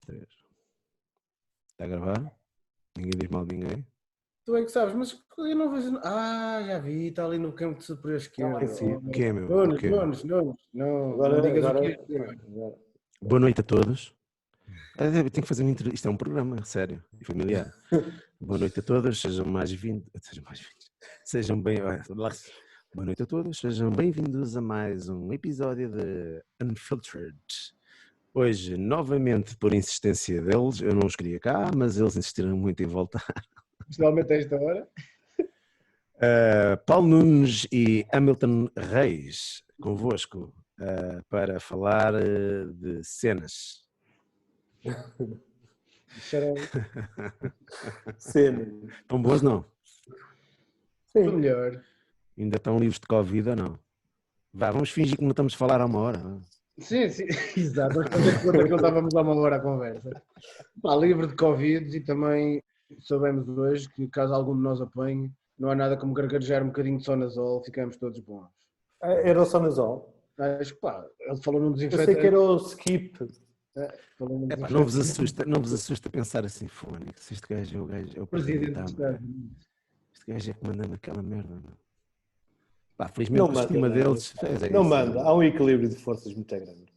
3. Está a gravar? Ninguém diz mal de ninguém? Tu é que sabes, mas eu não vejo. Ah, já vi, está ali no campo de superior esquerdo. O quê, meu? Nunes, não digas o quê. Boa noite a todos. Tenho que fazer uma entrevista. Isto é um programa sério e familiar. Boa noite a todos, sejam bem. Boa noite a todos, sejam bem-vindos a mais um episódio de Unfiltered. Hoje, novamente, por insistência deles, eu não os queria cá, mas eles insistiram muito em voltar. Especialmente a esta hora. Paulo Nunes e Hamilton Reis, convosco, para falar de cenas. Cenas. Estão boas, não? Sim. Melhor. Ainda estão livres de Covid ou não? Vamos fingir que não estamos a falar há uma hora. Sim, exato. Vamos fazer de conta que não estávamos há uma hora à conversa. Livre de Covid e também soubemos hoje que caso algum de nós apanhe, não há nada como gargarejar um bocadinho de sonazol, ficamos todos bons. Era o sonazol? Acho que ele falou num Eu desinfetante. sei que era o skip. Não vos assusta pensar assim, fónix, este gajo é o presidente. Este gajo é que manda naquela merda. Felizmente não a estima deles não manda, há um equilíbrio de forças muito grande.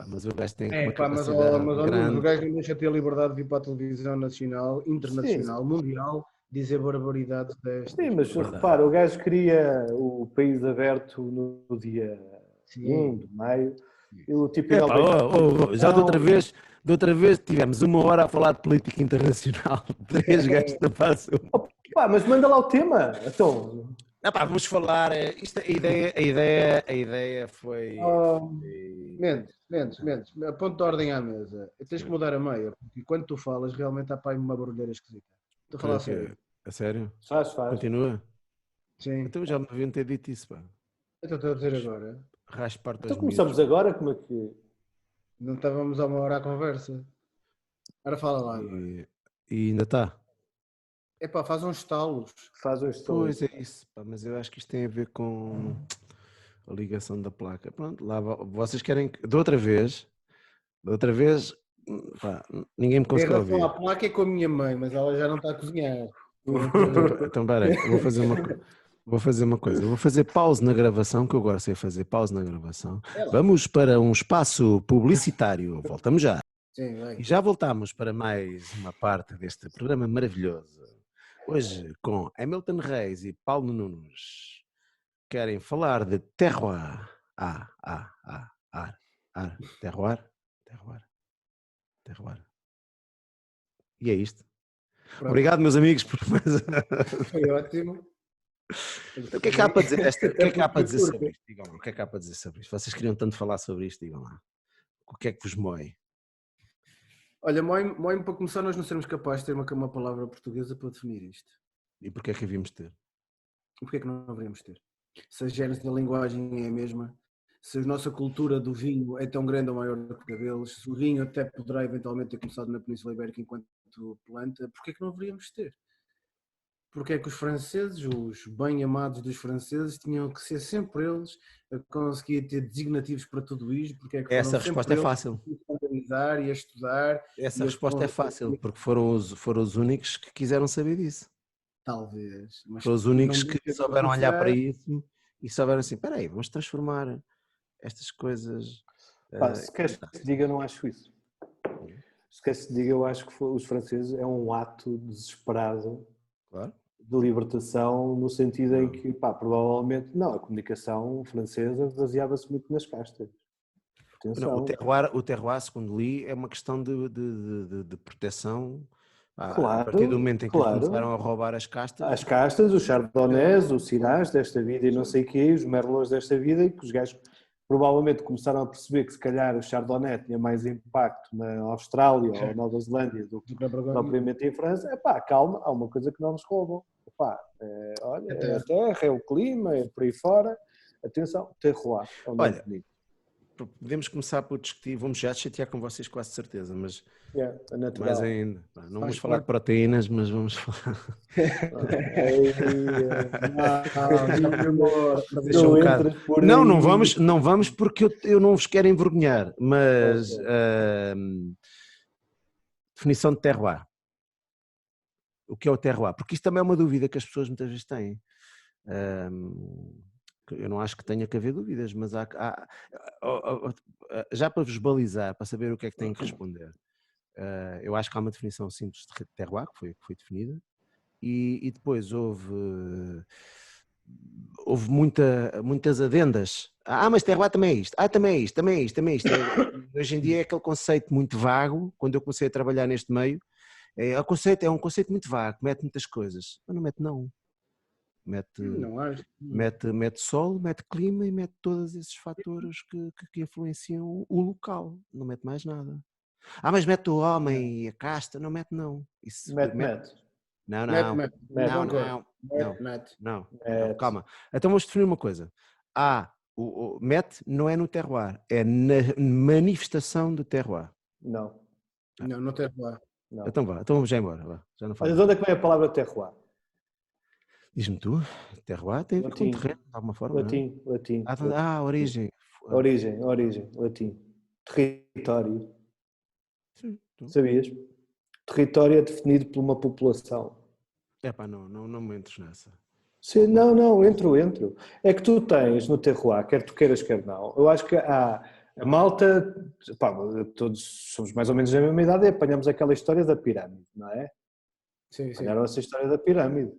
Mas o gajo tem uma mas grande. O gajo não deixa ter liberdade de vir para a televisão nacional, internacional, mundial, dizer barbaridades destas. Sim, mas repara, o gajo queria o país aberto no dia 1 de maio. Já de outra vez tivemos uma hora a falar de política internacional. 3 gajos não passam. Mas manda lá o tema. Então... vamos falar. A ideia foi. Mentes. A ponto de ordem à mesa. Tens que mudar a meia, porque quando tu falas, realmente há para aí uma barulheira esquisita. Estou a falar a sério. A sério? Faz. Continua? Sim. Então já me deviam ter dito isso, pá. Então estou a dizer agora. Então começamos agora? Como é que. Não estávamos há uma hora à conversa. Agora fala lá. E ainda está? Faz uns estalos. Pois é isso, pá, mas eu acho que isto tem a ver com a ligação da placa. Pronto, lá vocês querem que... Da outra vez, ninguém me conseguiu ouvir. A placa é com a minha mãe, mas ela já não está a cozinhar. Então, peraí, vou fazer uma coisa. Eu vou fazer pausa na gravação, que eu agora sei fazer pausa na gravação. Vamos para um espaço publicitário. Voltamos já. Sim, vai. E já voltamos para mais uma parte deste programa maravilhoso. Hoje com Hamilton Reis e Paulo Nunes. Querem falar de terroir. Terroir. E é isto. Pronto. Obrigado, meus amigos, por mais. Foi ótimo. Então, o que é que há para dizer sobre isto? Digam lá, o que é que há para dizer sobre isto? Vocês queriam tanto falar sobre isto, digam lá. O que é que vos moe? Olha, moe-me para começar nós não sermos capazes de ter uma palavra portuguesa para definir isto. E porquê é que havíamos de ter? Porquê é que não haveríamos de ter? Se a gênese da linguagem é a mesma, se a nossa cultura do vinho é tão grande ou maior do que a deles, se o vinho até poderá eventualmente ter começado na Península Ibérica enquanto planta, porquê é que não haveríamos de ter? Porque é que os franceses, os bem amados dos franceses, tinham que ser sempre eles a conseguir ter designativos para tudo isto? Porque é que essa resposta é fácil. A organizar e a estudar. Essa resposta é fácil, porque foram os únicos que quiseram saber disso. Talvez. Mas foram os únicos que souberam olhar para isso e souberam assim, espera aí, vamos transformar estas coisas... se queres que te diga, eu não acho isso. Se queres que te diga, eu acho que os franceses é um ato desesperado. Claro. De libertação, no sentido em que, provavelmente, a comunicação francesa baseava-se muito nas castas. Não, o terroir, segundo li, é uma questão de proteção. Claro, a partir do momento em que começaram a roubar as castas. As castas, os chardonnays, os syrahs desta vida e não sei o quê, os merlots desta vida, e que os gajos provavelmente começaram a perceber que se calhar o chardonnay tinha mais impacto na Austrália ou Nova Zelândia do que propriamente em França. Calma, há uma coisa que não nos roubam. Olha, é a terra, é o clima, é por aí fora. Atenção, terroir. Olha, podemos começar por discutir, vamos já chatear com vocês quase certeza, mas mais ainda. Não vamos falar de proteínas, mas vamos falar... Não vamos porque eu não vos quero envergonhar, mas definição de terroir. O que é o terroir? Porque isto também é uma dúvida que as pessoas muitas vezes têm. Eu não acho que tenha que haver dúvidas, mas já para vos balizar, para saber o que é que têm que responder, eu acho que há uma definição simples de terroir, que foi definida, e depois houve muitas adendas. Mas terroir também é isto. Também é isto, também é isto, também é isto. Hoje em dia é aquele conceito muito vago, quando eu comecei a trabalhar neste meio, é um conceito muito vago, mete muitas coisas. Mas não mete não. Mete solo, mete clima e mete todos esses fatores que influenciam o local. Não mete mais nada. Mas mete o homem e a casta. Não mete não. Isso Mete. Não. Calma. Então vamos definir uma coisa. O mete não é no terroir, é na manifestação do terroir. Não. Não terroir. Não. Então vamos já embora. Vá. Já não Olha, de onde é que vem a palavra terroir? Diz-me tu, terroir tem a ver com terreno, de alguma forma, latim, não é? Latim. Origem. Origem, latim. Território. Sim. Sabias? Território é definido por uma população. Não me entres nessa. Sim, não, entro. É que tu tens no terroir, quer tu queiras, quer não. Eu acho que há a malta, todos somos mais ou menos da mesma idade e apanhamos aquela história da pirâmide, não é? Sim. Apanharam essa história da pirâmide.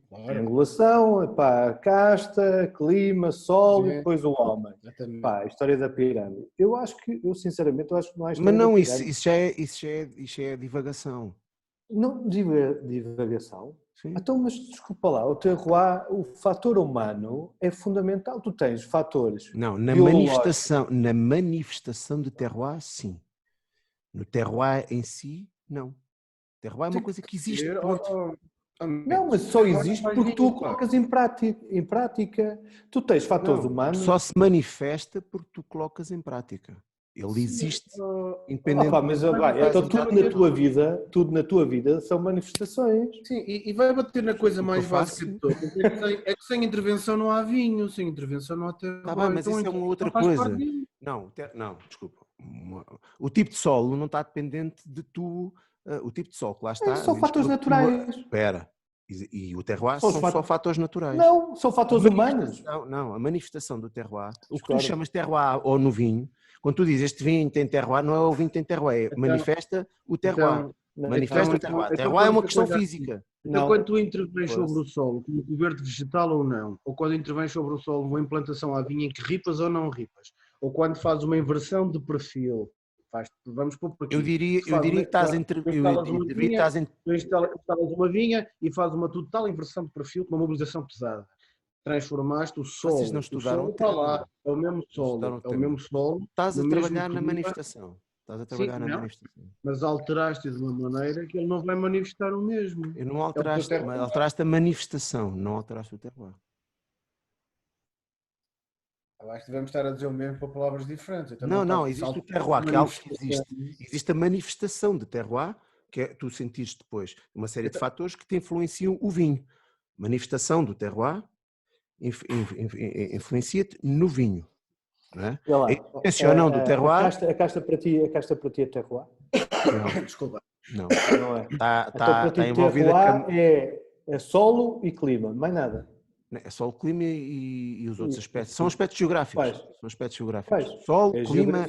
Claro. Triangulação, casta, clima, sol e depois o homem. A história da pirâmide. Eu sinceramente acho que não há história da pirâmide. Mas não, isso é divagação. Não, divagação? Sim. Então, mas desculpa lá, o terroir, o fator humano é fundamental. Tu tens fatores na manifestação do terroir, sim. No terroir em si, não. Terroir é uma coisa que existe. Não, mas só existe porque tu o colocas em prática. Tu tens fatores humanos. Só se manifesta porque tu colocas em prática. Ele existe independente. Então tudo na tua vida são manifestações. Sim, e vai bater na coisa mais básica de todas. É que sem intervenção não há vinho, sem intervenção não há terroir. Está bem, mas isso é uma outra coisa. Não, desculpa. O tipo de solo não está dependente de tu. O tipo de solo que lá está. São fatores naturais. Espera. E o terroir são só fatores naturais. Não, são fatores humanos. Não, a manifestação do terroir. O que tu chamas terroir ou no vinho, quando tu dizes este vinho tem terroir, não é o vinho que tem terroir, manifesta o terroir. Manifesta o terroir. Terroir é uma questão física. Então, quando tu intervens sobre o solo, como coberto vegetal ou não, ou quando intervens sobre o solo, uma implantação à vinha em que ripas ou não ripas, ou quando fazes uma inversão de perfil, vamos pôr por aqui. Eu diria que estás Tu instalas uma vinha e fazes uma total inversão de perfil com uma mobilização pesada. Transformaste o solo. Vocês não estudaram o solo está lá, é o mesmo solo. Estás a trabalhar na manifestação. Mas alteraste de uma maneira que ele não vai manifestar o mesmo. Eu não alteraste a manifestação, não alteraste o terroir. Eu acho que devemos estar a dizer o mesmo para palavras diferentes. Então, não, existe o terroir, que é algo que existe. Existe a manifestação de terroir, que é tu sentires depois uma série de fatores que te influenciam o vinho. Manifestação do terroir influencia-te no vinho. Não é? A intenção do terroir... A casta para ti é terroir? Não. Desculpa. Não é. Está envolvida... É solo e clima, mais nada. É só o clima e os outros aspectos. São aspectos geográficos. Sol, clima,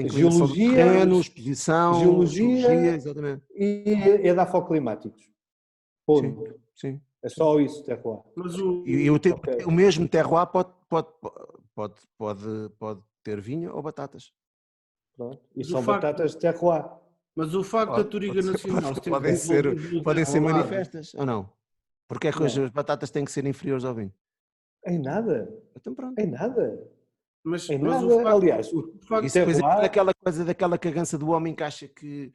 inclinação do terreno, exposição, geologia, exatamente. E é de afoclimáticos. Sim. É só isso, terroir. O mesmo terroir pode ter vinho ou batatas. Pronto. E são batatas de terroir. Mas o facto da Touriga Nacional... Podem ser manifestas ou não? Porque é que as batatas têm que ser inferiores ao vinho? Em nada. Então pronto. Em nada. Mas nada. Aliás, isso depois é daquela coisa, daquela cagança do homem que acha que...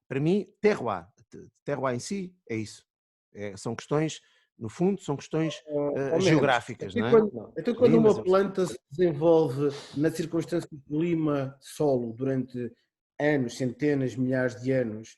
para mim, terroir em si é isso. São questões, no fundo, são questões geográficas, não é? Então quando uma planta se desenvolve na circunstância de clima, solo, durante anos, centenas, milhares de anos,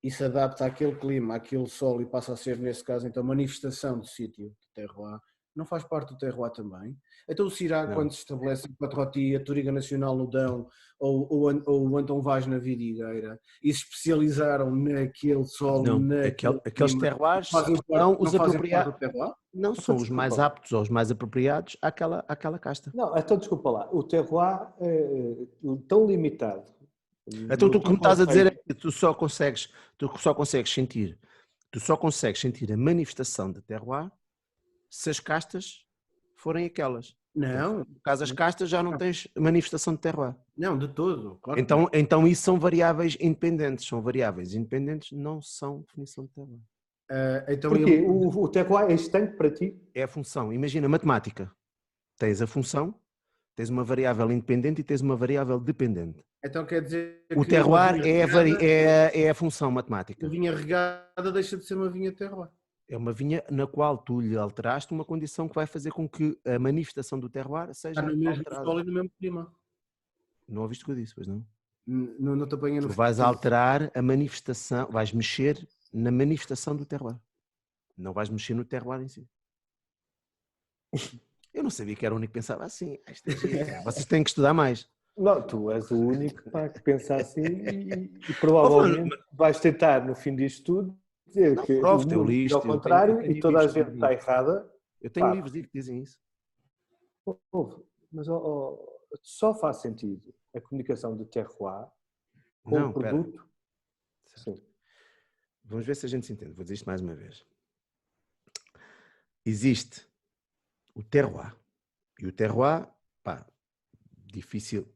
e se adapta àquele clima, àquele solo e passa a ser, nesse caso, então, manifestação do sítio de terroir, não faz parte do terroir também? Então o Syrah, Não. quando se estabelece em Quatro-Roti, a Touriga Nacional no Dão, ou o Antão Vaz na Vidigueira, e se especializaram naquele solo, Não, naquele aqueles clima, terroirs fazem são parte, os não fazem parte apropriados, do terroir? não Então, são os mais desculpa. aptos ou os mais apropriados àquela casta. Não, então desculpa lá, o terroir é tão limitado. Então tu No o que me que estás a dizer é respeita- que tu só consegues sentir a manifestação de terroir se as castas forem aquelas. Não, No caso das castas já não tens manifestação de terroir. não, de todo. Claro que não. Então isso são variáveis independentes. São variáveis independentes, não são definição de terroir. Então Porquê? O terroir é estanque para ti? É a função. Imagina, matemática. Tens a função, tens uma variável independente e tens uma variável dependente. então quer dizer O que terroir uma vinha regada- é a função matemática. uma vinha regada deixa de ser uma vinha terroir. É uma vinha na qual tu lhe alteraste uma condição que vai fazer com que a manifestação do terroir seja Está no mesmo alterada. solo e no mesmo clima. Não ouviste o que eu disse, pois não? Não te apanha no Tu vais alterar a manifestação, vais mexer na manifestação do terroir. Não vais mexer no terroir em si. Eu não sabia que era o único que pensava assim. Isto é giro, cara. Vocês têm que estudar mais. Não, tu és o único pá, que pensa assim e provavelmente vais tentar, no fim disto tudo, dizer que o Prof, eu mundo li é isto, ao eu tenho- contrário eu tenho e toda a livros gente sobre está isso. errada. Eu tenho Pá. livros que dizem isso. Ouve, mas só faz sentido a comunicação de terroir com Não, o produto. Sim. Vamos ver se a gente se entende. Vou dizer isto mais uma vez. Existe o terroir. E o terroir, pá, difícil.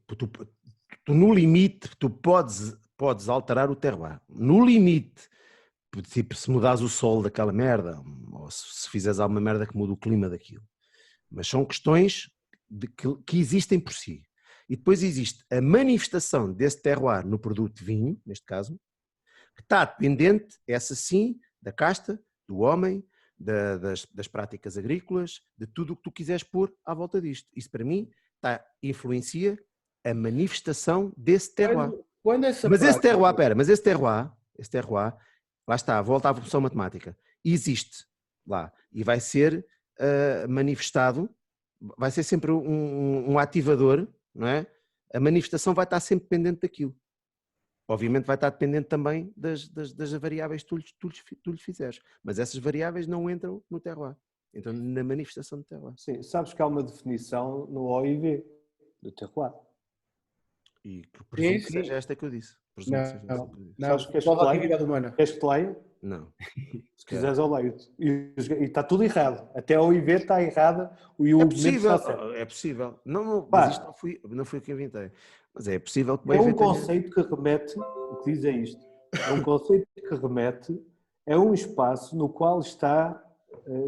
Tu no limite, tu podes alterar o terroir. No limite, tipo, se mudares o solo daquela merda, ou se fizeres alguma merda que muda o clima daquilo. Mas são questões que existem por si. E depois existe a manifestação desse terroir no produto vinho, neste caso, que está dependente, essa sim, da casta, do homem, das práticas agrícolas, de tudo o que tu quiseres pôr à volta disto. Isso para mim influencia a manifestação desse terroir. Quando essa Mas esse prática- terroir, lá está, volta à função matemática, existe lá e vai ser manifestado, vai ser sempre um ativador, não é? A manifestação vai estar sempre dependente daquilo. Obviamente vai estar dependente também das variáveis que tu lhe fizeres, mas essas variáveis não entram no terroir, entram na manifestação do terroir. Sim, sabes que há uma definição no OIV do terroir. E presumo que Sim. seja esta que eu disse. Presumo que seja esta que eu disse. Não, Sabes que és prova a claro? atividade humana. Queres que te leia? Não. Se quiseres eu leio-te. E está tudo errado. Até a OIV está errada e o É argumento possível, está certo. é possível. Não, Pá. mas isto não foi o que inventei. Mas é possível que o É um EV tenha- conceito que remete, o que diz é isto, é um conceito que remete a um espaço no qual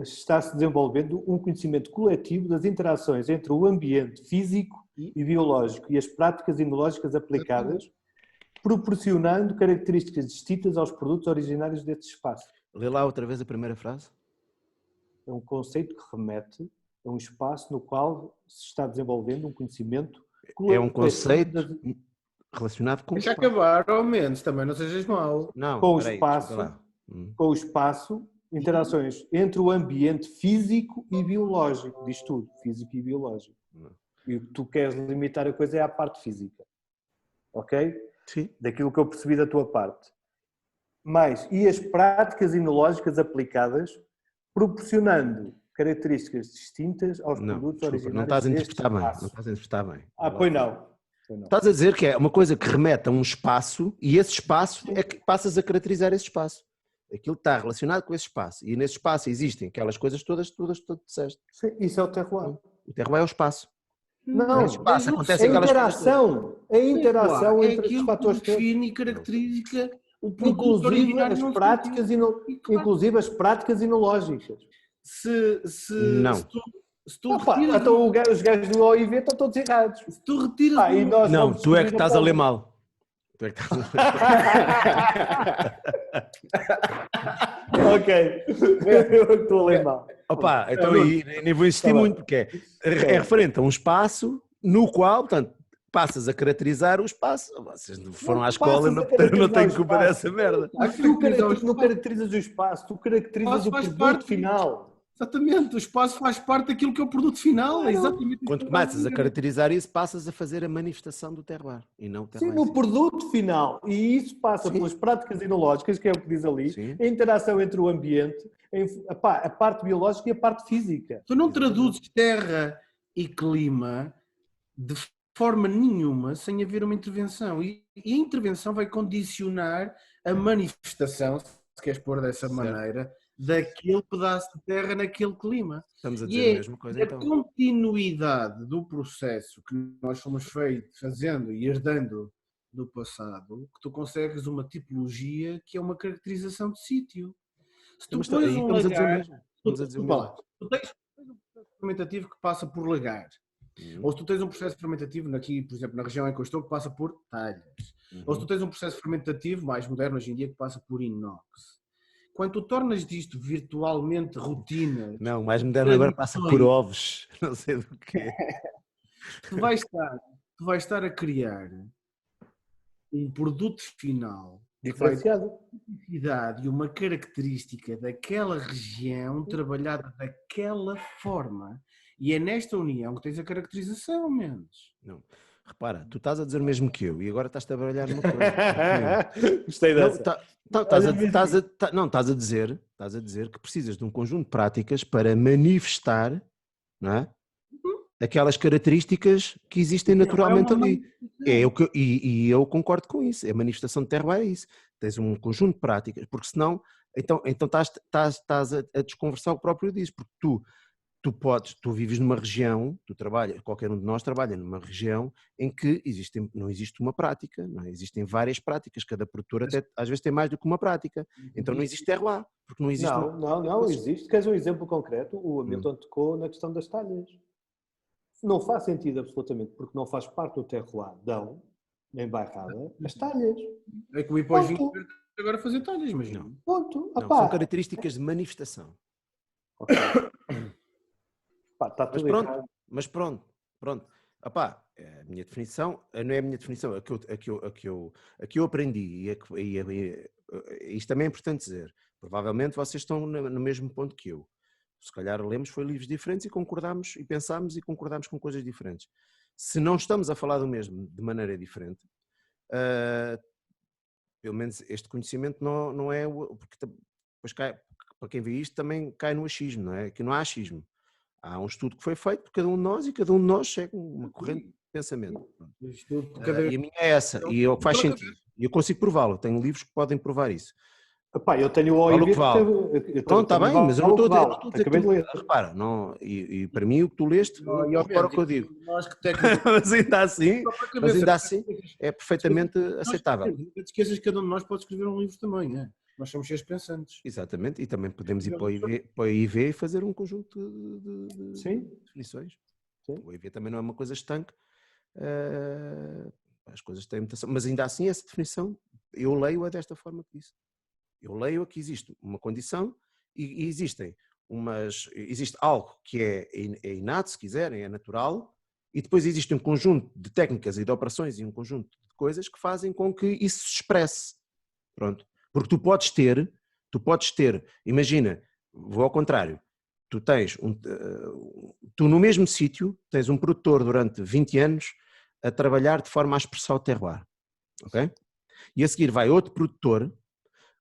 está-se desenvolvendo um conhecimento coletivo das interações entre o ambiente físico e biológico e as práticas enológicas aplicadas, proporcionando características distintas aos produtos originários desse espaço. Lê lá outra vez a primeira frase. É um conceito que remete a um espaço no qual se está desenvolvendo um conhecimento É um conceito das- relacionado com o Deixa espaço. acabar, ao menos, também não sejas mau. Não, com o peraí, espaço. desculpa lá. com o espaço, interações entre o ambiente físico e biológico, diz tudo, físico e biológico. E o que tu queres limitar a coisa é a parte física, ok? Sim. Daquilo que eu percebi da tua parte. E as práticas enológicas aplicadas, proporcionando características distintas aos Não, produtos desculpa, originários não estás a deste interpretar bem. espaço. Não estás a interpretar bem. Pois não. Estás a dizer que é uma coisa que remete a um espaço e esse espaço é que passas a caracterizar esse espaço. Aquilo está relacionado com esse espaço. E nesse espaço existem aquelas coisas todas que tu disseste. Sim, isso é o terroir. O terroir é o espaço. Não, Nesse espaço acontecem a aquelas coisas interação, É entre aquilo os fatores que todos. define e caracteriza o produto Inclusive originário as, não práticas inclusive as práticas enológicas. Se tu retiras, Então os gajos do OIV estão todos errados. se tu retiras E nós Não, vamos tu é que descobrir estás a a ler prova. mal. Tu é que estás a ler Ok, eu que estou a ler mal. Opa, então aí nem vou insistir Tá bem. muito, porque é referente a um espaço no qual, portanto, passas a caracterizar o espaço. Vocês foram à escola e não têm culpa dessa merda. Tu não caracterizas o espaço, tu caracterizas o produto final. Exatamente, o espaço faz parte daquilo que é o produto final. É exatamente Quando começas a caracterizar isso, passas a fazer a manifestação do terroir e não o Sim, terroir. no produto final. E isso passa Sim. pelas práticas enológicas, que é o que diz ali, Sim. a interação entre o ambiente, a parte biológica e a parte física. Tu não traduzes terra e clima de forma nenhuma sem haver uma intervenção. E a intervenção vai condicionar a manifestação, se queres pôr dessa maneira, daquele pedaço de terra naquele clima. Estamos a E dizer a mesma coisa, a então. continuidade do processo que nós fomos fazendo e herdando do passado, que tu consegues uma tipologia que é uma caracterização de sítio. Se tu Mas pões aí um estamos a dizer o lagar, mesmo. Estamos a dizer o desculpa mesmo. lá, tu tens um processo fermentativo que passa por lagar. Ou se tu tens um processo fermentativo aqui, por exemplo, na região em que eu estou, que passa por talhas. Ou se tu tens um processo fermentativo mais moderno hoje em dia que passa por inox. Quando tu tornas disto virtualmente rotina... Não, mais moderno agora passa por ovos, não sei do quê. Tu vais estar a criar um produto final Diferenciado. que vai ter uma identidade e uma característica daquela região trabalhada daquela forma. E é nesta união que tens a caracterização, Mendes. Não. Repara, tu estás a dizer o mesmo que eu e agora estás a trabalhar numa coisa. Gostei Não, dessa. estás a dizer que precisas de um conjunto de práticas para manifestar, não é? Aquelas características que existem naturalmente ali. E eu concordo com isso. A manifestação de terroir é isso. Tens um conjunto de práticas, porque senão então estás a desconversar o próprio disso, porque tu vives numa região, qualquer um de nós trabalha numa região em que não existe uma prática, não é? Existem várias práticas, cada produtor até às vezes tem mais do que uma prática, então não existe terroir, porque não existe... Não existe. Queres um exemplo concreto? O Hamilton tocou na questão das talhas. Não faz sentido absolutamente, porque não faz parte do terroir, nem bairrada, as talhas. É que o Ipós agora fazer talhas, imagina. Ponto. Não, são características de manifestação. Ok. Está tudo errado. Mas pronto. Epá, a minha definição, não é a minha definição, a que eu aprendi, isto também é importante dizer, provavelmente vocês estão no mesmo ponto que eu. Se calhar lemos foi livros diferentes e concordámos e pensámos e concordámos com coisas diferentes. Se não estamos a falar do mesmo de maneira diferente, pelo menos este conhecimento não é... Porque depois para quem vê isto também cai no achismo, não é? Que não há achismo. Há um estudo que foi feito por cada um de nós e cada um de nós segue uma corrente de pensamento. E a minha é essa, e é o que faz sentido. E eu consigo prová-lo, tenho livros que podem provar isso. Epá, eu tenho o OIV. Pronto, está bem, mas eu não estou a dizer acabei de ler. Repara, e para mim o que tu leste, repara o que eu digo. Mas ainda assim é perfeitamente aceitável. Não te esqueças que cada um de nós pode escrever um livro também, não é? Nós somos seres pensantes. Exatamente, e também podemos ir para o IV e fazer um conjunto de definições. Sim. O IV também não é uma coisa estanque, as coisas têm mutação, mas ainda assim essa definição, eu leio-a desta forma que disse. Eu leio que existe uma condição e existe algo que é inato, se quiserem, é natural, e depois existe um conjunto de técnicas e de operações e um conjunto de coisas que fazem com que isso se expresse. Pronto. Porque tu podes ter, imagina, vou ao contrário, tu no mesmo sítio tens um produtor durante 20 anos a trabalhar de forma a expressar o terroir, ok? E a seguir vai outro produtor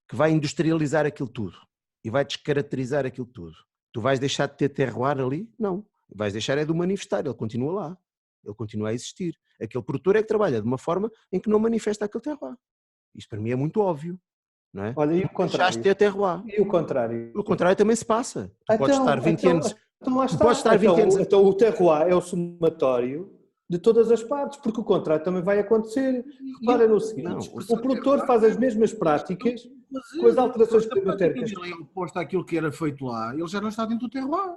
que vai industrializar aquilo tudo e vai descaracterizar aquilo tudo. Tu vais deixar de ter terroir ali? Não. Vais deixar é de o manifestar, ele continua lá. Ele continua a existir. Aquele produtor é que trabalha de uma forma em que não manifesta aquele terroir. Isto para mim é muito óbvio. Não é? Olha, e o contrário? Deixaste de ter terroir. E o contrário? O contrário também se passa. Tu podes estar 20 anos... Então o terroir é o somatório de todas as partes, porque o contrário também vai acontecer. Repara no seguinte, o produtor faz as mesmas práticas com as alterações climatéricas. Ele é oposto àquilo que era feito lá, ele já não está dentro do terroir.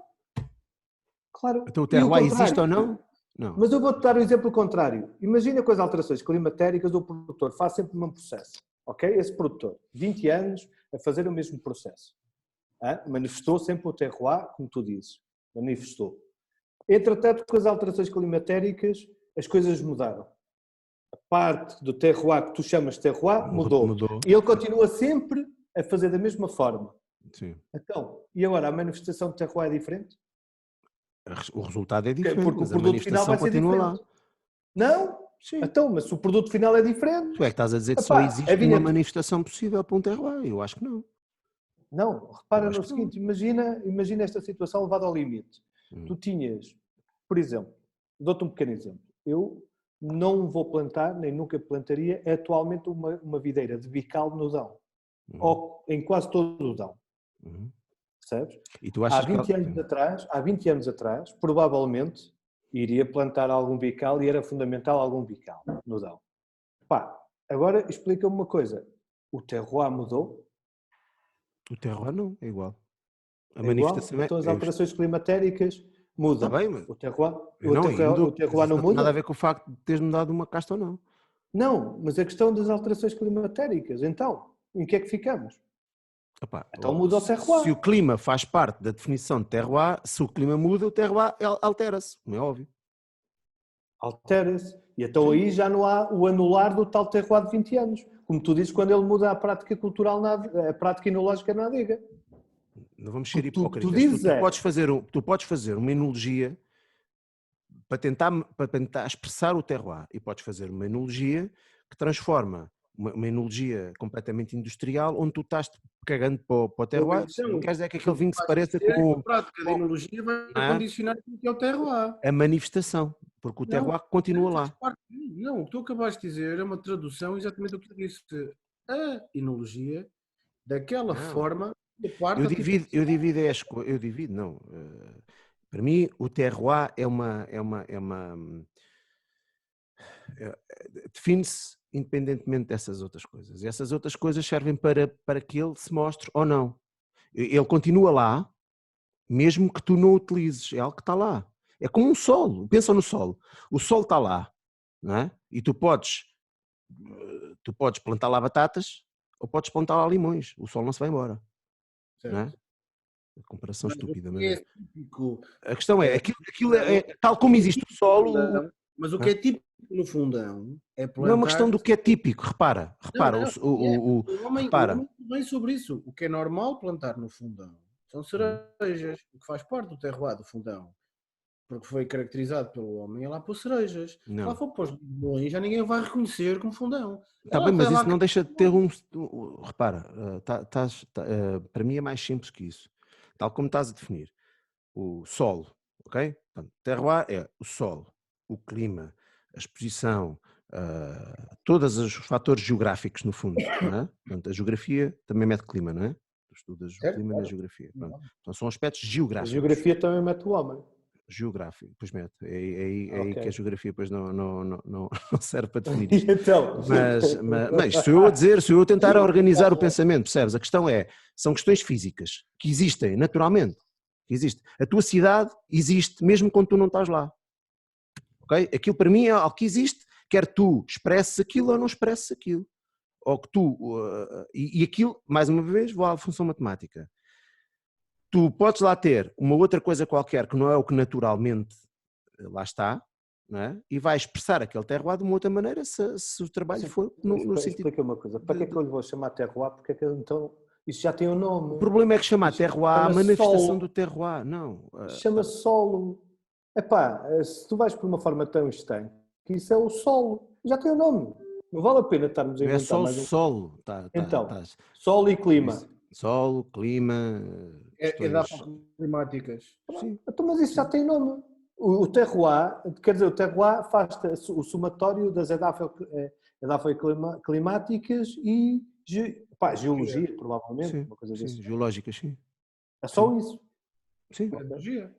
Claro. Então o terroir existe ou não? Não. Mas eu vou-te dar o exemplo contrário. Imagina com as alterações climatéricas o produtor faz sempre o mesmo processo. Ok? Esse produtor, 20 anos a fazer o mesmo processo. Manifestou sempre o terroir, como tu dizes. Manifestou. Entretanto, com as alterações climatéricas, as coisas mudaram. A parte do terroir que tu chamas de terroir mudou. E ele continua sempre a fazer da mesma forma. Sim. Então, e agora a manifestação de terroir é diferente? O resultado é diferente, Porque o mas a produto final manifestação vai ser continua lá. diferente. Não? Sim. Então, mas se o produto final é diferente... Tu é que estás a dizer que só Epá, existe uma manifestação possível para um terroir. Eu acho que não. Não, Eu repara acho no que não. seguinte, imagina esta situação levada ao limite. Tu tinhas, por exemplo, dou-te um pequeno exemplo. Eu não vou plantar, nem nunca plantaria, atualmente uma videira de bical no Dão. Ou em quase todo o Dão. Uhum. Percebes? E tu Há achas que 20 anos atrás, provavelmente, iria plantar algum bical e era fundamental algum bical no Dão. Pá, agora explica-me uma coisa. O terroir mudou? o terroir não, é igual. A É igual? manifestação é. Então as alterações climatéricas Está mudam. bem, mas O terroir, não, e mudou. o Mas terroir isso não não tem nada a muda? ver com o facto de teres mudado uma casta ou não. Não, mas a questão das alterações climatéricas, então, em que é que ficamos? Epá, Então muda o se o terroir. clima faz parte da definição de terroir, se o clima muda, o terroir altera-se, como é óbvio. Altera-se. E então aí já não há o anular do tal terroir de 20 anos. Como tu dizes, quando ele muda a prática cultural, a prática enológica na adega. Não vamos ser Porque tu hipócritas. dizes Tu podes fazer uma enologia para tentar expressar o terroir e podes fazer uma enologia que transforma uma enologia completamente industrial onde tu estás cagando para o Ou terroir. Não então, quer dizer que o que aquele vinho se vais pareça dizer é que a com, prática da com enologia vai não é? condicionar o que é o terroir. A manifestação, porque o Não, terroir continua faz lá. parte. Não, o que tu acabaste de dizer é uma tradução exatamente do que tu disse. A enologia, daquela Não. forma, de parte da tipo. Eu divido, não. Para mim, o terroir define-se independentemente dessas outras coisas. E essas outras coisas servem para que ele se mostre ou não. Ele continua lá, mesmo que tu não o utilizes. É algo que está lá. É como um solo. Pensa no solo. O solo está lá, não é? E tu podes plantar lá batatas ou podes plantar lá limões. O solo não se vai embora, não é? Certo. Comparação Mas o estúpida, que mas é é. típico, A questão é, eh, aquilo não, tal o como que é existe o típico no solo, fundão, mas o não que é? é típico no fundão é Não é uma questão plantar. do que é típico, repara, Não, repara, não, o repara, homem vem sobre isso. O que é normal plantar no fundão são cerejas, o que faz parte do terroir do fundão. Porque foi caracterizado pelo homem, é lá para cerejas. Se lá não. for para os limões, já ninguém vai reconhecer como fundão. Está bem, Tem mas lá. isso não deixa de ter repara, para mim é mais simples que isso. Tal como estás a definir, o solo, ok? Portanto, terroir é o solo, o clima, a exposição, todos os fatores geográficos no fundo, não é? Portanto, a geografia também mete clima, não é? Tu estudas o Certo, clima na claro. geografia. Pronto. Então são aspectos A geográficos. geografia também mete o homem. Geográfico, pois mete. É aí que a Ok. geografia depois não serve para definir E isto. então? Mas sou eu a dizer, sou eu a tentar organizar o pensamento, percebes? A questão são questões físicas que existem naturalmente. Que existe. A tua cidade existe mesmo quando tu não estás lá. Ok? Aquilo para mim é algo que existe, quer tu expresses aquilo ou não expresses aquilo. Ou que tu. E aquilo, mais uma vez, vou à função matemática. Tu podes lá ter uma outra coisa qualquer que não é o que naturalmente lá está, não é? E vai expressar aquele terroir de uma outra maneira se o trabalho Sim, for no sentido explica uma coisa. Para que é que de. eu lhe vou chamar terroir? Porque é que então isso já tem um O nome. problema é que chamar Isso terroir a chama-se manifestação do solo. terroir, não. Chama-se solo. Epá, se tu vais por uma forma tão estanque, que isso é o solo. Já tem um nome. Não vale a pena estarmos a Não é inventar só o mais um. solo, Então, solo e clima. solo, clima, É dar questões. para climáticas. Sim, Então, mas isso já sim. tem nome. O terroir, quer dizer, o terroir faz o somatório das climáticas e geologia, provavelmente, Sim, uma coisa sim, desse género. geológicas, sim, É sim, só isso. sim. Ok. Energia.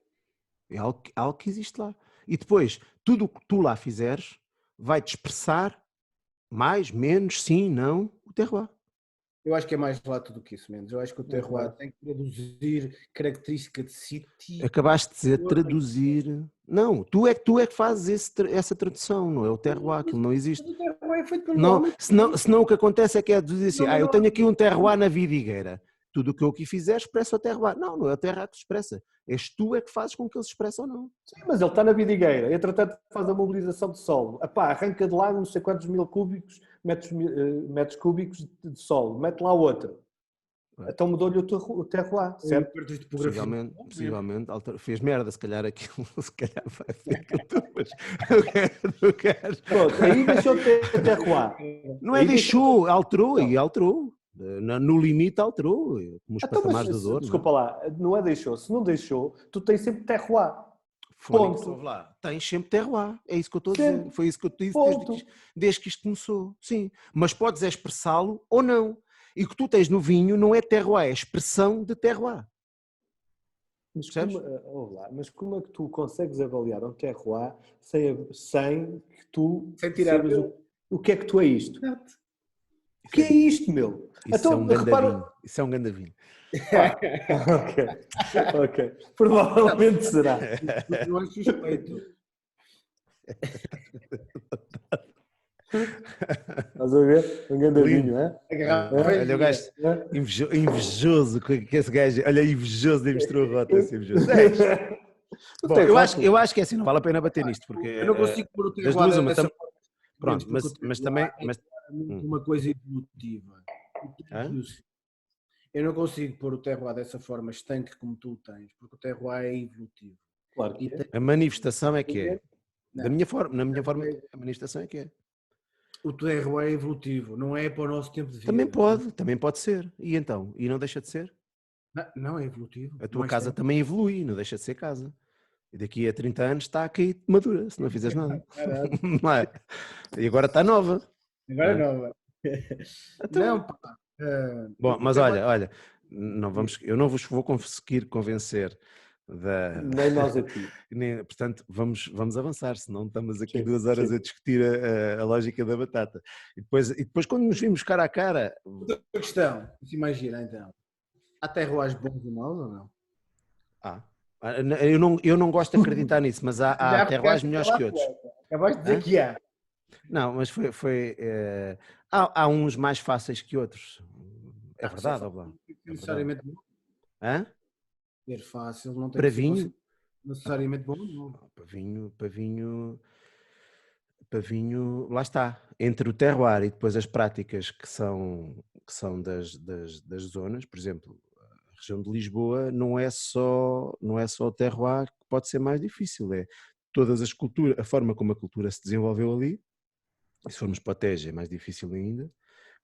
É algo que existe lá. E depois, tudo o que tu lá fizeres vai-te expressar mais, menos, sim, não, o terroir. Eu acho que é mais lato do que isso, menos. Eu acho que o Muito terroir bem. tem que produzir característica de sítio. Acabaste de dizer traduzir. Não, tu é que fazes essa tradução, não é o terroir, aquilo não existe. Mas o terroir é feito pelo Não, homem. senão o que acontece é que é dizer assim, Não, mas eu não tenho aqui um terroir na vidigueira. Tudo o que eu aqui fizer expressa o terroir. Não, não é o terroir que se expressa. És tu é que fazes com que ele se expresse ou não. Sim, mas ele está na vidigueira, entretanto faz a mobilização de solo. Epá, arranca de lá não sei quantos mil cúbicos, metros cúbicos de solo, mete lá outro. Então mudou-lhe o terroir, certo? Possivelmente fez merda, se calhar aquilo, se calhar vai ser aquilo tudo, mas não quero. Pronto, aí deixou de ter terroir. Não é Aí deixou, alterou Não. e alterou. No limite alterou, como os Então, patamares mas, do Douro. desculpa lá, não é deixou. Se não deixou, tu tens sempre terroir. Fónix, Ponto. ouve lá, tens sempre terroir, é isso que eu estou a Sempre. dizer. Foi isso que eu te disse Ponto. desde que isto começou. Sim, mas podes expressá-lo ou não. E o que tu tens no vinho não é terroir, é expressão de terroir. Mas como é que tu consegues avaliar um terroir sem que tu Sem tirar percebas o que é que tu é isto? Exato. O que é isto, meu? Isso Então, é um ganda repara- vinho. Isso é um ganda vinho. Pá, ok. Provavelmente será. Não é suspeito. Estás a ver? Um grande Lindo. vinho, é? A garrafa é Olha o gajo É? invejoso que esse gajo. Olha, invejoso de mostrou a rota. Assim, invejoso. É isto. O Bom, terroir, eu acho que é assim, não vale a pena bater nisto, porque Eu não consigo pôr o das terroir duas, uma. dessa forma. Pronto, Porque o mas terroir também. é claramente uma coisa evolutiva. Hã? Eu não consigo pôr o terroir dessa forma estanque como tu tens, porque o terroir é evolutivo. claro que E é. tem- A manifestação é que é. Não. Na minha forma, a manifestação é que é. O terroir é evolutivo, não é para o nosso tempo de vida. Também pode ser. E então? E não deixa de ser? Não é evolutivo. A tua não é casa estanque. também evolui, não deixa de ser casa. E daqui a 30 anos está a cair madura, se não fizeres nada. Não é? E agora está nova. Agora Não é? não. Então- Não, pá. Bom, O mas terroir- olha, eu não vos vou conseguir convencer da. Nem nós a ti. Portanto, vamos avançar, senão estamos aqui Sim, 2 horas sim. a discutir a lógica da batata. E depois, quando nos vimos cara a cara, Outra questão, se imagina então. Há terroirs bons e maus ou não? ah, eu não gosto de acreditar nisso, mas há Já terroirs pegaste melhores aquela que outros. poeta. Acabaste de dizer Hã? que há. Não, mas há uns mais fáceis que outros. É Ser verdade, ó fácil Blá. não tem que ser É verdade. necessariamente bom. Hã? Ser fácil não tem Para que ser vinho, necessariamente bom. Não. para vinho, lá está. Entre o terroir e depois as práticas que são das zonas, por exemplo, a região de Lisboa não é só o terroir que pode ser mais difícil, é todas as culturas, a forma como a cultura se desenvolveu ali. E se formos para o Tejo é mais difícil ainda,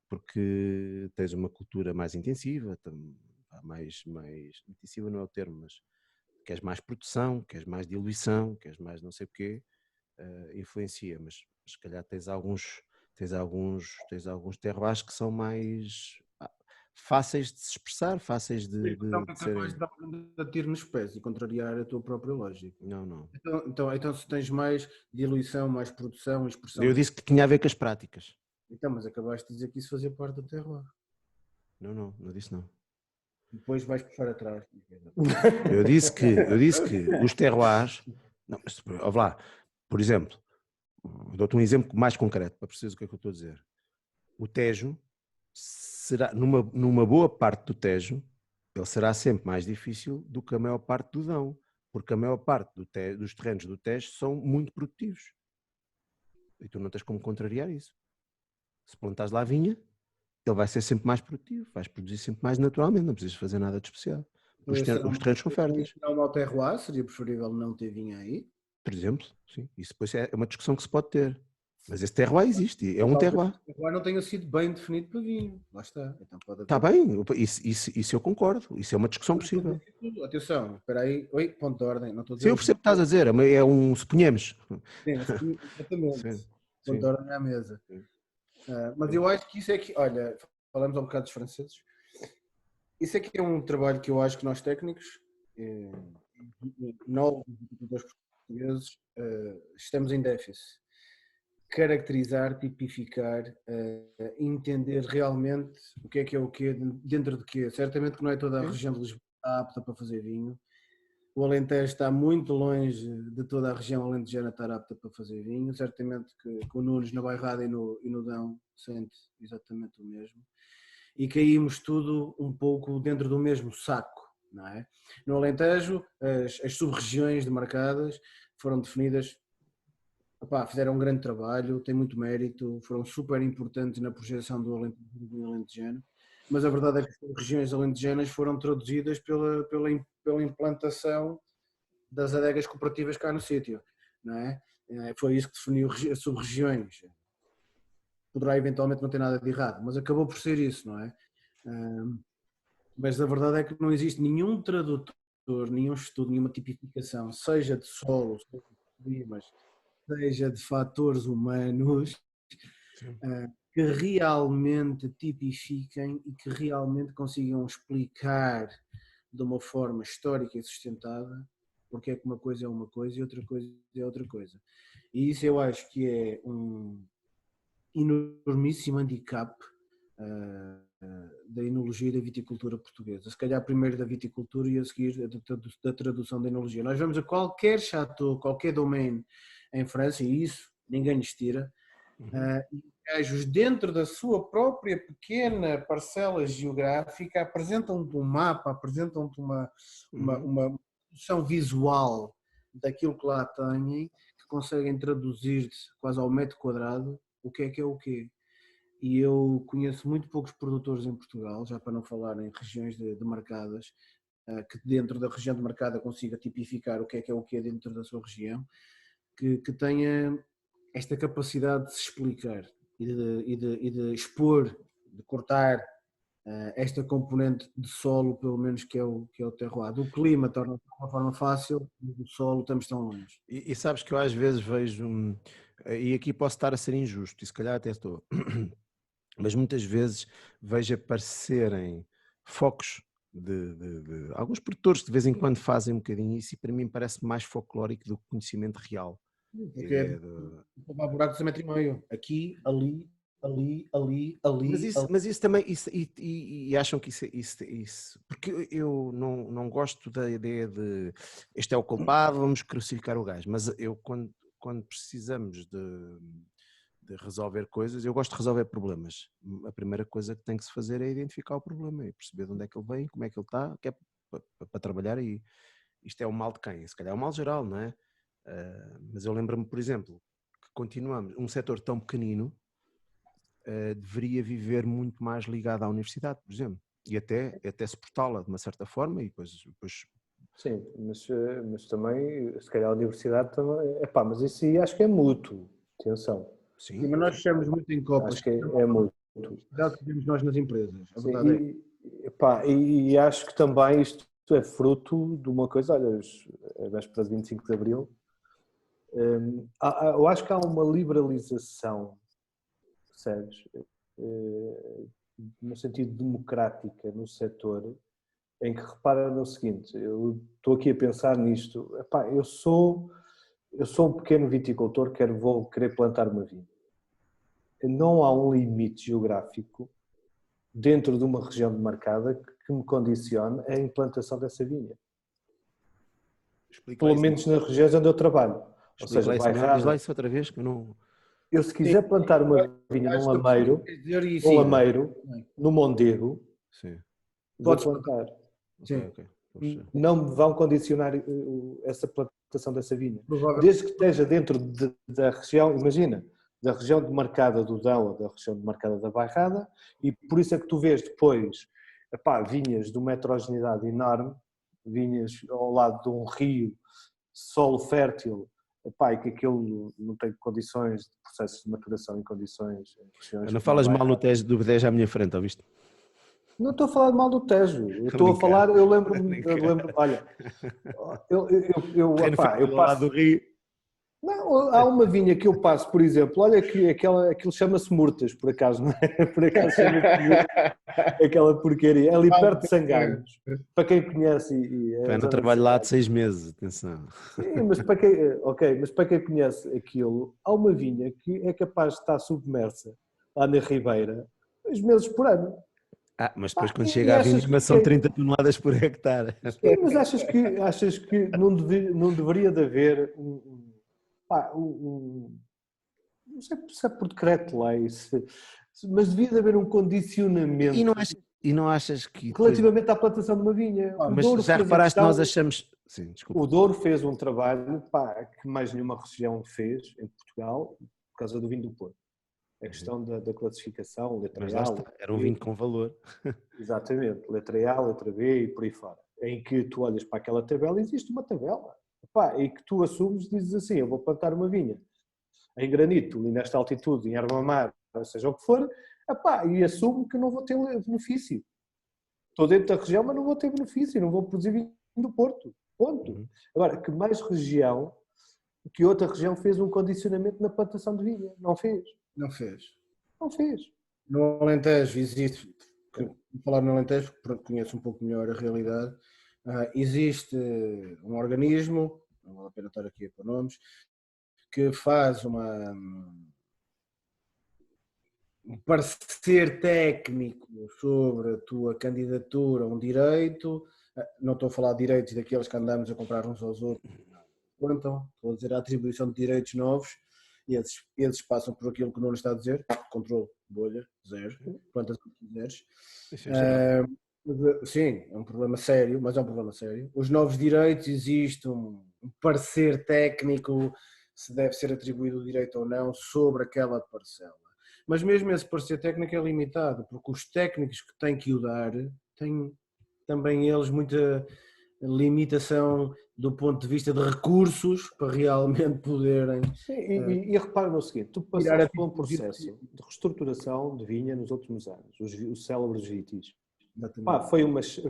porque tens uma cultura mais intensiva, mais intensiva não é o termo, mas queres mais produção, queres mais diluição, queres mais não sei o quê, influencia, mas se calhar tens alguns terroirs que são mais fáceis de se expressar, fáceis de Então é capaz serem. de dar um tiro nos pés e contrariar a tua própria lógica. Não. Então se tens mais diluição, mais produção, expressão. Eu disse que tinha a ver com as práticas. Então, mas acabaste de dizer que isso fazia parte do terroir. Não disse não. Depois vais puxar atrás. Eu disse que os terroirs. Não, mas, ouve lá, por exemplo, dou-te um exemplo mais concreto para perceberes o que é que eu estou a dizer. O Tejo será, numa boa parte do Tejo, ele será sempre mais difícil do que a maior parte do Dão, porque a maior parte dos terrenos do Tejo são muito produtivos. E tu não tens como contrariar isso. Se plantares lá a vinha, ele vai ser sempre mais produtivo, vais produzir sempre mais naturalmente, não precisas fazer nada de especial. Os terrenos são férteis. Não mau terroir, seria preferível não ter vinho aí. Por exemplo, sim. Isso depois é uma discussão que se pode ter. Mas esse terroir existe, é um terroir. O terroir não tenha sido bem definido para vinho. Lá está. Então pode Está bem, isso eu concordo, isso é uma discussão possível. Atenção, espera aí. Oi, ponto de ordem. Não estou a dizer Sim, eu percebo o que estás a dizer, é um suponhamos. Sim, exatamente. Sim, Ponto de ordem à mesa. Mas eu acho que isso é que, olha, falamos um bocado dos franceses. Isso é que é um trabalho que eu acho que nós técnicos, nós, os portugueses, estamos em déficit. Caracterizar, tipificar, entender realmente o que é o quê, dentro de quê. Certamente que não é toda a região de Lisboa apta para fazer vinho. O Alentejo está muito longe de toda a região alentejana estar apta para fazer vinho. Certamente que o Nunes na Bairrada e no Dão sente exatamente o mesmo. E caímos tudo um pouco dentro do mesmo saco, não é? No Alentejo, as sub-regiões demarcadas foram definidas, fizeram um grande trabalho, têm muito mérito, foram super importantes na projeção do Alentejano. mas a verdade é que as regiões alentejanas foram traduzidas pela implantação das adegas cooperativas cá no sítio, não é? Foi isso que definiu as sub-regiões. Poderá eventualmente não ter nada de errado, mas acabou por ser isso, não é? Mas a verdade é que não existe nenhum tradutor, nenhum estudo, nenhuma tipificação, seja de solo, seja de climas, seja de fatores humanos, que realmente tipifiquem e que realmente consigam explicar de uma forma histórica e sustentada porque é que uma coisa é uma coisa e outra coisa é outra coisa. E isso eu acho que é um enormíssimo handicap da enologia e da viticultura portuguesa. Se calhar primeiro da viticultura e a seguir da tradução da enologia. Nós vamos a qualquer chateau, qualquer domaine em França, e isso ninguém lhes tira, e gajos dentro da sua própria pequena parcela geográfica apresentam-te um mapa, apresentam-te uma produção visual daquilo que lá têm, que conseguem traduzir-te quase ao metro quadrado o que é o quê. E eu conheço muito poucos produtores em Portugal, já para não falar em regiões demarcadas, que dentro da região demarcada consiga tipificar o que é o quê dentro da sua região, que tenha esta capacidade de se explicar e de expor, de cortar esta componente de solo, pelo menos que é o terroir. O clima torna-se de uma forma fácil, mas o solo estamos tão longe. E sabes que eu às vezes vejo, e aqui posso estar a ser injusto, e se calhar até estou, mas muitas vezes vejo aparecerem focos de alguns produtores que de vez em quando fazem um bocadinho isso, e para mim parece mais folclórico do que conhecimento real. Porque é buraco de 1,5 m. Aqui, ali. Mas isso também, e acham que isso, porque eu não gosto da ideia de este é o culpado, vamos crucificar o gajo, mas eu quando precisamos de resolver coisas, eu gosto de resolver problemas. A primeira coisa que tem que se fazer é identificar o problema e perceber de onde é que ele vem, como é que ele está, que é para trabalhar aí. Isto é o mal de quem? Se calhar é o mal geral, não é? Mas eu lembro-me, por exemplo, que continuamos, um setor tão pequenino deveria viver muito mais ligado à universidade, por exemplo, e até suportá-la de uma certa forma e depois... Sim, mas também, se calhar a universidade também... mas isso aí acho que é mútuo, atenção. Sim, mas nós fechamos muito em copas. Acho que é mútuo. Já que temos nós nas empresas, a Sim, verdade e acho que também isto é fruto de uma coisa, olha, a véspera de 25 de Abril, eu acho que há uma liberalização, percebes, no sentido democrática no setor, em que repara no seguinte, eu estou aqui a pensar nisto, eu sou um pequeno viticultor, vou querer plantar uma vinha. Não há um limite geográfico dentro de uma região demarcada que me condicione a implantação dessa vinha. Pelo menos nas regiões onde eu trabalho. Ou seja, diz lá isso outra vez que eu não... Eu se quiser plantar uma vinha num lameiro, no Mondego, vou plantar. Okay. Não me vão condicionar essa plantação dessa vinha. Desde que esteja dentro da região, imagina, da região demarcada do Dão, da região demarcada da Bairrada, e por isso é que tu vês depois vinhas de uma heterogeneidade enorme, vinhas ao lado de um rio, solo fértil, e que aquilo não tem condições de processos de maturação em condições... Não falas mal no Tejo do Tejo à minha frente, ouviste? Não estou a falar mal do Tejo, eu estou a falar, eu lembro-me, olha, eu passo... do rio. Não, há uma vinha que eu passo, por exemplo, olha que aquilo chama-se Murtas, por acaso, não é? Por acaso chama-se aquela porcaria, ali perto de Sangalhos, para quem conhece... Eu trabalho lá de 6 meses, atenção. Sim, mas para quem conhece aquilo, há uma vinha que é capaz de estar submersa lá na Ribeira 2 meses por ano. Mas depois quando chega à vindima são 30 toneladas por hectare. Sim, mas achas que não deveria de haver não sei se é por decreto-lei, mas devia de haver um condicionamento. E não achas que... Relativamente à plantação de uma vinha. Mas já reparaste, nós achamos... Sim, desculpa. O Douro fez um trabalho que mais nenhuma região fez em Portugal, por causa do vinho do Porto. A questão da classificação, letra Mas A, lá está, letra era um B. vinho com valor. Exatamente, letra A, letra B e por aí fora. Em que tu olhas para aquela tabela e existe uma tabela. Epá, e que tu assumes, dizes assim, eu vou plantar uma vinha em granito e nesta altitude, em erva-mar, seja o que for, epá, e assumo que não vou ter benefício. Estou dentro da região, mas não vou ter benefício, não vou produzir vinho do Porto. Ponto. Agora, que mais região, que outra região fez um condicionamento na plantação de vinha? Não fez. Não fez. Não fez. No Alentejo existe, vou falar no Alentejo porque conheço um pouco melhor a realidade, existe um organismo, não vale a pena estar aqui a pôr nomes, que faz um parecer técnico sobre a tua candidatura a um direito. Não estou a falar de direitos daqueles que andamos a comprar uns aos outros, então, estou a dizer a atribuição de direitos novos, e esses passam por aquilo que o Nuno está a dizer, controle, bolha, zero, quantas quiseres. Sim, é um problema sério, mas é um problema sério. Os novos direitos, existe um parecer técnico se deve ser atribuído o direito ou não sobre aquela parcela. Mas mesmo esse parecer técnico é limitado, porque os técnicos que têm que o dar têm também eles muita limitação do ponto de vista de recursos para realmente poderem... E repara no seguinte, tu passaste por um processo de reestruturação de vinha nos últimos anos, os célebres VITIs.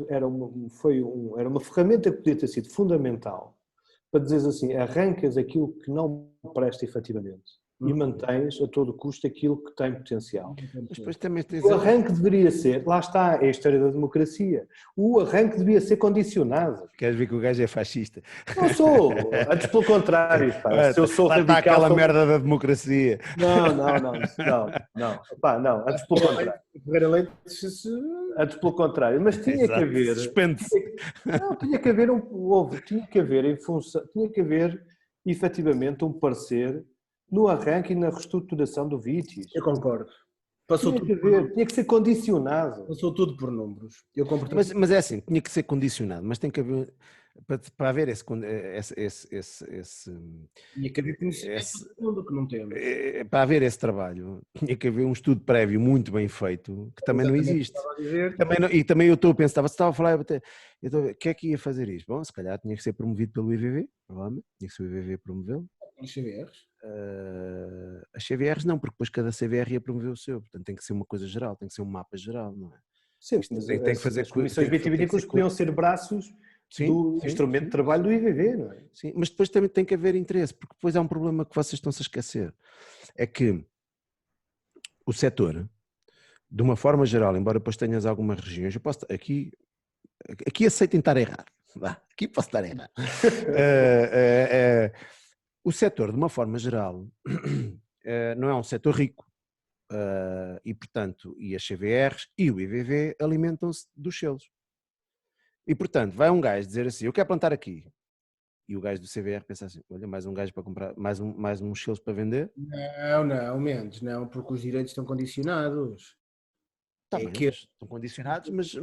Era uma ferramenta que podia ter sido fundamental para dizeres assim, arrancas aquilo que não presta efetivamente e mantens a todo custo aquilo que tem potencial. Mas depois também tens O arranque deveria ser, lá está, é a história da democracia, o arranque devia ser condicionado. Queres ver que o gajo é fascista? Não sou, antes pelo contrário, pá, se eu sou lá radical... está aquela merda da democracia. Não, pá, não, antes pelo contrário. Antes pelo contrário, mas tinha que haver... Suspende-se. Não, tinha que haver efetivamente um parecer no arranque e na reestruturação do VITIs. Eu concordo. Tinha que ser condicionado. Passou tudo por números. Mas é assim, tinha que ser condicionado, mas tem que haver, para haver esse tinha que haver conhecimento que não temos. Para haver esse trabalho, tinha que haver um estudo prévio muito bem feito, que também não existe. E também eu estou a pensar, você estava a falar, o que é que ia fazer isto? Bom, se calhar tinha que ser promovido pelo IVV, provavelmente, tinha que ser o IVV a promovê-lo. Os CVRs? As CVRs não, porque depois cada CVR ia promover o seu, portanto tem que ser uma coisa geral, tem que ser um mapa geral, não é? Sim, mas tem que fazer as comissões vitivinícolas podiam ser braços do instrumento de trabalho do IVV, não é? Sim, mas depois também tem que haver interesse, porque depois há um problema que vocês estão-se a esquecer, é que o setor, de uma forma geral, embora depois tenhas algumas regiões, eu posso aqui aceitem estar errado, aqui posso estar errado. O setor, de uma forma geral, não é um setor rico e, portanto, e as CVRs e o IVV alimentam-se dos selos. E, portanto, vai um gajo dizer assim, eu quero plantar aqui. E o gajo do CVR pensa assim, olha, mais um gajo para comprar, mais uns selos para vender? Não, menos, não, porque os direitos estão condicionados. Estão condicionados, mas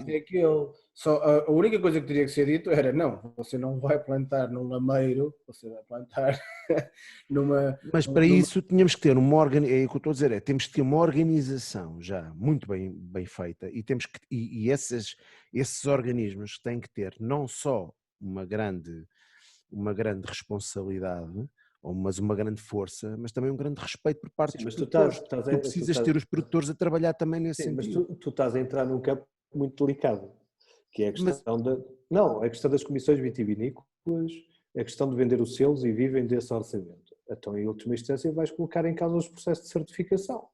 é aquele. Só, a única coisa que teria que ser dito era, não, você não vai plantar num lameiro, você vai plantar numa... Mas para isso tínhamos que ter é o que eu estou a dizer, temos que ter uma organização já muito bem feita e temos que, e esses organismos têm que ter não só uma grande responsabilidade, mas uma grande força, mas também um grande respeito por parte dos produtores. Tu precisas ter os produtores a trabalhar também nesse sentido. Mas tu estás a entrar num campo muito delicado, que é a questão a questão das comissões vitivinícolas, a questão de vender os selos e vivem desse orçamento. Então, em última instância, vais colocar em causa os processos de certificação.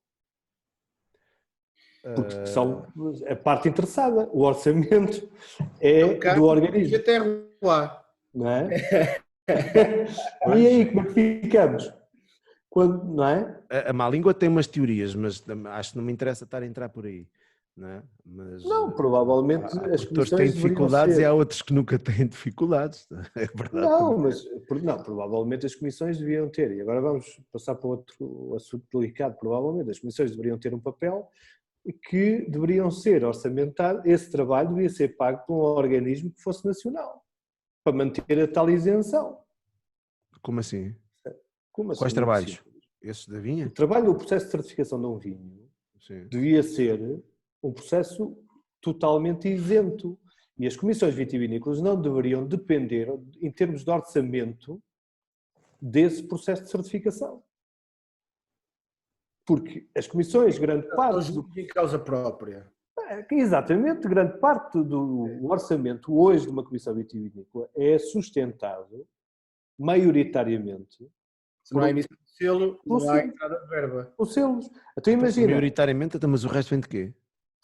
Porque são a parte interessada. O orçamento é do organismo. E até lá. Não é? E aí, como é que ficamos? Não é? A má língua tem umas teorias, mas acho que não me interessa estar a entrar por aí. Não é? Mas, provavelmente as comissões têm dificuldades e há outros que nunca têm dificuldades. É verdade. Provavelmente as comissões deviam ter, e agora vamos passar para outro assunto delicado, provavelmente as comissões deveriam ter um papel que deveriam ser orçamentados, esse trabalho devia ser pago por um organismo que fosse nacional, para manter a tal isenção. Como assim? Como assim? Quais trabalhos? Esses da vinha? O trabalho, o processo de certificação de um vinho Sim. devia ser um processo totalmente isento. E as comissões vitivinícolas não deveriam depender, em termos de orçamento, desse processo de certificação. Porque as comissões, grande parte do... Em causa própria. Exatamente, grande parte do orçamento hoje de uma comissão vitivinícola é sustentado maioritariamente Se não há emissão de selo, por não há selo. entrada de verba. Os selos. Então imagina, Maioritariamente, mas o resto vem de quê?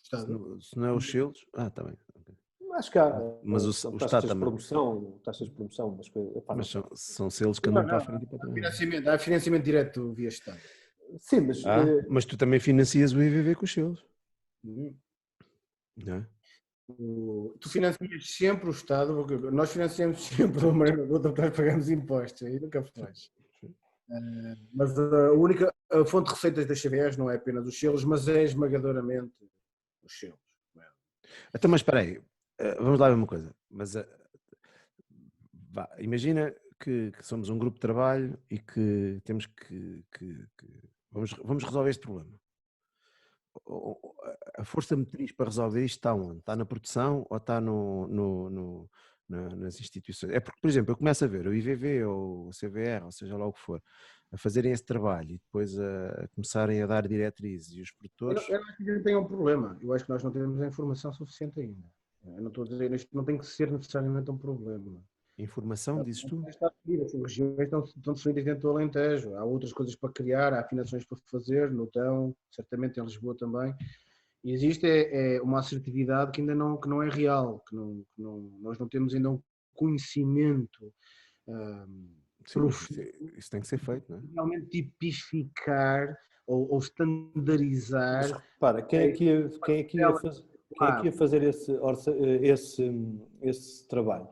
Estado. Se não é os selos... está bem. Okay. acho que há Mas o taxas Estado de também. taxas de promoção, umas coisas. Epá, Mas são selos que andam para a frente e para trás. Há financiamento direto via Estado. sim, mas Mas tu também financias o IVV com os selos, não é? Tu financias sempre o Estado, porque nós financiamos sempre de uma maneira ou de outra, nós pagamos impostos, aí nunca faz. Mas a única fonte de receitas das CVEs não é apenas os selos, mas é esmagadoramente os selos. Então, mas espera aí, vamos lá ver uma coisa. Mas imagina que somos um grupo de trabalho e que temos que vamos resolver este problema. A força motriz para resolver isto está onde? Está na produção ou está nas instituições? É porque, por exemplo, eu começo a ver o IVV ou o CVR, ou seja lá o que for, a fazerem esse trabalho e depois a começarem a dar diretrizes e os produtores... Eu acho que a gente tem um problema. Eu acho que nós não temos a informação suficiente ainda. Eu não estou a dizer, isto não tem que ser necessariamente um problema. Informação, dizes tu? As regiões estão definidas dentro do Alentejo. Há outras coisas para criar, há afinações para fazer, no Tão, certamente em Lisboa também. E existe uma assertividade que ainda não é real, nós não temos ainda um conhecimento Sim, isso tem que ser feito, não é? realmente tipificar ou standardizar. Mas repara, quem é que ia fazer esse trabalho?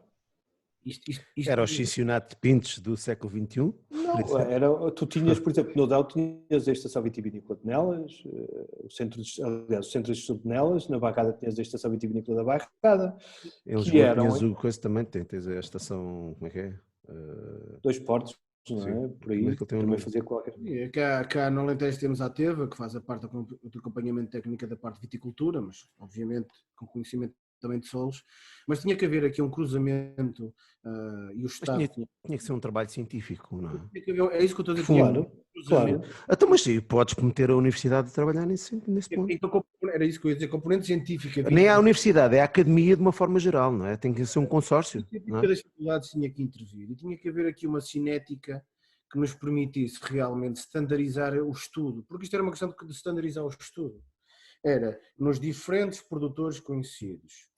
Era o Cincionato de Pintos do século XXI? Não, tu tinhas, por exemplo, no Dão tinhas a Estação Vitivinícola de Nelas, o Centro de Estudo de Nelas, na Barrada tinhas a Estação Vitivinícola da Barrada. Em Lisboa tinhas o coisa também, tens a estação, como é que é? Dois Portos, não é? Por aí, também fazia qualquer... Cá no Alentejo temos a Teva, que faz a parte do acompanhamento técnico da parte de viticultura, mas obviamente com conhecimento também de solos, mas tinha que haver aqui um cruzamento e o Estado... Tinha que ser um trabalho científico, não é? É isso que eu estou a dizer. Claro. Então, mas sim, podes meter a universidade a trabalhar nesse ponto. Então, era isso que eu ia dizer, componente científica... Nem a universidade, é a academia de uma forma geral, não é? Tem que ser um consórcio. A das faculdades tinha que intervir e tinha que haver aqui uma cinética que nos permitisse realmente standardizar o estudo, porque isto era uma questão de standardizar o estudo. Era nos diferentes produtores conhecidos,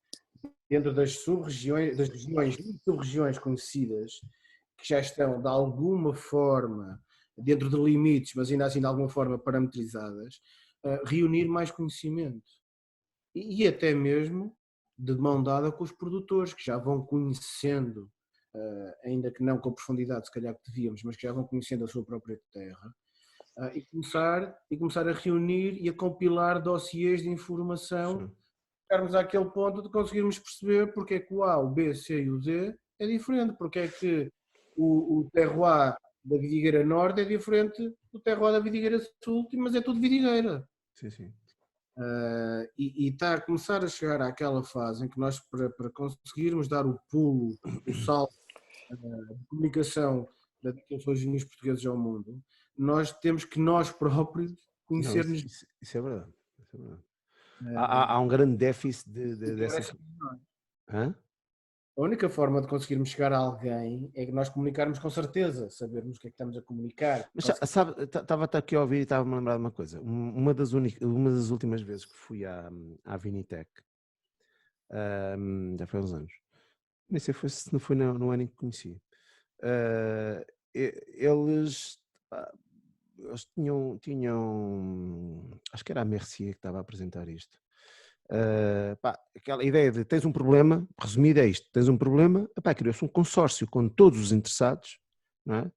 dentro das sub-regiões, das regiões e sub-regiões conhecidas, que já estão de alguma forma dentro de limites, mas ainda assim de alguma forma parametrizadas, reunir mais conhecimento. E até mesmo de mão dada com os produtores, que já vão conhecendo, ainda que não com a profundidade se calhar que devíamos, mas que já vão conhecendo a sua própria terra, e começar a reunir e a compilar dossiês de informação, chegarmos àquele ponto de conseguirmos perceber porque é que o A, o B, C e o D é diferente, porque é que o terroir da Vidigueira Norte é diferente do terroir da Vidigueira Sul, mas é tudo vidigueira. Sim. E está a começar a chegar àquela fase em que nós, para conseguirmos dar o pulo, o salto de comunicação daqueles vinhos portugueses ao mundo, nós temos que nós próprios conhecermos. Isso é verdade. Há um grande déficit dessa... Hã? A única forma de conseguirmos chegar a alguém é que nós comunicarmos com certeza, sabermos o que é que estamos a comunicar. Mas sabe, estava aqui a ouvir e estava-me a lembrar de uma coisa. Uma das últimas vezes que fui à Vinitec, já foi há uns anos, nem sei se não foi no ano em que conheci, eles tinham, acho que era a Mercier que estava a apresentar isto. Aquela ideia de tens um problema, resumido é isto, tens um problema, criou-se um consórcio com todos os interessados, não é?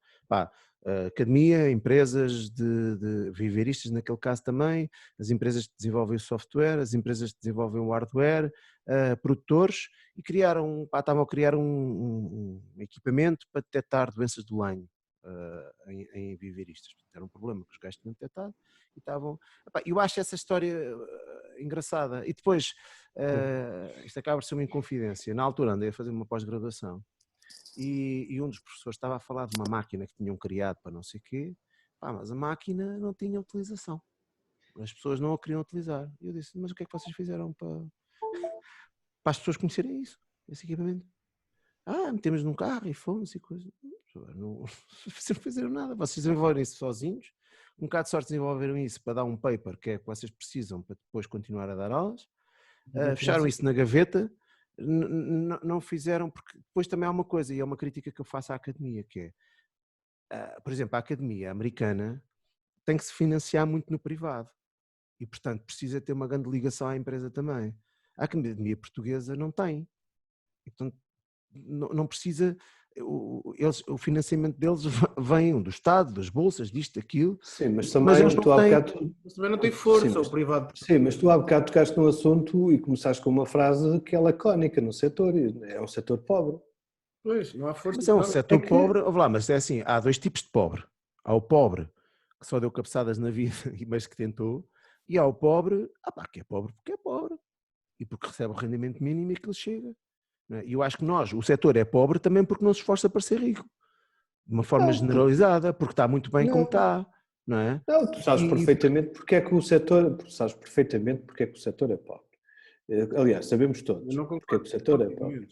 Academia, empresas de viveristas naquele caso também, as empresas que desenvolvem o software, as empresas que desenvolvem o hardware, produtores, e estavam a criar um equipamento para detectar doenças do lenho, em viveristas. Portanto, era um problema que os gajos tinham detectado e estavam... Epá, eu acho essa história engraçada. E depois, isto acaba por ser uma inconfidência. Na altura andei a fazer uma pós-graduação e um dos professores estava a falar de uma máquina que tinham criado para não sei o quê, mas a máquina não tinha utilização. As pessoas não a queriam utilizar. E eu disse, mas o que é que vocês fizeram para as pessoas conhecerem isso, esse equipamento? Metemos num carro e fomos e coisas. Não fizeram nada. Vocês desenvolveram isso sozinhos. Um bocado de sorte desenvolveram isso para dar um paper que é que vocês precisam para depois continuar a dar aulas. Fecharam isso na gaveta. Não fizeram, porque depois também há uma coisa, e é uma crítica que eu faço à academia, que é, por exemplo, a academia americana tem que se financiar muito no privado. E, portanto, precisa ter uma grande ligação à empresa também. A academia portuguesa não tem. E, portanto, não precisa, o financiamento deles vem do Estado, das bolsas, disto, daquilo. Sim, mas também eles tu há bocado... Mas também não tem força, sim, o privado. Sim, mas tu há bocado tocaste num assunto e começaste com uma frase que é lacónica no setor, é um setor pobre. Pois, não há força. Mas é um setor pobre, mas é assim, há dois tipos de pobre. Há o pobre que só deu cabeçadas na vida, mas que tentou, e há o pobre, que é pobre porque é pobre, e porque recebe o rendimento mínimo e que lhe chega. E eu acho que o setor é pobre também porque não se esforça para ser rico, de uma forma generalizada, porque está muito bem como está, não é? Não, tu sabes perfeitamente porque é que o setor, é pobre. Aliás, sabemos todos porque é que o setor é pobre.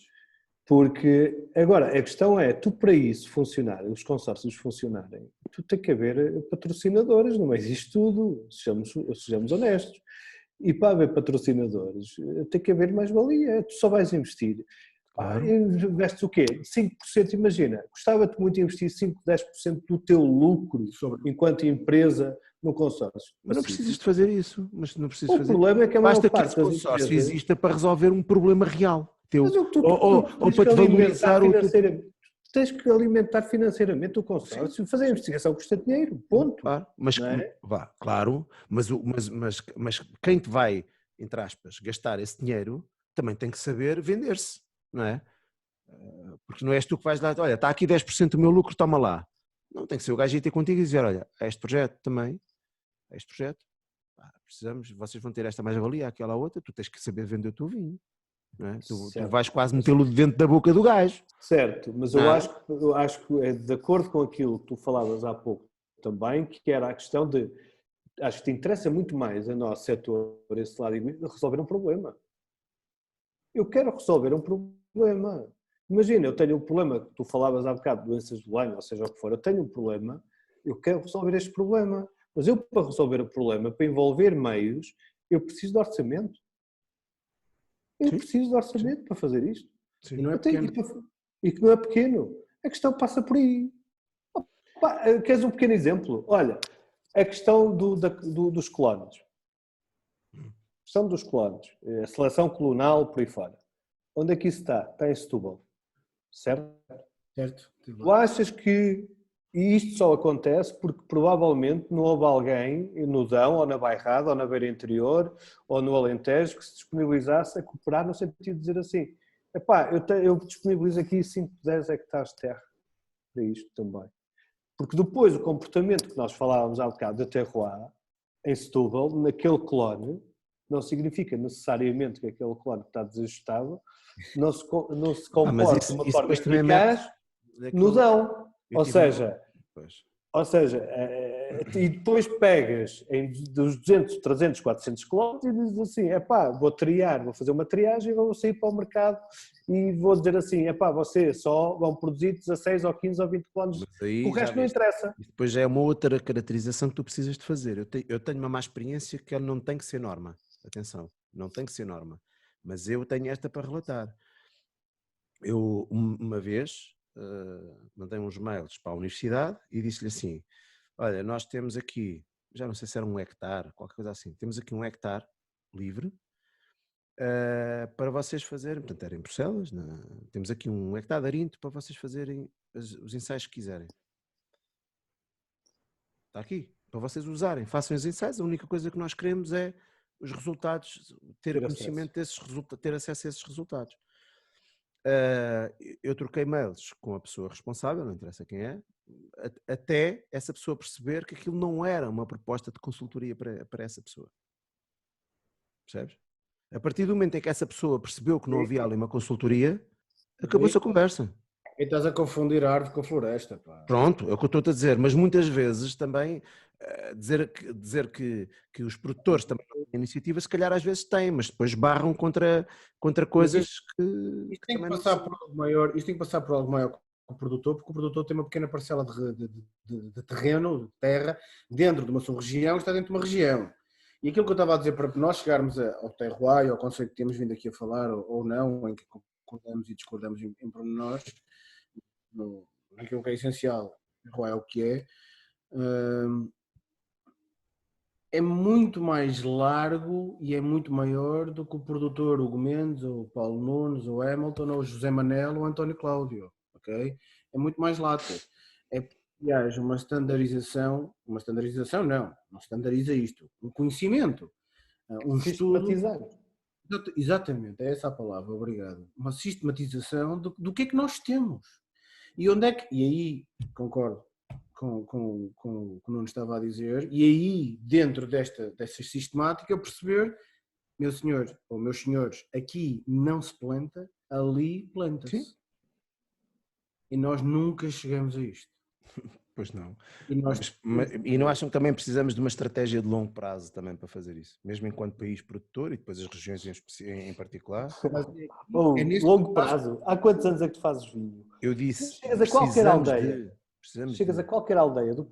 Porque, agora, a questão é, tu para isso funcionar, os consórcios funcionarem, tu tem que haver patrocinadores no meio disto tudo, sejamos honestos. E para haver patrocinadores, tem que haver mais-valia, tu só vais investir. Claro. Investes o quê? 5%, imagina, gostava-te muito de investir 5, 10% do teu lucro enquanto empresa no consórcio. Mas não precisas de fazer isso. O problema é que a maior basta que parte esse das consórcio empresas... exista para resolver um problema real teu. Mas Ou para te valorizar o teu... Tens que alimentar financeiramente o consórcio, fazer a investigação custa dinheiro, ponto. Claro, mas, claro, mas quem te vai, entre aspas, gastar esse dinheiro também tem que saber vender-se, não é? Porque não és tu que vais lá, olha, está aqui 10% do meu lucro, toma lá. Não, tem que ser o gajo ir ter contigo e dizer, olha, este projeto também, precisamos, vocês vão ter esta mais-valia, aquela outra, tu tens que saber vender o teu vinho. Não é? Tu vais quase metê-lo dentro da boca do gajo. Certo, mas eu acho que é de acordo com aquilo que tu falavas há pouco também, que era a questão de, acho que te interessa muito mais a nosso setor, esse lado, resolver um problema. Eu quero resolver um problema. Imagina, eu tenho um problema, que tu falavas há bocado, doenças do banho, ou seja o que for, eu tenho um problema, eu quero resolver este problema, mas eu para resolver o problema, para envolver meios, eu preciso de orçamento. Preciso de orçamento para fazer isto. Sim. E não é pequeno. E que não é pequeno. A questão passa por aí. Queres um pequeno exemplo? Olha, a questão dos colonos. A questão dos colonos. A seleção colonial por aí fora. Onde é que isso está? Está em Setúbal. Certo? Certo. Tu achas que isto só acontece porque provavelmente não houve alguém no Dão, ou na Bairrada, ou na Beira Interior, ou no Alentejo, que se disponibilizasse a cooperar no sentido de dizer assim, eu disponibilizo aqui 5, 10 hectares de terra para isto também. Porque depois o comportamento que nós falávamos há bocado da terroir, em Setúbal, naquele clone, não significa necessariamente que aquele clone está desajustado, não se comporta de uma forma eficaz no Dão. Ou seja, e depois pegas dos 200, 300, 400 km e dizes assim, vou fazer uma triagem e vou sair para o mercado e vou dizer assim, vocês só vão produzir 16 ou 15 ou 20 km, o resto não interessa. E depois já é uma outra caracterização que tu precisas de fazer. Eu tenho uma má experiência que não tem que ser norma, atenção, não tem que ser norma, mas eu tenho esta para relatar. Eu, uma vez, mandei uns mails para a universidade e disse-lhe assim, olha, nós temos aqui, já não sei se era 1 hectare, qualquer coisa assim, temos aqui 1 hectare livre para vocês fazerem, portanto era em Bruxelas, temos aqui 1 hectare de arinto para vocês fazerem os ensaios que quiserem. Está aqui, para vocês usarem, façam os ensaios, a única coisa que nós queremos é os resultados, ter conhecimento desses resultados, ter acesso a esses resultados. Eu troquei mails com a pessoa responsável, não interessa quem é, até essa pessoa perceber que aquilo não era uma proposta de consultoria para essa pessoa. Percebes? A partir do momento em que essa pessoa percebeu que não havia ali uma consultoria, acabou-se a conversa. E estás a confundir a árvore com a floresta, pá. Pronto, é o que eu estou a dizer, mas muitas vezes também dizer que os produtores também não têm iniciativa, se calhar às vezes têm, mas depois barram contra coisas que Isto tem que também não passar são. por algo maior, isto tem que passar por algo maior com o produtor, porque o produtor tem uma pequena parcela de terreno, de terra, dentro de uma sua região, está dentro de uma região. E aquilo que eu estava a dizer, para nós chegarmos ao terroir, ao conceito que temos vindo aqui a falar, ou não, em que concordamos e discordamos em pormenores, naquilo que é essencial, terroir é o que é muito mais largo e é muito maior do que o produtor Hugo Mendes, ou o Paulo Nunes, ou Hamilton, ou José Manel, ou António Cláudio, ok? É muito mais lato. É que haja uma estandarização não estandariza isto, um conhecimento, um estudo. Exatamente, é essa a palavra, obrigado. Uma sistematização do que é que nós temos. E onde é que, e aí concordo com o que o Nuno estava a dizer, e aí dentro dessa sistemática perceber, meu senhor ou meus senhores, aqui não se planta, ali planta-se. E nós nunca chegamos a isto. Pois não. E não acham que também precisamos de uma estratégia de longo prazo também para fazer isso? Mesmo enquanto país produtor e depois as regiões em particular? Longo prazo. Há quantos anos é que tu fazes vinho? Eu disse, chegas a qualquer aldeia. Chegas a qualquer aldeia do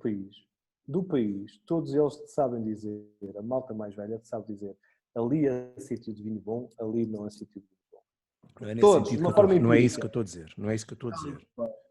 país, todos eles te sabem dizer, a malta mais velha te sabe dizer, ali é sítio de vinho bom, ali não é sítio de vinho bom. Todos, de uma forma empírica. Não é isso que eu estou a dizer.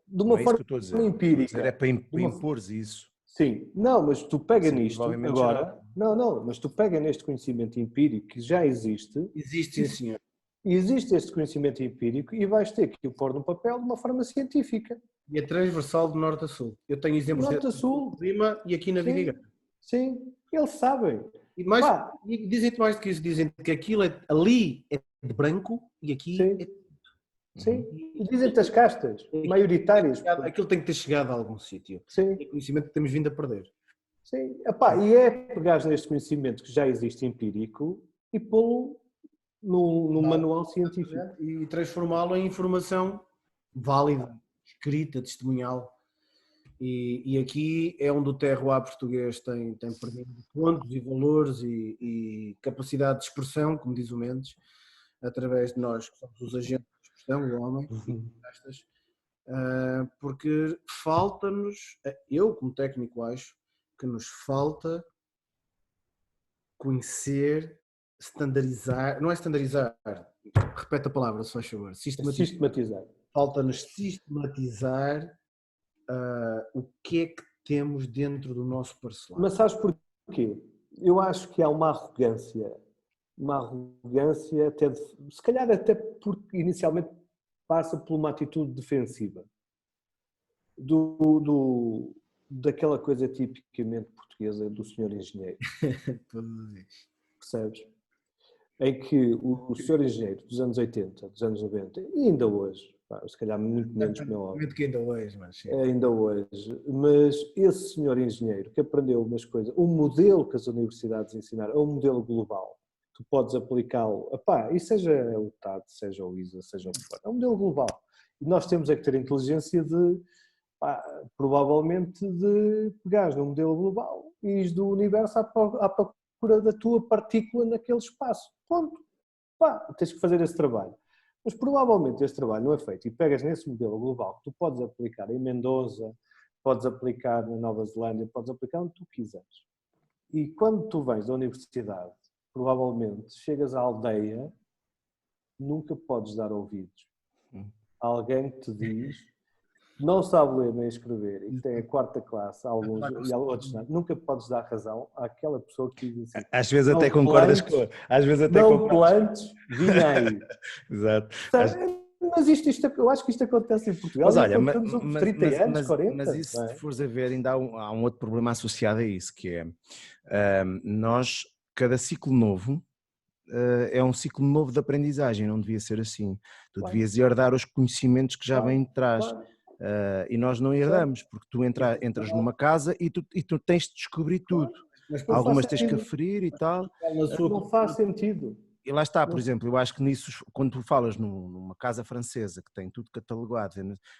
De uma forma empírica. É para impor isso. Sim. Não, mas tu pega nisto agora. Não, mas tu pega neste conhecimento empírico que já existe. Existe, sim, senhor. Existe este conhecimento empírico e vais ter que o pôr no papel de uma forma científica. E é transversal de norte a sul. Eu tenho exemplos norte a sul, Lima e aqui na Vidigal. Sim, eles sabem. E dizem-te mais do que isso, dizem que aquilo ali é de branco e aqui é... Sim, e dizem-te as castas maioritárias. Aquilo tem que ter chegado a algum sítio. Sim. É conhecimento que temos vindo a perder. Sim, e é pegar neste conhecimento que já existe empírico e pô-lo num manual científico. E transformá-lo em informação válida, escrita, testemunhal. E aqui é onde o terroir português tem perdido pontos e valores e capacidade de expressão, como diz o Mendes, através de nós, que somos os agentes de expressão, o homem, porque falta-nos, eu como técnico acho, que nos falta conhecer, estandarizar, não é estandarizar, repete a palavra, se faz favor, sistematizar. Falta-nos sistematizar o que é que temos dentro do nosso parcelado. Mas sabes porquê? Eu acho que há uma arrogância até se calhar até porque inicialmente passa por uma atitude defensiva daquela coisa tipicamente portuguesa do senhor engenheiro. Percebes? Em que o senhor engenheiro dos anos 80, dos anos 90 e ainda hoje, se calhar muito menos que não que ainda hoje, mas sim. Ainda hoje, mas esse senhor engenheiro que aprendeu umas coisas, o modelo que as universidades ensinaram é um modelo global, tu podes aplicá-lo, e seja o TAD, seja o ISA, seja o que for, é um modelo global. E nós temos é que ter a inteligência provavelmente de pegares no modelo global e ires do universo à procura da tua partícula naquele espaço. Ponto. Tens que fazer esse trabalho. Mas provavelmente esse trabalho não é feito e pegas nesse modelo global que tu podes aplicar em Mendoza, podes aplicar na Nova Zelândia, podes aplicar onde tu quiseres. E quando tu vens da universidade, provavelmente chegas à aldeia, nunca podes dar ouvidos. Alguém que te diz, não sabe ler nem escrever e tem a 4ª classe, alguns e outros não, nunca podes dar razão àquela pessoa que diz assim. Às vezes até concordas com... Não plantes, vinha. Exato. Mas eu acho que isto acontece em Portugal. Mas olha, uns 30 anos, 40. Mas isso, se fores a ver, ainda há um outro problema associado a isso, que é nós, cada ciclo novo, é um ciclo novo de aprendizagem, não devia ser assim. Tu devias herdar os conhecimentos que já vêm de trás. E nós não herdamos, porque tu entras numa casa e tu tens de descobrir tudo. Mas não Algumas faz tens que sentido. aferir e tal. Não faz sentido. E lá está, por exemplo, eu acho que nisso, quando tu falas numa casa francesa que tem tudo catalogado,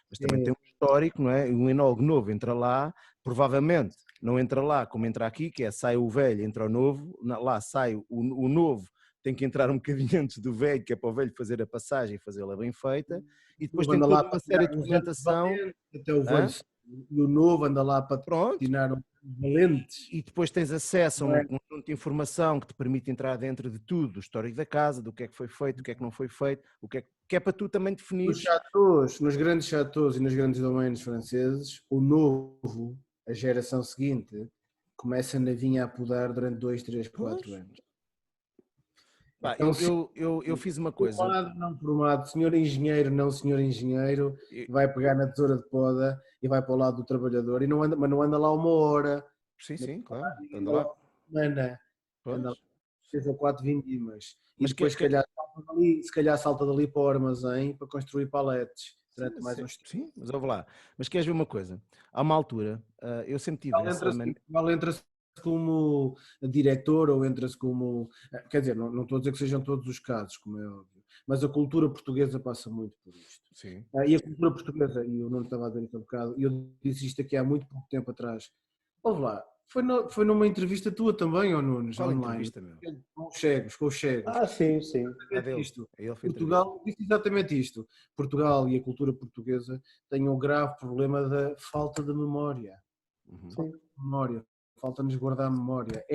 mas também tem um histórico, não é? Um enólogo novo entra lá, provavelmente não entra lá como entra aqui, que é sai o velho, entra o novo, lá sai o novo, tem que entrar um bocadinho antes do velho, que é para o velho fazer a passagem e fazê-la bem feita, e depois tem toda uma série de documentação. Até o velho, e o novo anda lá para tirar valentes. E depois tens acesso a um conjunto de informação que te permite entrar dentro de tudo, do histórico da casa, do que é que foi feito, o que é que não foi feito, o que é para tu também definir. Nos grandes chateaus e nos grandes domínios franceses, o novo, a geração seguinte, começa na vinha a podar durante 2, 3, 4 anos. Então, eu fiz uma coisa. Formado, não formado, senhor engenheiro, não senhor engenheiro, vai pegar na tesoura de poda e vai para o lado do trabalhador, mas não anda lá 1 hora. Sim, claro. Anda lá. Anda lá 3 ou 4 vindimas. E depois, se calhar salta dali para o armazém para construir paletes. Sim, mas ouve lá. Mas queres ver uma coisa? Há uma altura, eu sempre tive entra-se como diretor ou entra-se como... Quer dizer, não estou a dizer que sejam todos os casos, como é óbvio, mas a cultura portuguesa passa muito por isto. Sim. E a cultura portuguesa, e eu não estava a dizer isso há bocado, e eu disse isto aqui há muito pouco tempo atrás. Ouve lá, foi numa entrevista tua também, ou Nunes, online? Entrevista, meu? Com os cegos. Sim. Portugal disse exatamente isto. Portugal e a cultura portuguesa têm um grave problema da falta de memória. Falta-nos guardar a memória.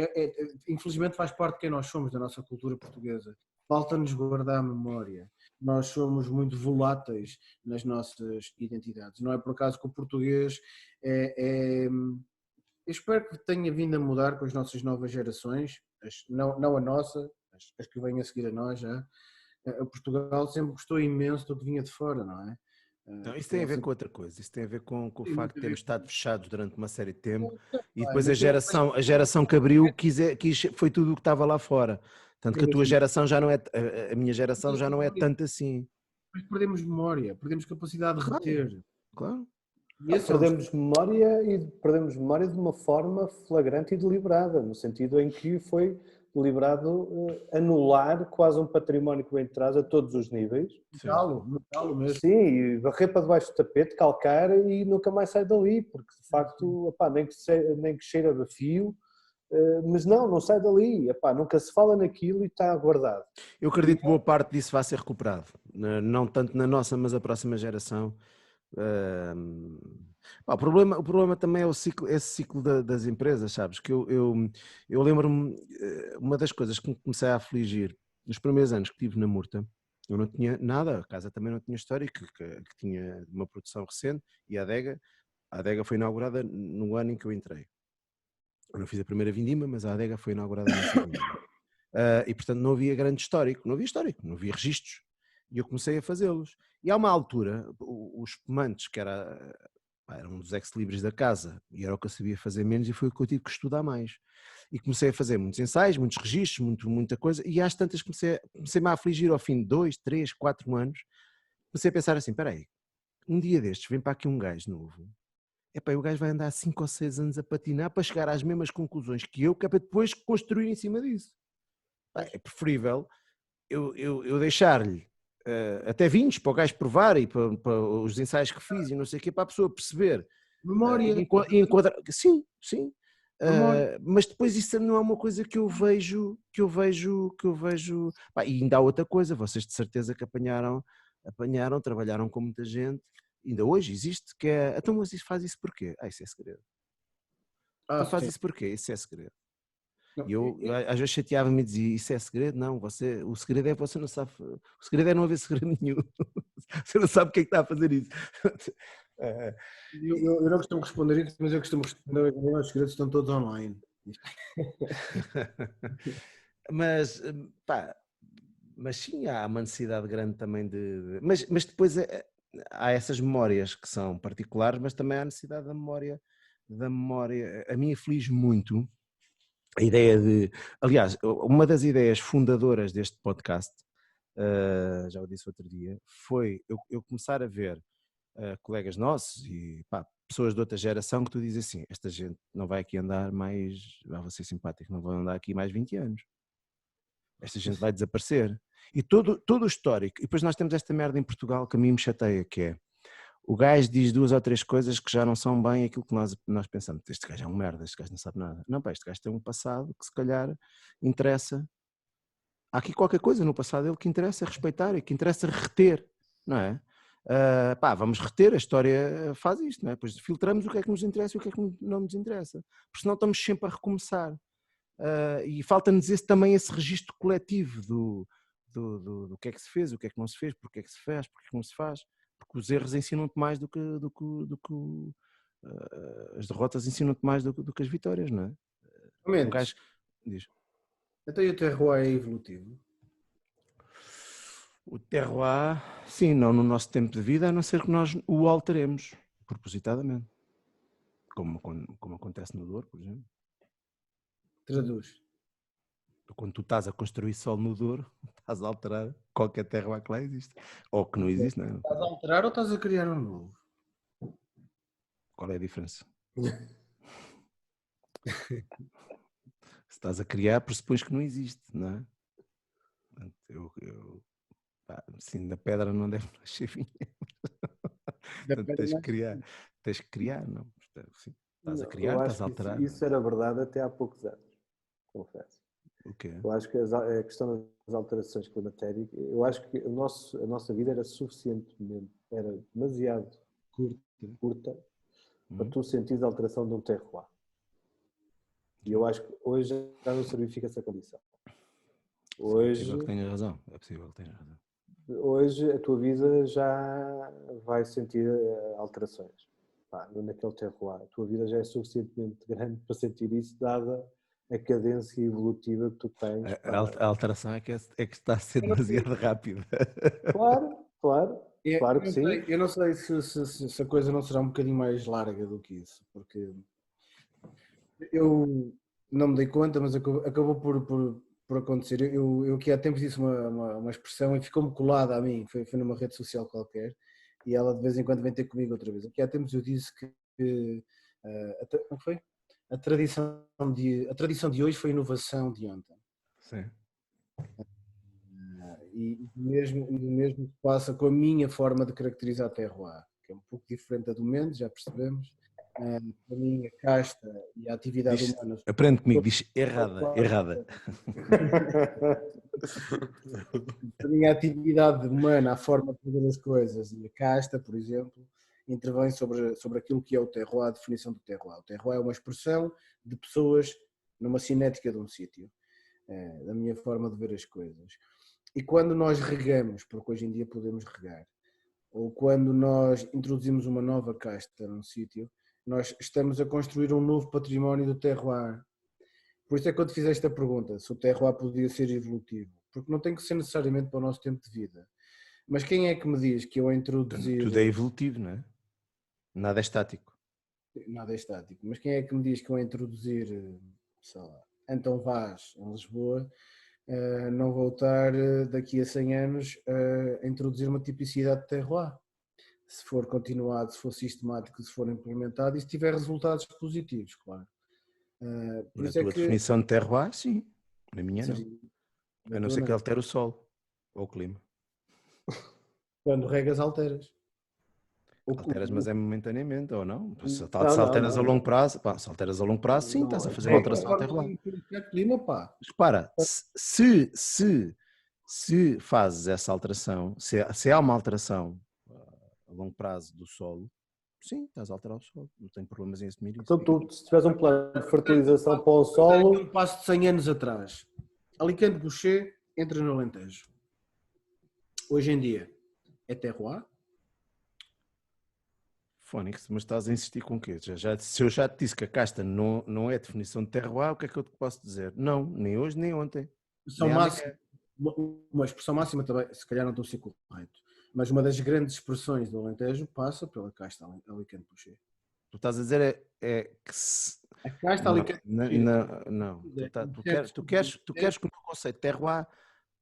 Infelizmente faz parte de quem nós somos, da nossa cultura portuguesa. Falta-nos guardar a memória. Nós somos muito voláteis nas nossas identidades. Não é por acaso que o português eu espero que tenha vindo a mudar com as nossas novas gerações, não a nossa, as que vêm a seguir a nós já. Portugal sempre gostou imenso do que vinha de fora, não é? Não, isso tem a ver com outra coisa, isso tem a ver com o facto de termos estado fechados durante uma série de tempo e depois a geração que abriu foi tudo o que estava lá fora. Tanto que a tua geração já não é, a minha geração já não é tanto assim. Mas perdemos memória, perdemos capacidade de reter. Claro. Perdemos memória de uma forma flagrante e deliberada, no sentido em que foi deliberado anular quase um património que vem de trás a todos os níveis. Metalo mesmo. Sim, e varrer para debaixo do tapete, calcar e nunca mais sai dali, porque de facto, nem que cheira a fio, mas não sai dali, nunca se fala naquilo e está guardado. Eu acredito que boa parte disso vai ser recuperado, não tanto na nossa, mas a próxima geração. O problema também é esse ciclo das empresas, sabes? Que eu lembro-me, uma das coisas que me comecei a afligir nos primeiros anos que estive na Murta, eu não tinha nada, a casa também não tinha história, que tinha uma produção recente, e a adega foi inaugurada no ano em que eu entrei. Eu não fiz a primeira vindima, mas a adega foi inaugurada nessa vindima. E portanto não havia grande histórico, não havia registros, e eu comecei a fazê-los. E há uma altura, os espumantes, que era um dos ex-libris da casa, e era o que eu sabia fazer menos, e foi o que eu tive que estudar mais. E comecei a fazer muitos ensaios, muitos registros, muita coisa, e às tantas comecei-me a afligir ao fim de 2, 3, 4 anos, comecei a pensar assim, espera aí, um dia destes vem para aqui um gajo novo, o gajo vai andar 5 ou 6 anos a patinar para chegar às mesmas conclusões que eu, que é para depois construir em cima disso. É preferível eu deixar-lhe até vinhos para o gajo provar e para os ensaios que fiz e não sei o quê, para a pessoa perceber. Memória. Enquadrar. Sim. Mas depois isso não é uma coisa que eu vejo. E ainda há outra coisa, vocês de certeza que apanharam, trabalharam com muita gente, ainda hoje existe, que é, então mas faz isso porquê? Isso é segredo. Então faz isso porquê? Isso é segredo. E eu às vezes chateava-me e dizia, isso é segredo? Não, o segredo é que você não sabe, o segredo é não haver segredo nenhum, você não sabe o que é que está a fazer isso. Eu não costumo responder isso, mas eu costumo responder, os segredos estão todos online. Mas sim, há uma necessidade grande também mas depois há essas memórias que são particulares, mas também há a necessidade da memória, a mim aflige muito a ideia de, aliás, uma das ideias fundadoras deste podcast, já o disse outro dia, foi eu começar a ver colegas nossos e pá, pessoas de outra geração que tu dizes assim, esta gente não vai aqui andar mais, vou ser simpático, não vai andar aqui mais 20 anos. Esta gente vai desaparecer. E todo o histórico, e depois nós temos esta merda em Portugal que a mim me chateia, que é, o gajo diz 2 ou 3 coisas que já não são bem aquilo que nós pensamos, este gajo é um merda, este gajo não sabe nada. Não, pá, este gajo tem um passado que se calhar interessa. Há aqui qualquer coisa no passado dele que interessa respeitar e que interessa reter, não é? Pá, vamos reter, a história faz isto, não é? Depois filtramos o que é que nos interessa e o que é que não nos interessa, porque senão estamos sempre a recomeçar. E falta-nos também esse registro coletivo do que é que se fez, o que é que não se fez, porque é que se faz, porque é que não se faz, porque os erros ensinam-te mais as derrotas ensinam-te mais do que as vitórias, não é? Um gajo diz. Então e o terroir é evolutivo? O terroir, sim, não no nosso tempo de vida, a não ser que nós o alteremos propositadamente, como acontece no Douro, por exemplo. Traduz. Quando tu estás a construir solo no Douro, estás a alterar qualquer terroir que lá existe, ou que não existe, não é? Estás a alterar ou estás a criar um novo? Qual é a diferença? Se estás a criar, pressupões que não existe, não é? Sim, da pedra não deve nascer vinho. Tens que criar, não? Sim, estás a criar, eu estás acho a que alterar. isso era verdade até há poucos anos, confesso. O quê? Eu acho que a questão das alterações climatéricas, eu acho que a nossa vida era demasiado curta para tu sentires a alteração de um terroir. E eu acho que hoje já não se verifica essa condição. Hoje, é possível que tenha razão. É possível que tenha razão. Hoje a tua vida já vai sentir alterações. Naquele terroir. A tua vida já é suficientemente grande para sentir isso, dada a cadência evolutiva que tu tens. A alteração é que está a ser demasiado rápida. Claro que sim. Eu não sei se a coisa não será um bocadinho mais larga do que isso, porque eu não me dei conta, mas acabou por acontecer. Eu aqui há tempos disse uma expressão e ficou-me colada a mim, foi numa rede social qualquer, e ela de vez em quando vem ter comigo outra vez. Aqui há tempos eu disse que como foi? A tradição de hoje foi a inovação de ontem. Sim. E o mesmo se passa com a minha forma de caracterizar a terroir, que é um pouco diferente da do Mendes, já percebemos. Para mim, a casta e a atividade humana. Aprende comigo, diz errada. Para mim, a atividade humana, a forma de fazer as coisas e a casta, por exemplo, intervém sobre aquilo que é o terroir, a definição do terroir. O terroir é uma expressão de pessoas numa cinética de um sítio, da minha forma de ver as coisas. E quando nós regamos, porque hoje em dia podemos regar, ou quando nós introduzimos uma nova casta num sítio, nós estamos a construir um novo património do terroir. Por isso é que eu te fiz esta pergunta, se o terroir podia ser evolutivo, porque não tem que ser necessariamente para o nosso tempo de vida. Mas quem é que me diz que eu a introduzir... Tudo é evolutivo, não é? Nada é estático. Nada é estático. Mas quem é que me diz que eu a introduzir, sei lá, Antão Vaz em Lisboa, não voltar daqui a 100 anos a introduzir uma tipicidade de terroir? Se for continuado, se for sistemático, se for implementado e se tiver resultados positivos, claro. Por Na isso tua definição de terroir, sim. Na minha, não. A não ser que altere o solo ou o clima. Quando regas, alteras. Alteras, mas é momentaneamente, ou não? Se alteras a longo prazo, se alteras a longo prazo, sim, estás a fazer uma alteração ao terroir. Clima, pá. Mas repara, se fazes essa alteração, se há uma alteração a longo prazo do solo, sim, estás a alterar o solo, não tem problemas em assumir isso. Então tu, se tiveres um plano de fertilização para o solo... Um passo de 100 anos atrás. Alicante Boucher entra no Alentejo. Hoje em dia é terroir? Fónix, mas estás a insistir com o quê? Se eu já te disse que a casta não é definição de terroir, o que é que eu te posso dizer? Não, nem hoje nem ontem. Uma expressão máxima também, se calhar não estou a ser correto, mas uma das grandes expressões do Alentejo passa pela casta Alicante Boucher. Tu estás a dizer que se... A casta Alicante Boucher. Não. Tu queres que no conceito de terroir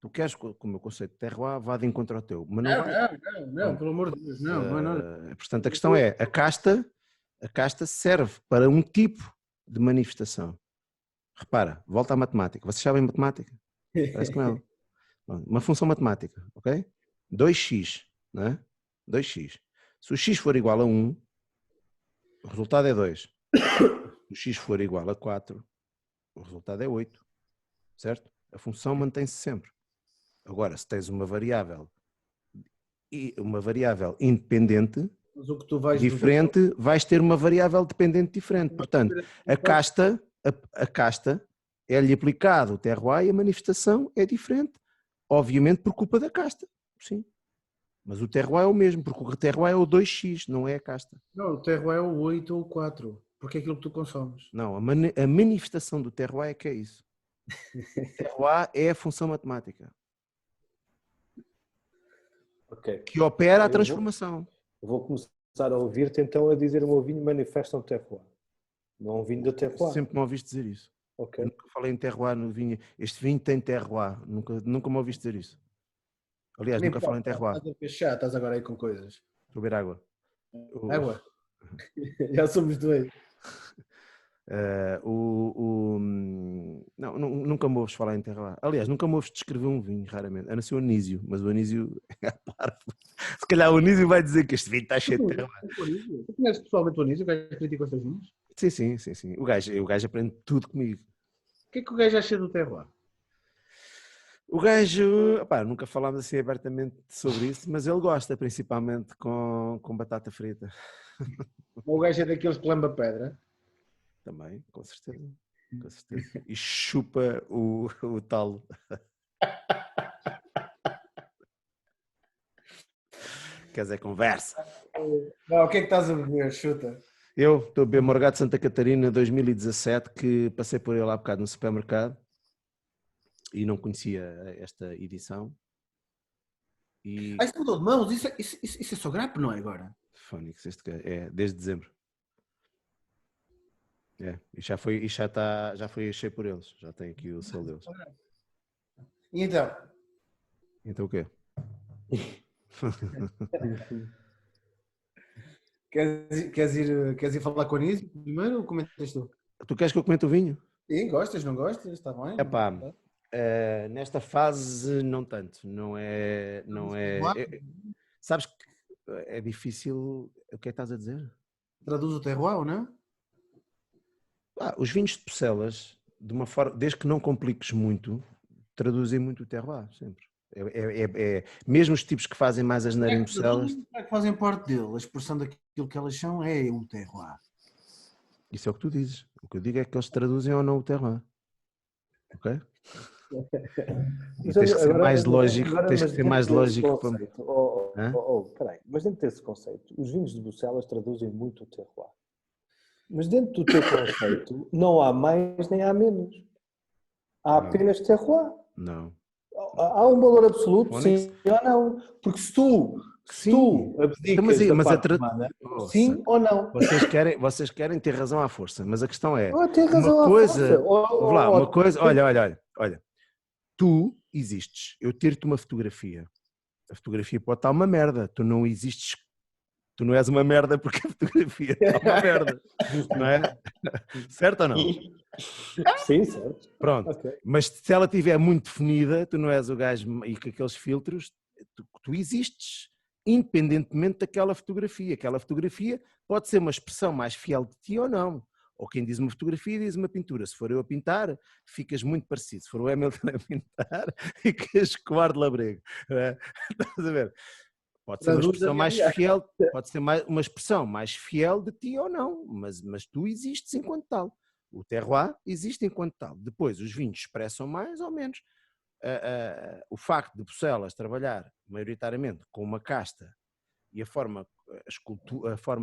Tu queres que o meu conceito de terroir vá de encontro ao teu, mas não Não, vai. não, pelo amor de Deus, não é nada. Portanto, a questão é, a casta serve para um tipo de manifestação. Repara, volta à matemática. Vocês sabem matemática? Parece com ela. Uma função matemática, ok? 2x, não é? 2x. Se o x for igual a 1, o resultado é 2. Se o x for igual a 4, o resultado é 8. Certo? A função mantém-se sempre. Agora, se tens uma variável independente, Mas o que tu vais diferente, vais ter uma variável dependente diferente. Portanto, a casta é-lhe aplicado o terroir e a manifestação é diferente. Obviamente por culpa da casta. Sim. Mas o terroir é o mesmo, porque o terroir é o 2x, não é a casta. Não, o terroir é o 8 ou o 4, porque é aquilo que tu consomes. Não, a manifestação do terroir é que é isso. O terroir é a função matemática. Ok. Que opera a transformação. Vou começar a ouvir-te então a dizer o meu vinho manifesta um terroir. Não é um vinho de terroir. Sempre me ouviste dizer isso. Ok. Eu nunca falei em terroir no vinho. Este vinho tem terroir. Nunca me ouviste dizer isso. Aliás, nunca falei em terroir. Estás agora aí com coisas. Vou beber água. Água? Já somos dois. Não, nunca me ouves falar em terroir. Aliás, nunca me ouves descrever um vinho, raramente. A não ser o Anísio, mas o Anísio é a parte. Se calhar o Anísio vai dizer que este vinho está cheio de terroir. Tu conheces pessoalmente o Anísio? O gajo critica os teus vinhos? Sim. O gajo aprende tudo comigo. O que é que o gajo acha do terroir? O gajo, nunca falámos assim abertamente sobre isso, mas ele gosta principalmente com batata frita. O gajo é daqueles que lamba pedra? Também, com certeza. E chupa o talo. Quer dizer, conversa. Não, o que é que estás a beber? Chuta. Eu estou a beber Morgado Santa Catarina 2017, que passei por ele há bocado no supermercado e não conhecia esta edição. Isso mudou de mãos? Isso é só grape, não é agora? Fónix, é desde dezembro. E já foi cheio por eles. Já tem aqui o selo deles. E então? Então o quê? Queres ir falar com a Anísio primeiro ou comentas tu? Tu queres que eu comente o vinho? Sim, gostas, não gostas? Está bem. Nesta fase não tanto. Não é. Sabes que é difícil. O que é que estás a dizer? Traduz o terroir ou não? Os vinhos de Bucelas, de uma forma, desde que não compliques muito, traduzem muito o terroir, sempre. Mesmo os tipos que fazem mais asneira em Bucelas. É que fazem parte dele. A expressão daquilo que elas são é um terroir. Isso é o que tu dizes. O que eu digo é que eles traduzem ou não o terroir. Ok? Tens que ser mais lógico. Tens que ser mais lógico. Peraí, mas dentro desse conceito, os vinhos de Bucelas traduzem muito o terroir. Mas dentro do teu conceito, não há mais nem há menos. Há apenas terroir. Não. Há um valor absoluto, sim ou não? Porque se tu abdicas da parte humana, sim ou não? Vocês querem ter razão à força, mas a questão é... Tem razão à força. Uma coisa... Olha. Tu existes. Eu tiro-te uma fotografia. A fotografia pode estar uma merda. Tu não existes... Tu não és uma merda porque a fotografia está uma merda. Não é? Certo ou não? Sim, certo. Pronto. Okay. Mas se ela estiver muito definida, tu não és o gajo e com aqueles filtros, tu existes independentemente daquela fotografia. Aquela fotografia pode ser uma expressão mais fiel de ti ou não. Ou quem diz uma fotografia diz uma pintura. Se for eu a pintar, ficas muito parecido. Se for o Hamilton a pintar, ficas com o ar de labrego. Estás a ver? Pode ser uma expressão mais fiel, pode ser uma expressão mais fiel de ti ou não, mas tu existes enquanto tal. O terroir existe enquanto tal. Depois, os vinhos expressam mais ou menos. O facto de Bucelas trabalhar maioritariamente com uma casta e a forma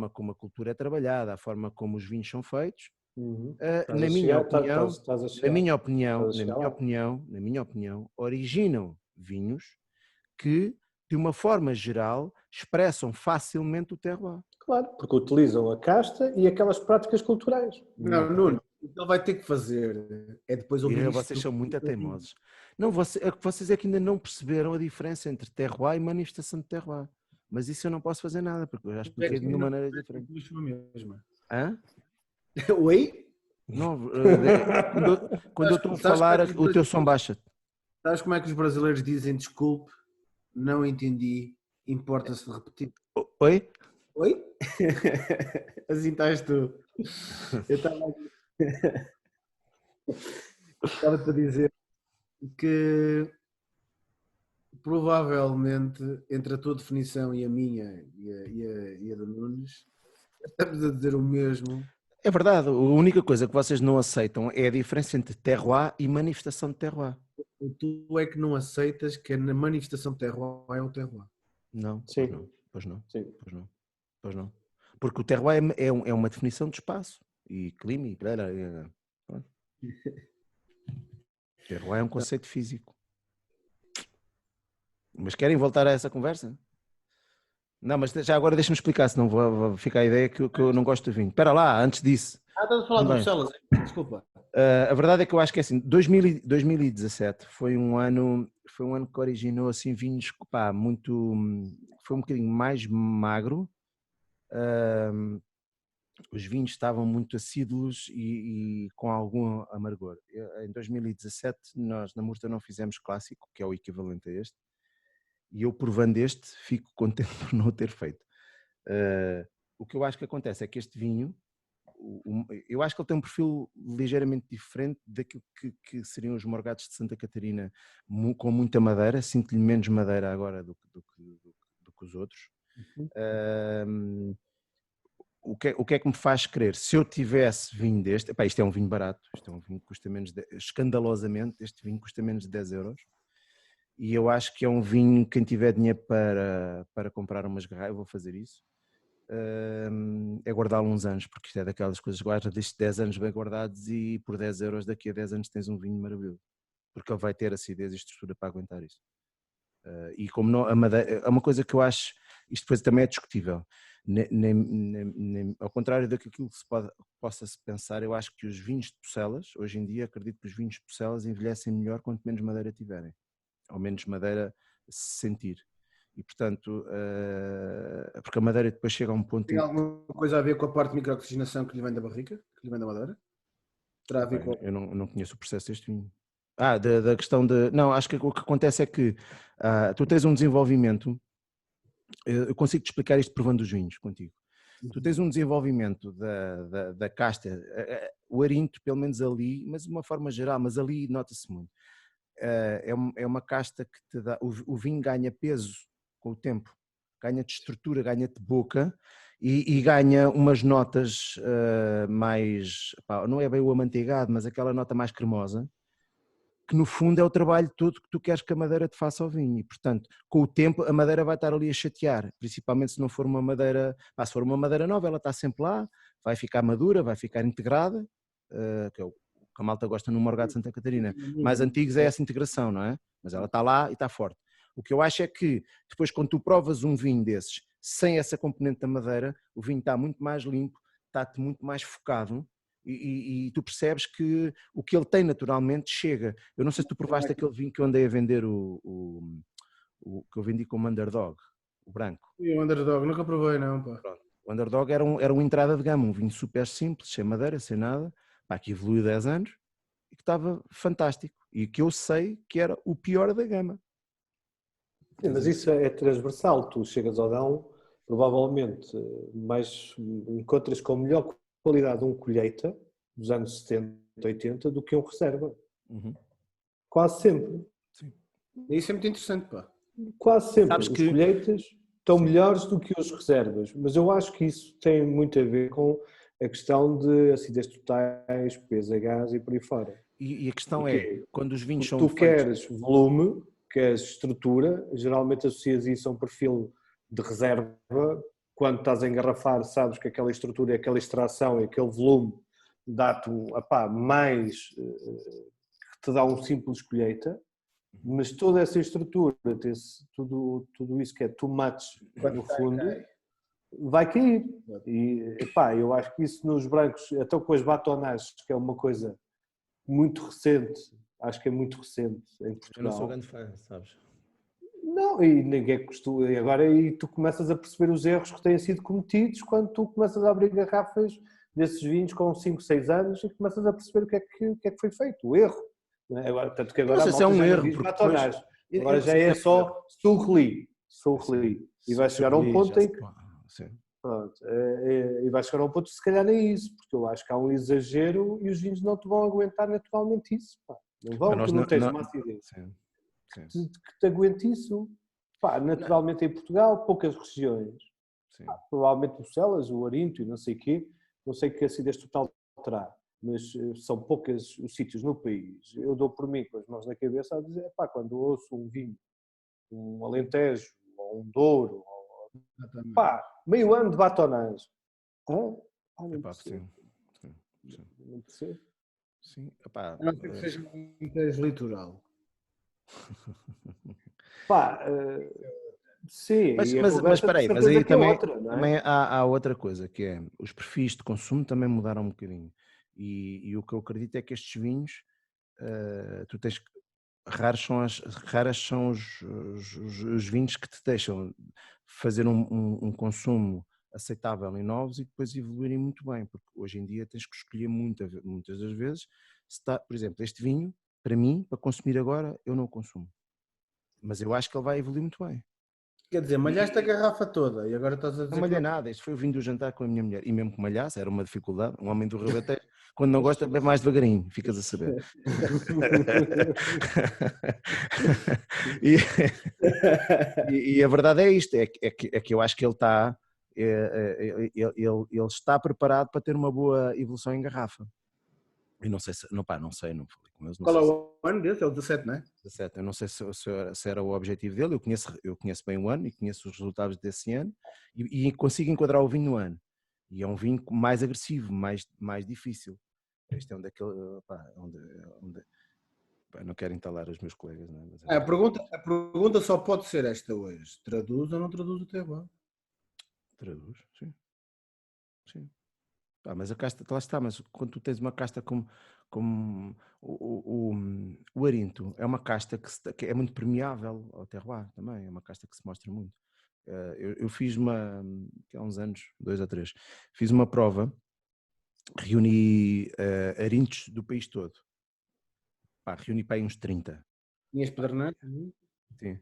como a cultura é trabalhada, a forma como os vinhos são feitos, na minha opinião, originam vinhos que de uma forma geral, expressam facilmente o terroir. Claro, porque utilizam a casta e aquelas práticas culturais. Não, Nuno, o que ele vai ter que fazer é depois ouvir vocês são muito teimosos. Não, vocês é que ainda não perceberam a diferença entre terroir e manifestação de terroir. Mas isso eu não posso fazer nada, porque eu já expliquei de uma maneira diferente. Hã? Oi? Não, quando eu estou a falar, o teu som baixa. Sabes como é que os brasileiros dizem desculpe, não entendi, importa-se de repetir? Oi? Oi? Assim estás tu. Eu estava-te a dizer que provavelmente entre a tua definição e a minha e a do Nunes, estamos a dizer o mesmo. É verdade, a única coisa que vocês não aceitam é a diferença entre terroir e manifestação de terroir. Tu é que não aceitas que na manifestação de terroir é o terroir. Não, Sim. pois não. Sim. Pois não. Porque o terroir é uma definição de espaço e clima e terroir é um conceito físico. Mas querem voltar a essa conversa? Não, mas já agora deixa-me explicar, senão vou ficar a ideia que eu não gosto de vinho. Espera lá, antes disso. Estás a falar de Bruxelas, desculpa. A verdade é que eu acho que é assim, 2017 foi um ano que originou assim vinhos, pá, foi um bocadinho mais magro. Os vinhos estavam muito acíduos e com algum amargor. Em 2017 nós na Murta não fizemos clássico, que é o equivalente a este, e eu provando este fico contente por não o ter feito. O que eu acho que acontece é que este vinho, eu acho que ele tem um perfil ligeiramente diferente daquilo que seriam os morgados de Santa Catarina, com muita madeira. Sinto-lhe menos madeira agora do que os outros. O que é que me faz crer? Se eu tivesse vinho deste, epá, isto é um vinho barato, isto é um vinho que custa menos, escandalosamente, este vinho custa menos de 10 euros, e eu acho que é um vinho, quem tiver dinheiro para comprar umas garrafas, eu vou fazer isso, é guardá-lo uns anos, porque isto é daquelas coisas, guardas 10 anos bem guardados e por 10 euros daqui a 10 anos tens um vinho maravilhoso, porque ele vai ter acidez e estrutura para aguentar isso. E como não, a madeira, é uma coisa que eu acho, isto depois também é discutível, ao contrário daquilo que possa-se pensar, eu acho que os vinhos de Bucelas, hoje em dia acredito que os vinhos de Bucelas envelhecem melhor quanto menos madeira tiverem, ou menos madeira se sentir. E portanto, porque a madeira depois chega a um ponto... Tem alguma coisa a ver com a parte de microoxigenação que lhe vem da barrica, que lhe vem da madeira? Terá a ver com... Eu não conheço o processo deste vinho. Da questão de... Não, acho que o que acontece é que tu tens um desenvolvimento, eu consigo te explicar isto provando os vinhos contigo. Tu tens um desenvolvimento da casta, o arinto, pelo menos ali, mas de uma forma geral, mas ali nota-se muito. É uma casta que te dá, o vinho ganha peso com o tempo, ganha-te estrutura, ganha-te boca e ganha umas notas mais, pá, não é bem o amanteigado, mas aquela nota mais cremosa, que no fundo é o trabalho todo que tu queres que a madeira te faça ao vinho, e portanto com o tempo a madeira vai estar ali a chatear, principalmente se não for uma madeira, se for uma madeira nova ela está sempre lá, vai ficar madura, vai ficar integrada, que é o que a malta gosta no Morgado de Santa Catarina, mais antigos é essa integração, não é? Mas ela está lá e está forte. O que eu acho é que depois quando tu provas um vinho desses, sem essa componente da madeira, o vinho está muito mais limpo, está-te muito mais focado, e tu percebes que o que ele tem naturalmente chega. Eu não sei se tu provaste aquele vinho que eu andei a vender, que eu vendi como Underdog, o branco. E o Underdog, nunca provei não, pá. Pronto. O Underdog era uma entrada de gama, um vinho super simples, sem madeira, sem nada, pá, que evoluiu 10 anos e que estava fantástico e que eu sei que era o pior da gama. Sim, mas isso é transversal, tu chegas ao Dão, provavelmente mais encontras com melhor qualidade um colheita dos anos 70, 80 do que um reserva. Quase sempre. Sim. Isso é muito interessante, pá. Quase sempre. Sabes os que... colheitas estão melhores do que os reservas, mas eu acho que isso tem muito a ver com a questão de acidez totais, pH e por aí fora. E a questão é, quando os vinhos são tu feitos... queres volume, queres estrutura, geralmente associas isso a um perfil de reserva. Quando estás a engarrafar, sabes que aquela estrutura, aquela extração e aquele volume dá-te mais que te dá um simples colheita, mas toda essa estrutura, tudo isso que é tomates no fundo, vai cair. E eu acho que isso nos brancos, até com as batonages, que é uma coisa muito recente, acho que é muito recente em Portugal. Eu não sou grande fã, sabes? Não, e ninguém costuma. E agora aí tu começas a perceber os erros que têm sido cometidos quando tu começas a abrir garrafas desses vinhos com 5, 6 anos e começas a perceber o que é que foi feito, o erro. Não é? Agora, tanto que Eu não agora a sei se é malta um já não erro, diz porque batonage. depois... Agora já é só surreli. E vai chegar a um ponto em que. Sim. Pronto, e vai chegar a um ponto, se calhar nem isso, porque eu acho que há um exagero e os vinhos não te vão aguentar naturalmente isso. Pá. Não vão, tu não tens uma acidez que te aguente isso. Pá, naturalmente em Portugal, poucas regiões. Provavelmente Bucelas, o Arinto e não sei o quê, não sei que acidez total terá, mas são poucos os sítios no país. Eu dou por mim com as mãos na cabeça a dizer, pá, quando ouço um vinho, um Alentejo, ou um Douro, pá, meio ano de batonage. Não percebo. Não percebo. Sim, epá, a não ser que seja um Alentejo litoral. Pá, sim, mas espera aí, mas aí também, outra, não é? também há outra coisa, que é os perfis de consumo também mudaram um bocadinho. E o que eu acredito é que estes vinhos, tu tens que, raras são os vinhos que te deixam fazer um consumo aceitável em novos e depois evoluírem muito bem, porque hoje em dia tens que escolher muitas das vezes, se está, por exemplo, este vinho, para mim, para consumir agora, eu não o consumo. Mas eu acho que ele vai evoluir muito bem. Quer dizer, malhaste a garrafa toda e agora estás a dizer Não malhei nada, isto foi o vinho do jantar com a minha mulher, e mesmo que malhasse, era uma dificuldade, um homem do Ribatejo, quando não gosta, bebe mais devagarinho, ficas a saber. e a verdade é isto, é que eu acho que ele está, ele está preparado para ter uma boa evolução em garrafa. E não sei não falei com eles. Não Qual sei é o ano desse? É o 17, não é? 17, eu não sei se era o objetivo dele, eu conheço bem o ano e conheço os resultados desse ano e consigo enquadrar o vinho no ano. E é um vinho mais agressivo, mais difícil. Este é um daquele, não quero entalar os meus colegas, não é? Mas a pergunta só pode ser esta hoje. Traduz ou não traduz o teu? Traduz, sim. Sim. Mas a casta, lá está, mas quando tu tens uma casta como o Arinto, é uma casta que é muito permeável ao terroir também, é uma casta que se mostra muito. Eu fiz há uns anos, 2 ou 3, fiz uma prova, reuni Arintos do país todo. Reuni para aí uns 30. Tinhas Pederneiras? Sim.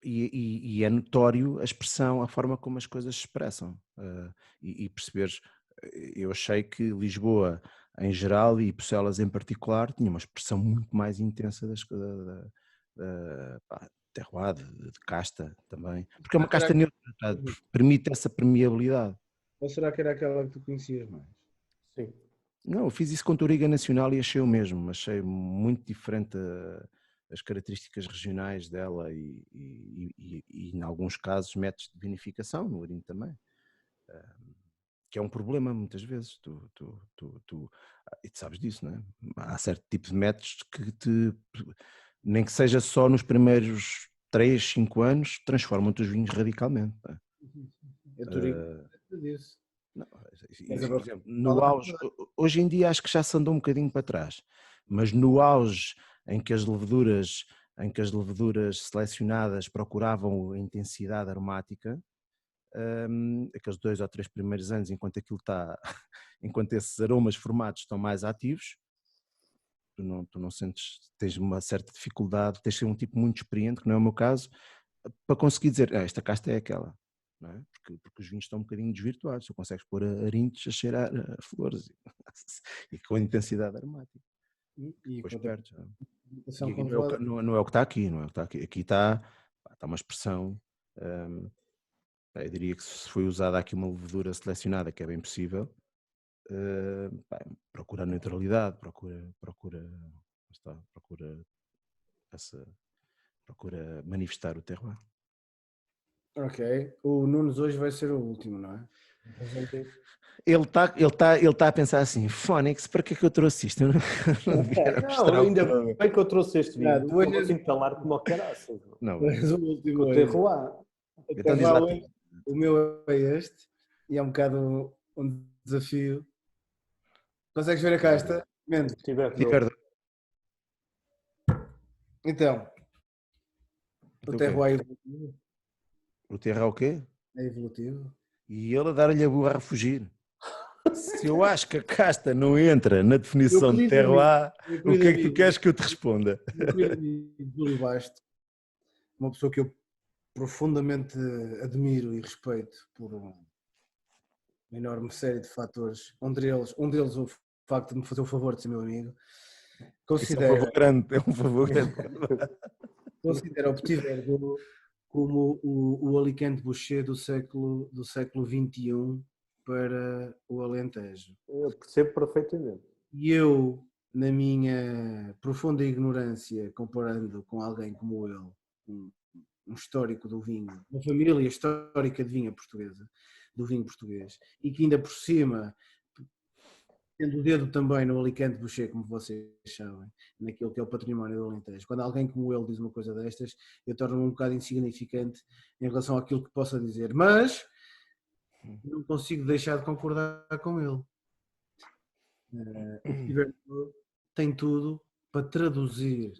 E é notório a expressão, a forma como as coisas se expressam. E perceberes, eu achei que Lisboa em geral e Bucelas em particular tinha uma expressão muito mais intensa terroir, de casta também, porque é uma casta neutra, permite essa permeabilidade. Ou será que era aquela que tu conhecias mais? Sim. Não, eu fiz isso com Touriga Nacional e achei o mesmo, achei muito diferente as características regionais dela e em alguns casos métodos de vinificação, no Arinto também, que é um problema muitas vezes, e tu sabes disso, não é? Há certo tipo de métodos que nem que seja só nos primeiros 3, 5 anos, transformam-te os vinhos radicalmente. Não é? Eu Touriga disse. Não, por exemplo, no auge, hoje em dia acho que já se andou um bocadinho para trás, mas no auge em que as leveduras selecionadas procuravam a intensidade aromática, aqueles 2 ou 3 primeiros anos, enquanto enquanto esses aromas formados estão mais ativos, tu não sentes, tens uma certa dificuldade, tens de ser um tipo muito experiente, que não é o meu caso, para conseguir dizer, esta casta é aquela. Não é? Porque os vinhos estão um bocadinho desvirtuados, tu consegues pôr Arintos a cheirar a flores e com intensidade aromática. E depois perdes. não é o que está aqui, não é o que está aqui. Aqui está uma expressão, eu diria que se foi usada aqui uma levedura selecionada, que é bem possível, procura a neutralidade, procura manifestar o terroir. Ok, o Nunes hoje vai ser o último, não é? Ele tá a pensar assim, Fónix, para que é que eu trouxe isto? Eu não devia mostrar ainda bem que eu trouxe este vídeo, tu vou entalar como o caraças. Não és o último o terroir. Então diz lá. O meu é este, e é um bocado um desafio. Consegues ver a casta? Tiver Então, o Então o quê? terroir é evolutivo. O terra o quê? É evolutivo. E ele a dar-lhe a burra a fugir. Se eu acho que a casta não entra na Meu definição de querido amigo, terroir, meu o querido que é que tu amigo, queres que eu te responda? meu querido amigo Júlio Basto, uma pessoa que eu profundamente admiro e respeito por uma enorme série de fatores, um deles o facto de me fazer o favor de ser meu amigo, Isso é um favor considera, grande, é um favor grande. considera o Petit Verdot como o Alicante Boucher do século XXI para o Alentejo. Eu percebo perfeitamente. E eu, na minha profunda ignorância, comparando com alguém como ele, um histórico do vinho, uma família histórica de vinho portuguesa, do vinho português, e que ainda por cima, tendo o dedo também no Alicante Boucher, como vocês sabem, naquilo que é o património do Alentejo. Quando alguém como ele diz uma coisa destas, eu torno-me um bocado insignificante em relação àquilo que possa dizer, mas não consigo deixar de concordar com ele. O Petit Verdot tem tudo para traduzir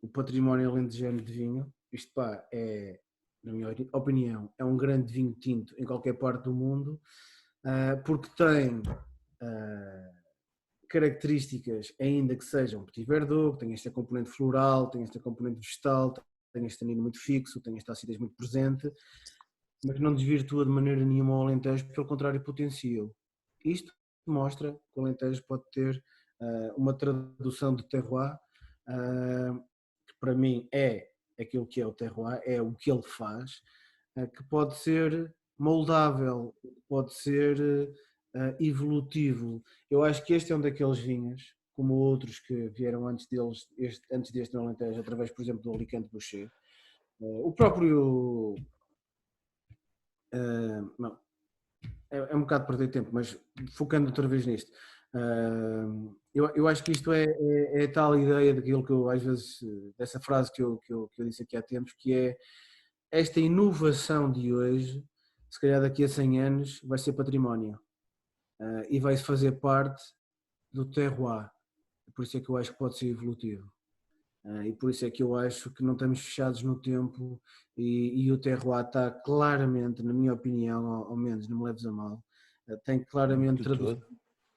o património alentejano de vinho. Isto, pá, na minha opinião, é um grande vinho tinto em qualquer parte do mundo, porque tem características, ainda que sejam Petit Verdot, que tem esta componente floral, tem esta componente vegetal, tem este tanino muito fixo, tem esta acidez muito presente, mas não desvirtua de maneira nenhuma o Alentejo, pelo contrário, potencia-o. Isto mostra que o Alentejo pode ter uma tradução de terroir, que para mim é aquilo que é o terroir, é o que ele faz, que pode ser moldável, pode ser evolutivo. Eu acho que este é um daqueles vinhos, como outros que vieram antes deste no Alentejo, através, por exemplo, do Alicante Boucher. O próprio... não, é um bocado perder tempo, mas focando outra vez nisto, eu acho que isto é a tal ideia daquilo que eu às vezes, dessa frase que eu disse aqui há tempos, que é esta inovação de hoje, se calhar daqui a 100 anos vai ser património e vai fazer parte do terroir, por isso é que eu acho que pode ser evolutivo. E por isso é que eu acho que não estamos fechados no tempo e o terroir está claramente, na minha opinião, ao menos não me leves a mal, tem claramente traduzido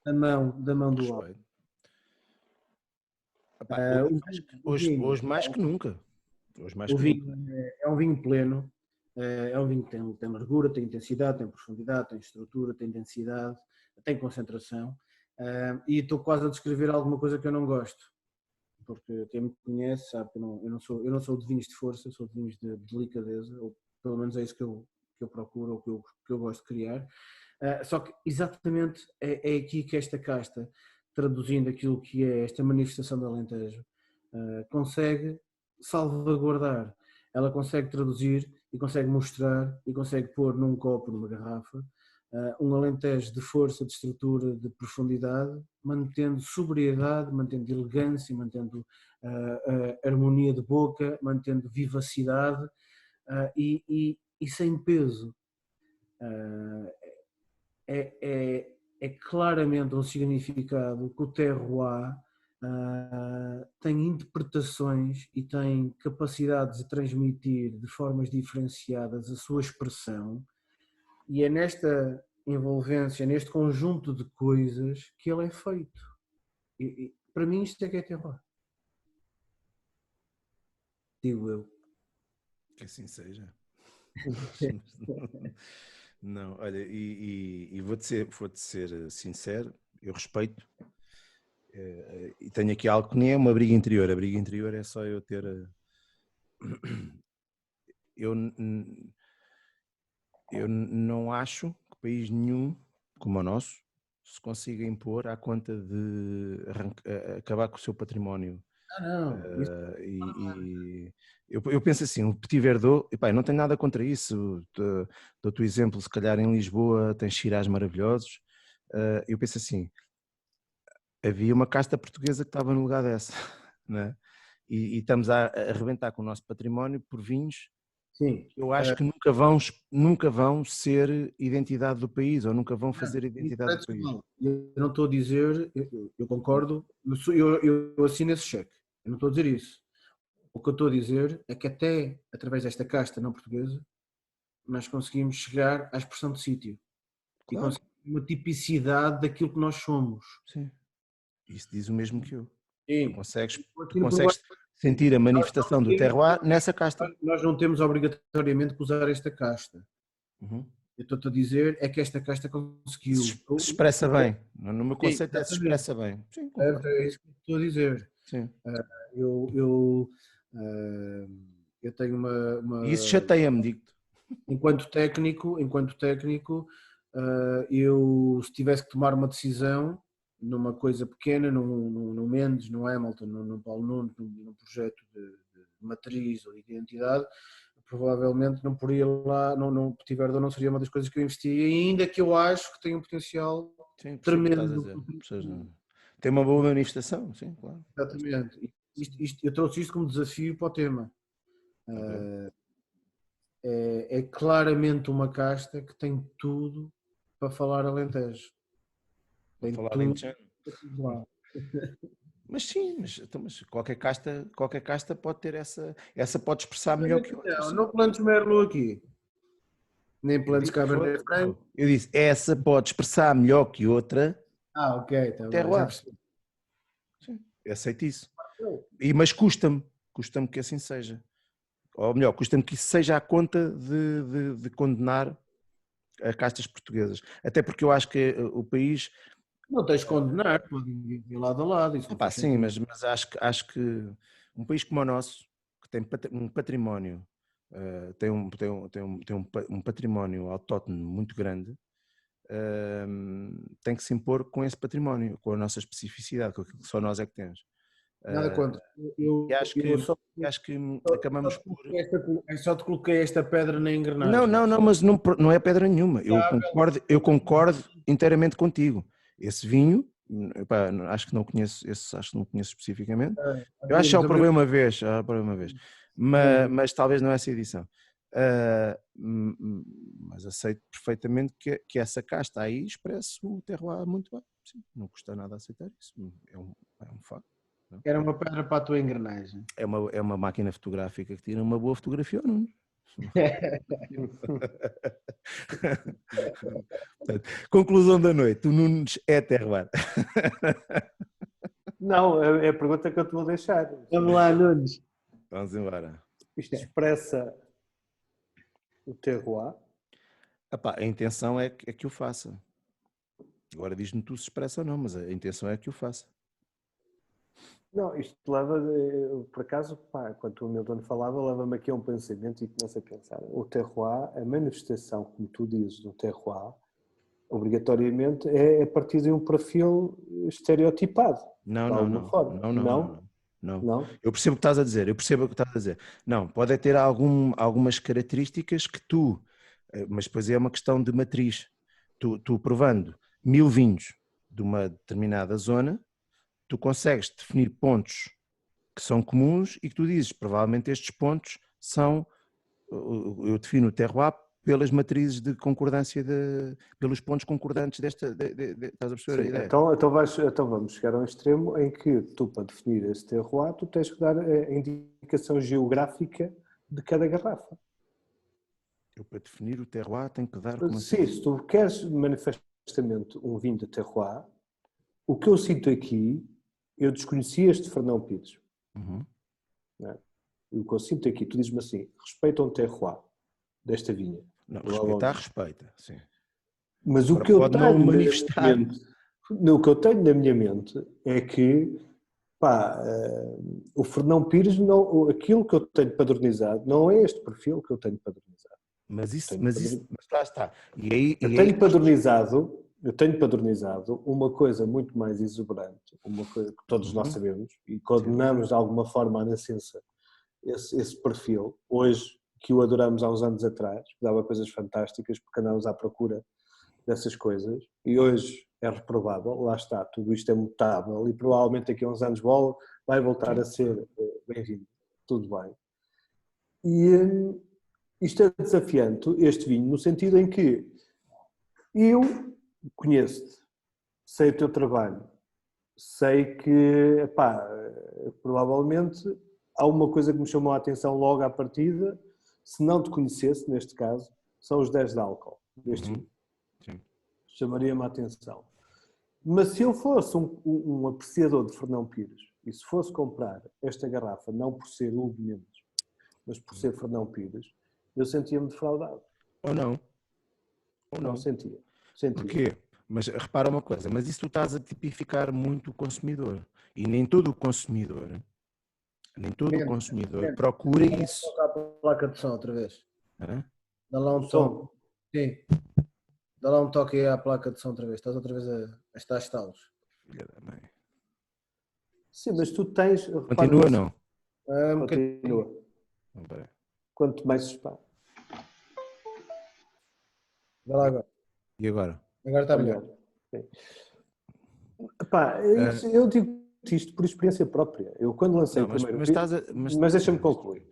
da mão do homem. Hoje mais que nunca. O vinho é um vinho pleno, é um vinho que tem largura, tem intensidade, tem profundidade, tem estrutura, tem densidade, tem concentração, e estou quase a descrever alguma coisa que eu não gosto. Porque quem me conhece sabe que eu não sou de vinhos de força, sou de vinhos de delicadeza, ou pelo menos é isso que eu procuro, ou que eu gosto de criar. Só que exatamente é aqui que esta casta, traduzindo aquilo que é esta manifestação do Alentejo, consegue salvaguardar. Ela consegue traduzir e consegue mostrar e consegue pôr num copo, numa garrafa, um Alentejo de força, de estrutura, de profundidade, mantendo sobriedade, mantendo elegância, mantendo harmonia de boca, mantendo vivacidade e sem peso. É claramente um significado que o terroir tem interpretações e tem capacidades de transmitir de formas diferenciadas a sua expressão, e é nesta envolvência, neste conjunto de coisas que ele é feito. E para mim isto é que é terroir. Digo eu. Que assim seja. Não, olha, e vou-te ser sincero, eu respeito, e tenho aqui algo que nem é uma briga interior. A briga interior é só eu ter... Eu não acho que país nenhum, como o nosso, se consiga impor à conta de acabar com o seu património. Eu penso assim, o Petit Verdot, eu não tenho nada contra isso. Dou-te o exemplo, se calhar em Lisboa tens Shiraz maravilhosos. Eu penso assim, havia uma casta portuguesa que estava no lugar dessa, né? E estamos a arrebentar com o nosso património por vinhos. Sim. Eu acho que nunca vão ser identidade do país, ou nunca vão fazer identidade do país. Eu não estou a dizer, eu concordo, eu assino esse cheque, eu não estou a dizer isso. O que eu estou a dizer é que até através desta casta não portuguesa nós conseguimos chegar à expressão de sítio e Claro, conseguimos uma tipicidade daquilo que nós somos. sim. Isso diz o mesmo que eu. Tu Sim. consegues, tu Aqui no problema, consegues sentir a nós manifestação do terroir nessa casta. não temos obrigatoriamente que usar esta casta. Uhum. Eu estou-te a dizer é que esta casta conseguiu. Se expressa bem. No meu Sim, conceito é se exatamente. expressa bem. Sim, É concordo. é isso que estou a dizer. Sim. Eu, eh, eu tenho E isso chateia-me, digo-te. enquanto técnico, eu se tivesse que tomar uma decisão numa coisa pequena, no Mendes, no Hamilton, no Paulo Nunes, num projeto de matriz ou de identidade, provavelmente não poria lá, Tiverdo não seria uma das coisas que eu investia, ainda que eu acho que tem um potencial Sim, percebo o que estás a tremendo. dizer. Tem uma boa manifestação, sim, claro. Exatamente. Eu trouxe isto como desafio para o tema. Ok. É claramente uma casta que tem tudo para falar alentejo. Para Tem falar tudo alentejano. para tudo lá. Mas sim, mas qualquer casta pode ter essa pode expressar melhor que outra, Não, sim. não plantes merlot aqui. Nem Eu plantes disse, cabernet franc. eu disse, essa pode expressar melhor que outra Ok, o está bem, já terroir. percebi. Sim, eu aceito isso. Mas custa-me que assim seja. Ou melhor, custa-me que isso seja à conta de condenar a castas portuguesas. Até porque eu acho que o país. Não tens de condenar, podem viver lado a lado, isso não Pá, faz sim, sentido. mas acho que um país como o nosso, que tem um património, tem um património autóctone muito grande, tem que se impor com esse património, com a nossa especificidade, com aquilo que só nós é que temos. Nada contra. E acho Eu que, só, acho que só acabamos te por. só te coloquei esta pedra na Não, engrenagem. não, não, mas não é pedra nenhuma. Eu concordo inteiramente contigo. Esse vinho, pá, acho que não conheço, acho que não conheço especificamente. Eu acho que já o provei uma vez, mas talvez não essa edição. Mas aceito perfeitamente que essa casta aí expresse o terroir muito bem. Sim, não custa nada aceitar isso. É um facto. Não? Era uma pedra para a tua engrenagem. É uma máquina fotográfica que tira uma boa fotografia, não? Portanto, conclusão da noite, o Nunes é terroir. Não, é a pergunta que eu te vou deixar. Vamos lá, Nunes. Vamos embora. Isto expressa o terroir? Epá, a intenção é que o faça. Agora diz-me tu se expressa ou não, mas a intenção é que o faça. Não, isto leva, por acaso, pá, quando o Milton falava, leva-me aqui a um pensamento e começo a pensar. O terroir, a manifestação, como tu dizes, do terroir, obrigatoriamente é a partir de um perfil estereotipado, Não, de não, alguma não. forma. Não, não, não, não. Não. Não? Eu percebo o que estás a dizer, Não, pode ter algumas características que tu, mas depois é uma questão de matriz. Tu provando 1000 vinhos de uma determinada zona, tu consegues definir pontos que são comuns e que tu dizes, provavelmente estes pontos são, eu defino o terroir pelas matrizes de concordância, pelos pontos concordantes estás a perceber a Sim, ideia? então vamos chegar a um extremo em que tu, para definir esse terroir, tu tens que dar a indicação geográfica de cada garrafa. Eu para definir o terroir tenho que dar como assim? Sim, se tu queres manifestamente um vinho de terroir, o que eu sinto aqui, eu desconhecia este Fernão Pires. Uhum. Não é? E o que eu sinto aqui, tu dizes-me assim, respeita um terroir desta vinha. Não, respeita, sim. Mas o Agora que eu pode não tenho na minha manifestar. mente, o que eu tenho na minha mente é que pá, o Fernão Pires, não, aquilo que eu tenho padronizado, não é este perfil que eu tenho padronizado. Mas lá está. Eu tenho padronizado uma coisa muito mais exuberante, uma coisa que todos nós sabemos e condenamos de alguma forma à nascença esse perfil, hoje que o adoramos há uns anos atrás, que dava coisas fantásticas porque andávamos à procura dessas coisas e hoje é reprovável, lá está, tudo isto é mutável e provavelmente daqui a uns anos vai voltar a ser bem-vindo, tudo bem. E isto é desafiante, este vinho, no sentido em que eu conheço-te, sei o teu trabalho, sei que, provavelmente há uma coisa que me chamou a atenção logo à partida, se não te conhecesse, neste caso, são os 10 de álcool deste vinho. Sim. Chamaria-me a atenção. Mas se eu fosse um apreciador de Fernão Pires, e se fosse comprar esta garrafa, não por ser Hugo Mendes, mas por ser Fernão Pires, eu sentia-me defraudado. Ou não. Não sentia. Porquê? Mas repara uma coisa, mas isso tu estás a tipificar muito o consumidor. E nem todo o consumidor procura isso. Toca a placa de som outra vez. Hã? Dá lá um Som. Sim. Dá lá um toque aí à placa de som outra vez. Estás outra vez a estar a estalos. Filha da mãe. Sim, mas tu tens... Continua ou não? Continua. Não, peraí. Quanto mais se espalha. Vai lá agora. E agora? Agora está melhor. Sim. Epá, eu digo isto por experiência própria. Eu quando lancei o primeiro... Mas deixa-me concluir.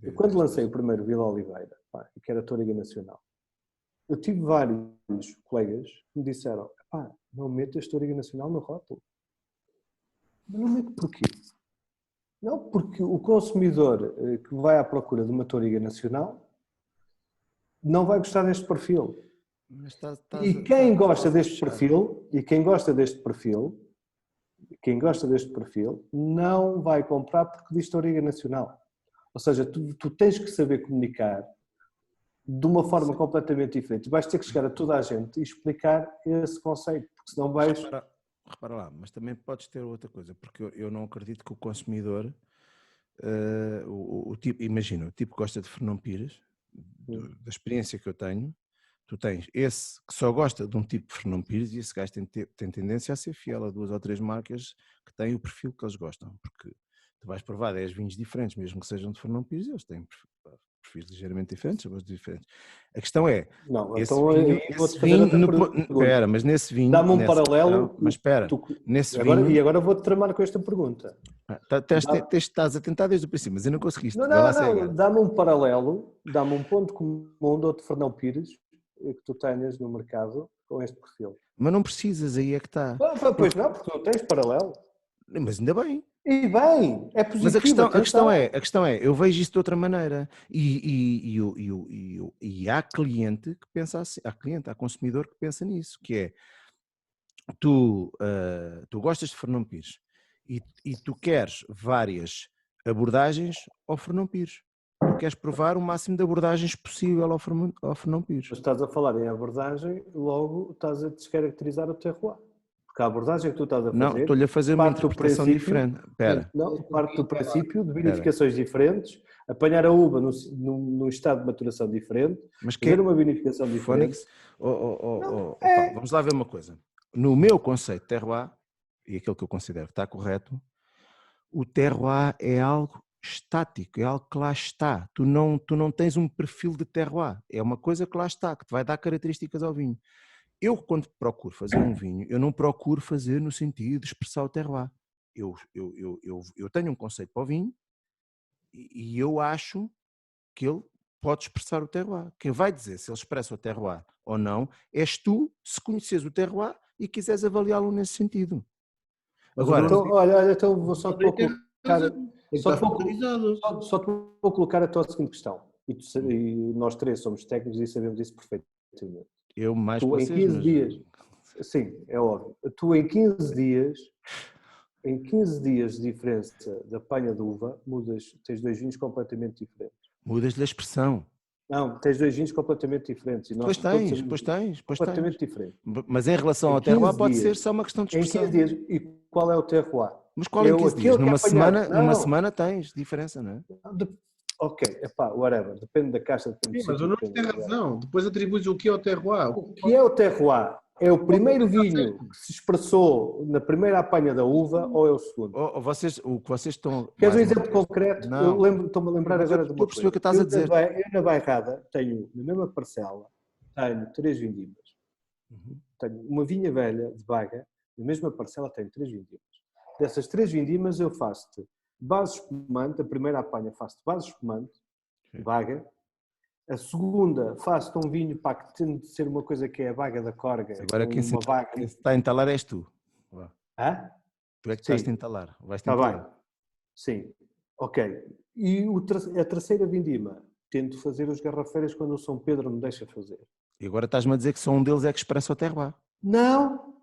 Eu quando lancei o primeiro Vila Oliveira, que era Toriga Nacional, eu tive vários colegas que me disseram: não metas Toriga Nacional no rótulo. Mas não meto porquê? Não, porque o consumidor que vai à procura de uma Toriga Nacional não vai gostar deste perfil. E quem gosta deste perfil não vai comprar porque diz Toriga Nacional. Ou seja, tu tens que saber comunicar de uma forma completamente diferente. Vais ter que chegar a toda a gente e explicar esse conceito, porque senão vais... Repara lá, mas também podes ter outra coisa, porque eu não acredito que o consumidor, o tipo, imagina, o tipo que gosta de Fernão Pires, da experiência que eu tenho, tu tens esse que só gosta de um tipo de Fernão Pires e esse gajo tem tendência a ser fiel a 2 ou 3 marcas que têm o perfil que eles gostam, porque tu vais provar 10 vinhos diferentes, mesmo que sejam de Fernão Pires, eles têm perfis ligeiramente diferentes, sabores diferentes. A questão é, mas nesse vinho... Dá-me um paralelo... Mas espera, nesse agora, vinho... E agora vou-te tramar com esta pergunta. Estás a tentar desde o princípio, mas ainda não conseguiste. Não, dá-me um paralelo, dá-me um ponto comum de outro Fernão Pires que tu tenhas no mercado com este perfil. Mas não precisas, aí é que está. Pois não, porque não tens paralelo. Mas ainda bem. E bem, é positivo. Mas a questão é, eu vejo isto de outra maneira. E há cliente que pensa assim, há consumidor que pensa nisso, que é, tu gostas de Fernão Pires e tu queres várias abordagens ao Fernão Pires. Tu queres provar o máximo de abordagens possível ao Fernão Pires. Mas estás a falar em abordagem, logo estás a descaracterizar o terroir. Porque a abordagem que tu estás a fazer... Não, estou-lhe a fazer uma interpretação diferente. Espera. Não, parte do princípio de vinificações diferentes, apanhar a uva num estado de maturação diferente, fazer uma vinificação diferente. Vamos lá ver uma coisa. No meu conceito de terroir, e aquilo que eu considero que está correto, o terroir é algo estático, é algo que lá está. Tu não tens um perfil de terroir, é uma coisa que lá está, que te vai dar características ao vinho. Eu, quando procuro fazer um vinho, eu não procuro fazer no sentido de expressar o terroir. Eu tenho um conceito para o vinho e eu acho que ele pode expressar o terroir. Quem vai dizer se ele expressa o terroir ou não és tu, se conheces o terroir e quiseres avaliá-lo nesse sentido. Agora, então vou só te vou colocar a tua seguinte questão. E nós três somos técnicos e sabemos isso perfeitamente. Eu mais que vocês, em 15 dias, sim, é óbvio. Tu em 15 dias de diferença da apanha de uva, tens 2 vinhos completamente diferentes. Mudas-lhe a expressão. Não, tens 2 vinhos completamente diferentes. E nós pois tens. Completamente diferentes. Mas em relação ao terroir pode ser só uma questão de expressão. Em 15 dias. E qual é o terroir? Mas qual é em 15 dias? Numa semana tens diferença, não é? Ok, whatever, depende da caixa. Sim, mas o Nuno tem razão. Depois atribuis o que é o terroir. O que é o terroir? É o primeiro vinho que se expressou na primeira apanha da uva ou é o segundo? O que vocês estão... Queres um exemplo concreto? Não. Estou-me a lembrar agora de uma coisa. Eu percebi o que estás a dizer. Eu na bairrada tenho, na mesma parcela, tenho 3 vindimas. Tenho uma vinha velha de Baga, na mesma parcela tenho 3 vindimas. Dessas 3 vindimas eu faço-te base espumante, a primeira apanha faço-te base espumante, Baga. A segunda faço-te um vinho que tem de ser uma coisa que é a Baga da Corga. Agora quem está a entalar és tu. Hã? Tu é que estás a entalar. Está bem. Sim. Ok. E a terceira vindima? Tento fazer os garrafeiras quando o São Pedro me deixa fazer. E agora estás-me a dizer que só um deles é que expressa o terroir. Não,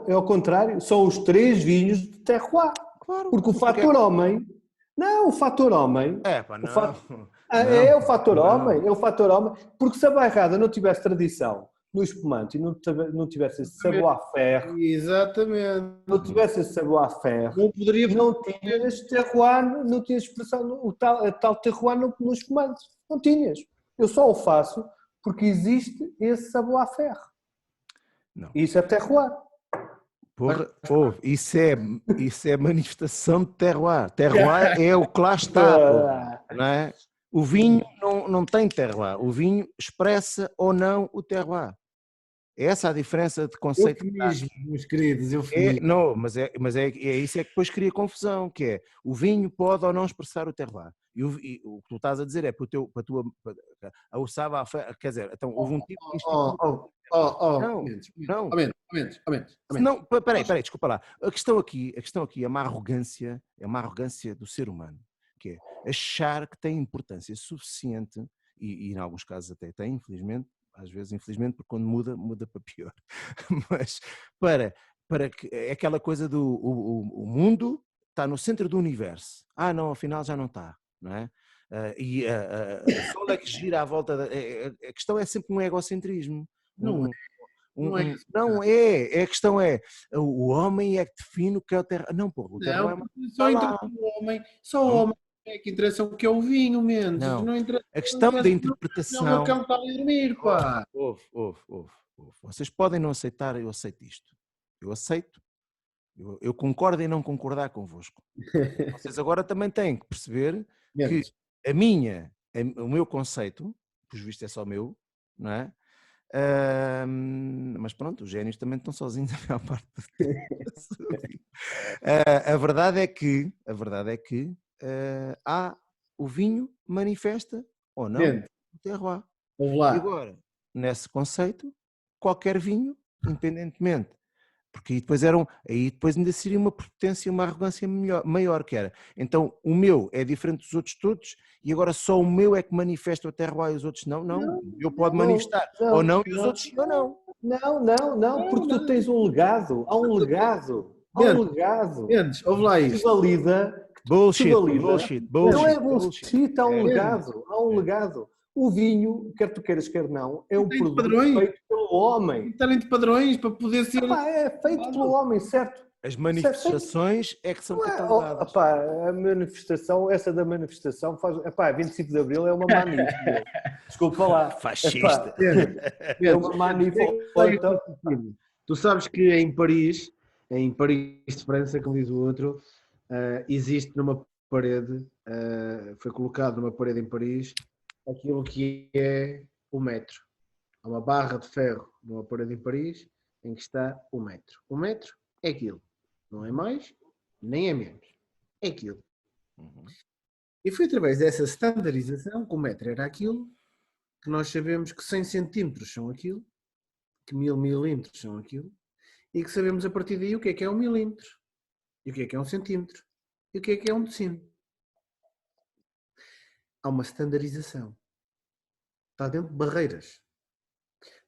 é ao contrário. São os 3 vinhos de terroir. Claro. Porque o fator homem... Não, o fator homem... Pá, não. É o fator Não. homem, é o fator homem. Porque se a bairrada não tivesse tradição no espumante e não tivesse esse savoir-faire, Exatamente. não tivesse esse savoir-faire, Não poderia não tinhas terroir, não tinhas expressão, a tal terroir no espumante. Não tinhas. Eu só o faço porque existe esse savoir-faire. Não. Isso é terroir. Porra, isso é manifestação de terroir. Terroir é o que lá está, porra, não é? O vinho não tem terroir. O vinho expressa ou não o terroir. É essa a diferença de conceito. Eufemismo, meus queridos, Não, mas é isso é que depois cria confusão, que é o vinho pode ou não expressar o terroir. E o que tu estás a dizer é para o Saba, quer dizer, então houve um tipo de instituto. Não. Não, peraí, desculpa lá. A questão aqui é uma arrogância do ser humano, que é achar que tem importância suficiente, e em alguns casos até tem, infelizmente, às vezes infelizmente, porque quando muda para pior, mas para que é aquela coisa do o mundo está no centro do universo. Não, afinal já não está, não é? O Sol é que gira à volta a questão é sempre um egocentrismo. Não é, a questão é o homem é que define o que é o terra. Não, porra, o terra só o homem é que interessa o que é o vinho, Mendes. Não interessa a questão da interpretação. Não, o cão está a dormir, pá. Ouve. Vocês podem não aceitar, eu aceito isto. Eu aceito. Eu concordo em não concordar convosco. Vocês agora também têm que perceber que o meu conceito, por visto é só meu, não é? Mas pronto, os génios também estão sozinhos a maior parte do tempo. A verdade é que o vinho manifesta ou não o terroir. E agora, nesse conceito, qualquer vinho, independentemente, porque aí depois ainda seria uma prepotência, uma arrogância maior, que era, então o meu é diferente dos outros todos e agora só o meu é que manifesta o terroir e os outros não? Não, o meu pode manifestar ou não e os outros sim ou não. Não, porque tu tens um legado, há um legado. Mendes, ouve lá isto. Que valida. Bullshit. Não é bullshit, há um legado. O vinho, quer tu queiras, quer não, é um produto feito pelo homem. Tem de padrões para poder ser... É feito pelo homem, certo? As manifestações é que são catalogadas. A manifestação, essa da manifestação faz... 25 de Abril é uma manifestação. Desculpa lá. Fascista. É uma manifestação. Tu sabes que em Paris de França, como diz o outro, existe numa parede, foi colocado numa parede em Paris, aquilo que é o metro. Há uma barra de ferro numa parede em Paris em que está o metro. O metro é aquilo. Não é mais, nem é menos. É aquilo. E foi através dessa standardização que o metro era aquilo, que nós sabemos que 100 centímetros são aquilo, que 1000 milímetros são aquilo, e que sabemos a partir daí o que é um milímetro, e o que é um centímetro, e o que é um decímetro. Há uma standardização. Está dentro de barreiras.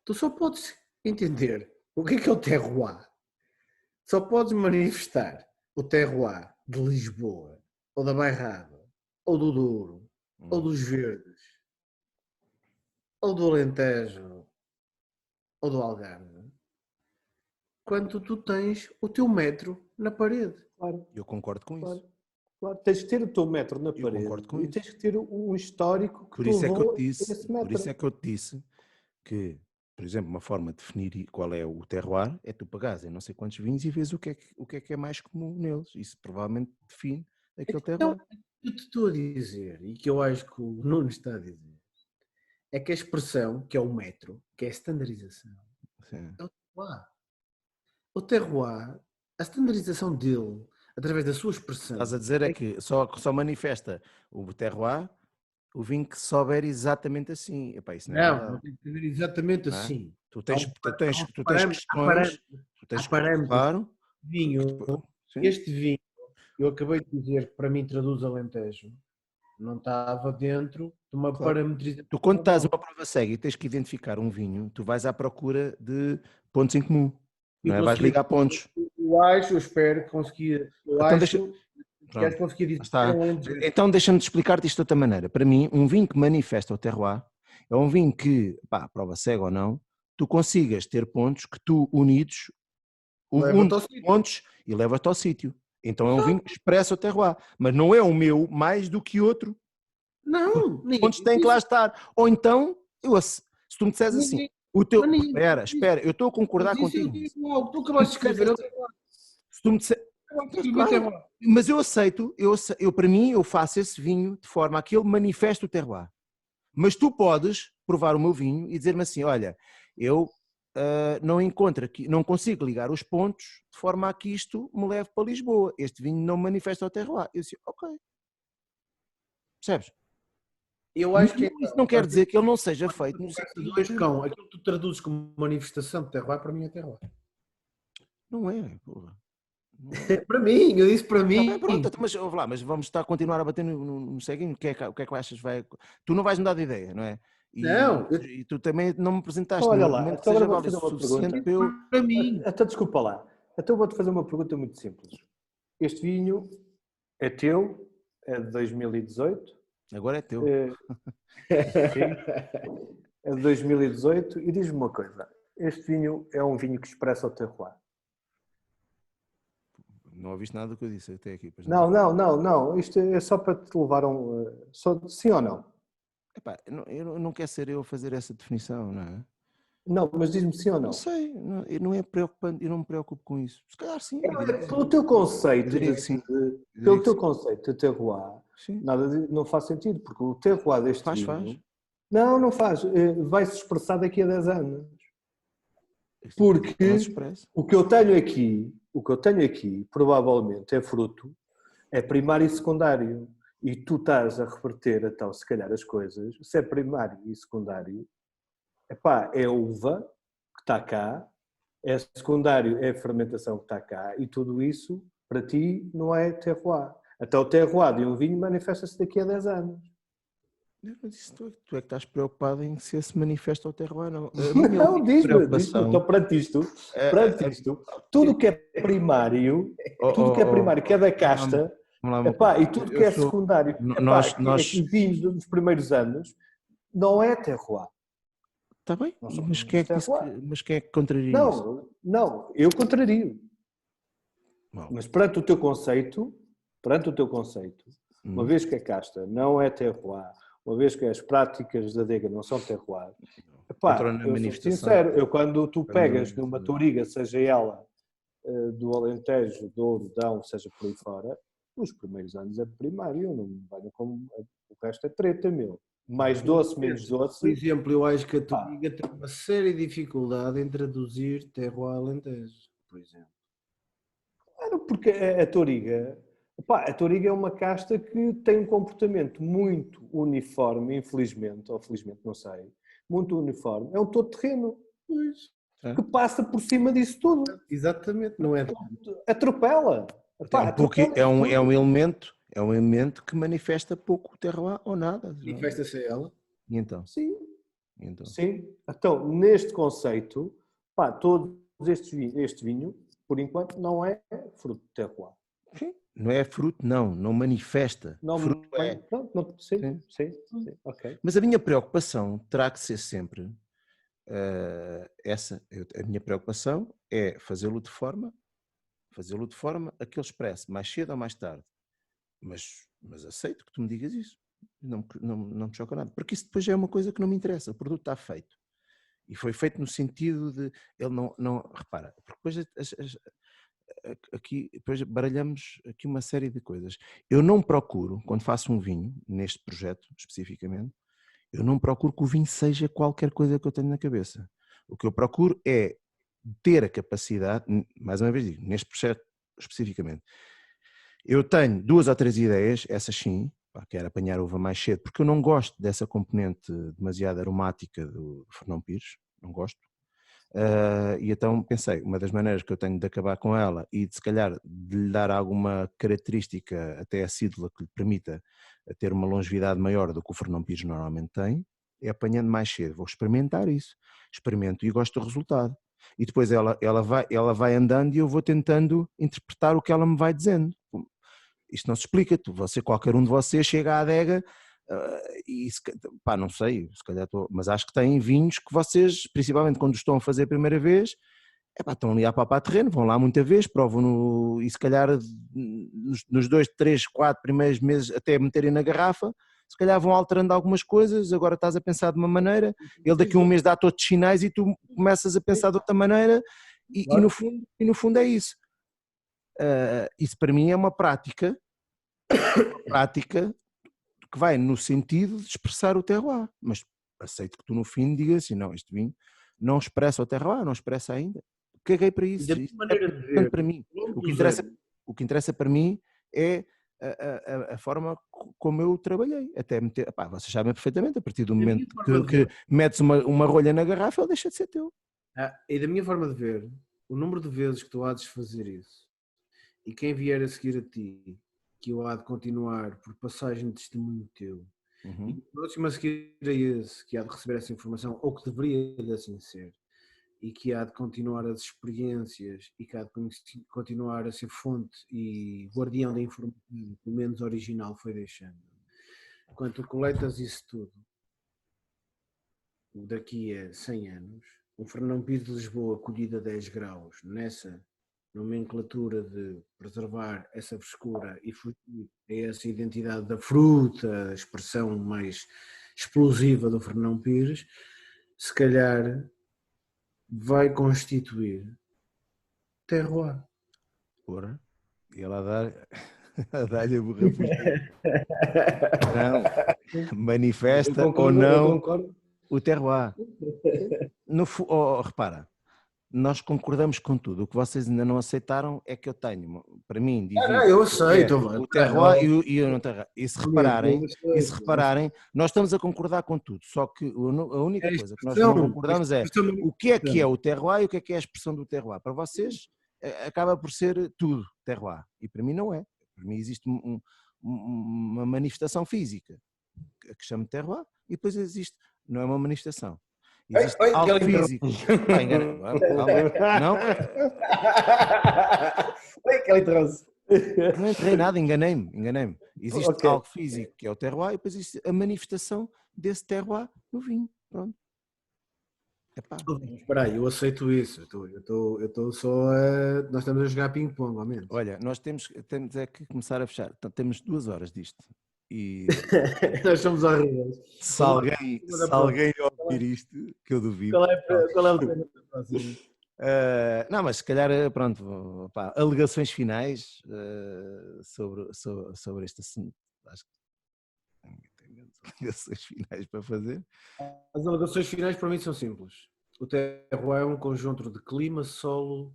Tu só podes entender o que é o terroir. Só podes manifestar o terroir de Lisboa, ou da Bairrada, ou do Douro, ou dos Verdes, ou do Alentejo, ou do Algarve, quando tu tens o teu metro na parede. Claro. Eu concordo com isso. Claro, tens que ter o teu metro na parede e tens que ter um histórico que esse metro. Por isso é que eu te disse que, por exemplo, uma forma de definir qual é o terroir é tu pagares em não sei quantos vinhos e vês o que é mais comum neles. Isso provavelmente define aquele terroir. Então, o que eu te estou a dizer, e que eu acho que o Nuno está a dizer, é que a expressão, que é o metro, que é a standardização, é o terroir. O terroir, a standardização dele, através da sua expressão... Estás a dizer é que só manifesta o terroir o vinho que souber exatamente assim. Epá, isso não tem que ser exatamente assim. Tu tens questões... Claro. Vinho, este vinho eu acabei de dizer que para mim traduz Alentejo. Não estava dentro de uma parametrização. Tu, quando estás numa prova cega e tens que identificar um vinho, tu vais à procura de pontos em comum, não é? Vais ligar pontos. Eu espero que conseguia. Então Quero conseguir dizer. Está. Então deixa-me explicar-te isto de outra maneira. Para mim, um vinho que manifesta o terroir é um vinho que, pá, prova cega ou não, tu consigas ter pontos que tu unidos, pontos e leva-te ao sítio. Então é um vinho que expressa o terroir, mas não é o meu mais do que outro. Não, pontos têm que lá estar. Ou então, se tu me disseres assim, o teu. Espera, eu estou a concordar contigo. Tu acabaste de escrever. Se tu me disseres. Mas eu aceito, para mim, eu faço esse vinho de forma a que ele manifeste o terroir. Mas tu podes provar o meu vinho e dizer-me assim, olha, eu não encontro aqui, não consigo ligar os pontos de forma a que isto me leve para Lisboa. Este vinho não manifesta o terroir. Eu disse, ok. Percebes? Eu acho que isso não quer dizer que ele não seja feito no sentido aquilo que tu traduzes como manifestação de terroir, para mim é terroir. Não é, porra. Para mim, eu disse para mim. Pronto, mas vamos estar a continuar a bater no ceguinho. O que é que achas? Tu não vais mudar de ideia, não é? E tu também não me apresentaste. Olha lá, então agora vou fazer uma pergunta. Para mim. Até desculpa lá. Então vou-te fazer uma pergunta muito simples. Este vinho é teu, é de 2018. Agora é teu. É de 2018 e diz-me uma coisa. Este vinho é um vinho que expressa o terroir. Não ouviste nada do que eu disse até aqui. Não. Isto é só para te levar sim ou não? Epá, eu não quero ser eu a fazer essa definição, não é? Não, mas diz-me sim ou não. Não sei, não é preocupante, eu não me preocupo com isso. Se calhar sim. Pelo teu conceito pelo teu conceito de terroir, não faz sentido, porque o terroir deste vinho... Faz. Não faz. Vai-se expressar daqui a 10 anos. Porque o que eu tenho aqui, provavelmente, é fruto, é primário e secundário. E tu estás a reverter, então, se calhar, as coisas. Se é primário e secundário, é a uva que está cá, é secundário, é a fermentação que está cá, e tudo isso, para ti, não é terroir. Até o terroir de um vinho manifesta-se daqui a 10 anos. Tu é que estás preocupado em se esse manifesta o terroir, não. Não, diz-me, então perante isto, tudo que é primário, que é da casta, e tudo que é secundário, que vinhos dos primeiros anos, não é terroir. Está bem, mas quem é que contraria isso? Não, eu contrario. Mas perante o teu conceito, uma vez que a casta não é terroir, uma vez que as práticas da adega não são terroir, eu sou sincero, quando tu pegas numa touriga, seja ela do Alentejo, Douro, Dão, seja por aí fora, os primeiros anos é primário, eu não me venho como o resto é treta, meu. Mais doce, menos doce. Por exemplo, eu acho que a touriga tem uma séria dificuldade em traduzir terroir Alentejo, por exemplo. Claro, porque a touriga é uma casta que tem um comportamento muito uniforme, infelizmente, ou felizmente, não sei, muito uniforme. É um todo-terreno que passa por cima disso tudo. Exatamente, não é? Atropela. É um elemento que manifesta pouco o terroir ou nada. Manifesta-se ela. E então? Sim. Então, neste conceito, este vinho, por enquanto, não é fruto de terroir. Sim. Não é fruto, não manifesta. Fruto Sim, ok. Mas a minha preocupação terá que ser sempre essa. A minha preocupação é fazê-lo de forma a que ele expresse mais cedo ou mais tarde. Mas aceito que tu me digas isso. Não me choca nada. Porque isso depois é uma coisa que não me interessa. O produto está feito. E foi feito no sentido de... Ele não repara, porque depois aqui depois baralhamos aqui uma série de coisas. Eu não procuro, quando faço um vinho, neste projeto especificamente, eu não procuro que o vinho seja qualquer coisa que eu tenho na cabeça. O que eu procuro é ter a capacidade, mais uma vez digo, neste projeto especificamente, eu tenho 2 ou 3 ideias, essas sim, quero apanhar a uva mais cedo, porque eu não gosto dessa componente demasiado aromática do Fernão Pires, não gosto. E então pensei, uma das maneiras que eu tenho de acabar com ela e de se calhar de lhe dar alguma característica até acídula que lhe permita ter uma longevidade maior do que o Fernão Pires normalmente tem, é apanhando mais cedo. Vou experimentar isso, experimento e gosto do resultado. E depois ela vai andando e eu vou tentando interpretar o que ela me vai dizendo. Isto não se explica, qualquer um de vocês chega à adega e pá, não sei, se calhar mas acho que têm vinhos que vocês, principalmente quando estão a fazer a primeira vez, estão ali a papar terreno, vão lá muita vez, provam e se calhar nos 2, 3, 4 primeiros meses até meterem na garrafa, se calhar vão alterando algumas coisas, agora estás a pensar de uma maneira, ele daqui a um mês dá todos os sinais e tu começas a pensar de outra maneira e no fundo é isso. Isso para mim é uma prática que vai no sentido de expressar o terroir, mas aceito que tu no fim digas assim, não, este vinho não expressa o terroir, não expressa ainda. Caguei para isso. Da maneira de ver, para mim. O que interessa para mim é a forma como eu trabalhei. Até meter, vocês sabem perfeitamente, a partir do momento que metes uma rolha na garrafa, ele deixa de ser teu. E da minha forma de ver, o número de vezes que tu há de fazer isso e quem vier a seguir a ti, que eu há de continuar por passagem de testemunho teu, e o próximo a seguir a esse, que há de receber essa informação, ou que deveria de assim ser, e que há de continuar as experiências e que há de continuar a ser fonte e guardião da informação, pelo menos original foi deixando. Quando tu coletas isso tudo, daqui a 100 anos, o Fernão Pires de Lisboa colhido a 10 graus, nessa nomenclatura de preservar essa frescura e fugir a essa identidade da fruta, a expressão mais explosiva do Fernão Pires, se calhar vai constituir terroir. Porra, e ela dá-lhe a burra por não, manifesta ou não o terroir. Repara, nós concordamos com tudo. O que vocês ainda não aceitaram é que eu tenho, para mim, eu aceito, o terroir e o não terroir. E se repararem, nós estamos a concordar com tudo, só que a única coisa que nós não concordamos é o que é o terroir e o que é a expressão do terroir. Para vocês, acaba por ser tudo terroir. E para mim não é. Para mim existe uma manifestação física que chama terroir e depois existe, não é uma manifestação. Existe algo físico. Não? Oi, que ele trouxe. Não entrei nada, enganei-me. Existe algo físico que é o terroir e depois existe a manifestação desse terroir no vinho. Pronto. Espera aí, eu aceito isso. Eu estou só a... Nós estamos a jogar ping-pong, ao menos. Olha, nós temos é que começar a fechar. Então, temos 2 horas disto. E nós somos horríveis. Se alguém ouvir isto, que eu duvido. Qual é o tema da próxima? Não, mas se calhar, pronto, alegações finais sobre este assunto. Acho que tenho alegações finais para fazer. As alegações finais para mim são simples. O terroir é um conjunto de clima, solo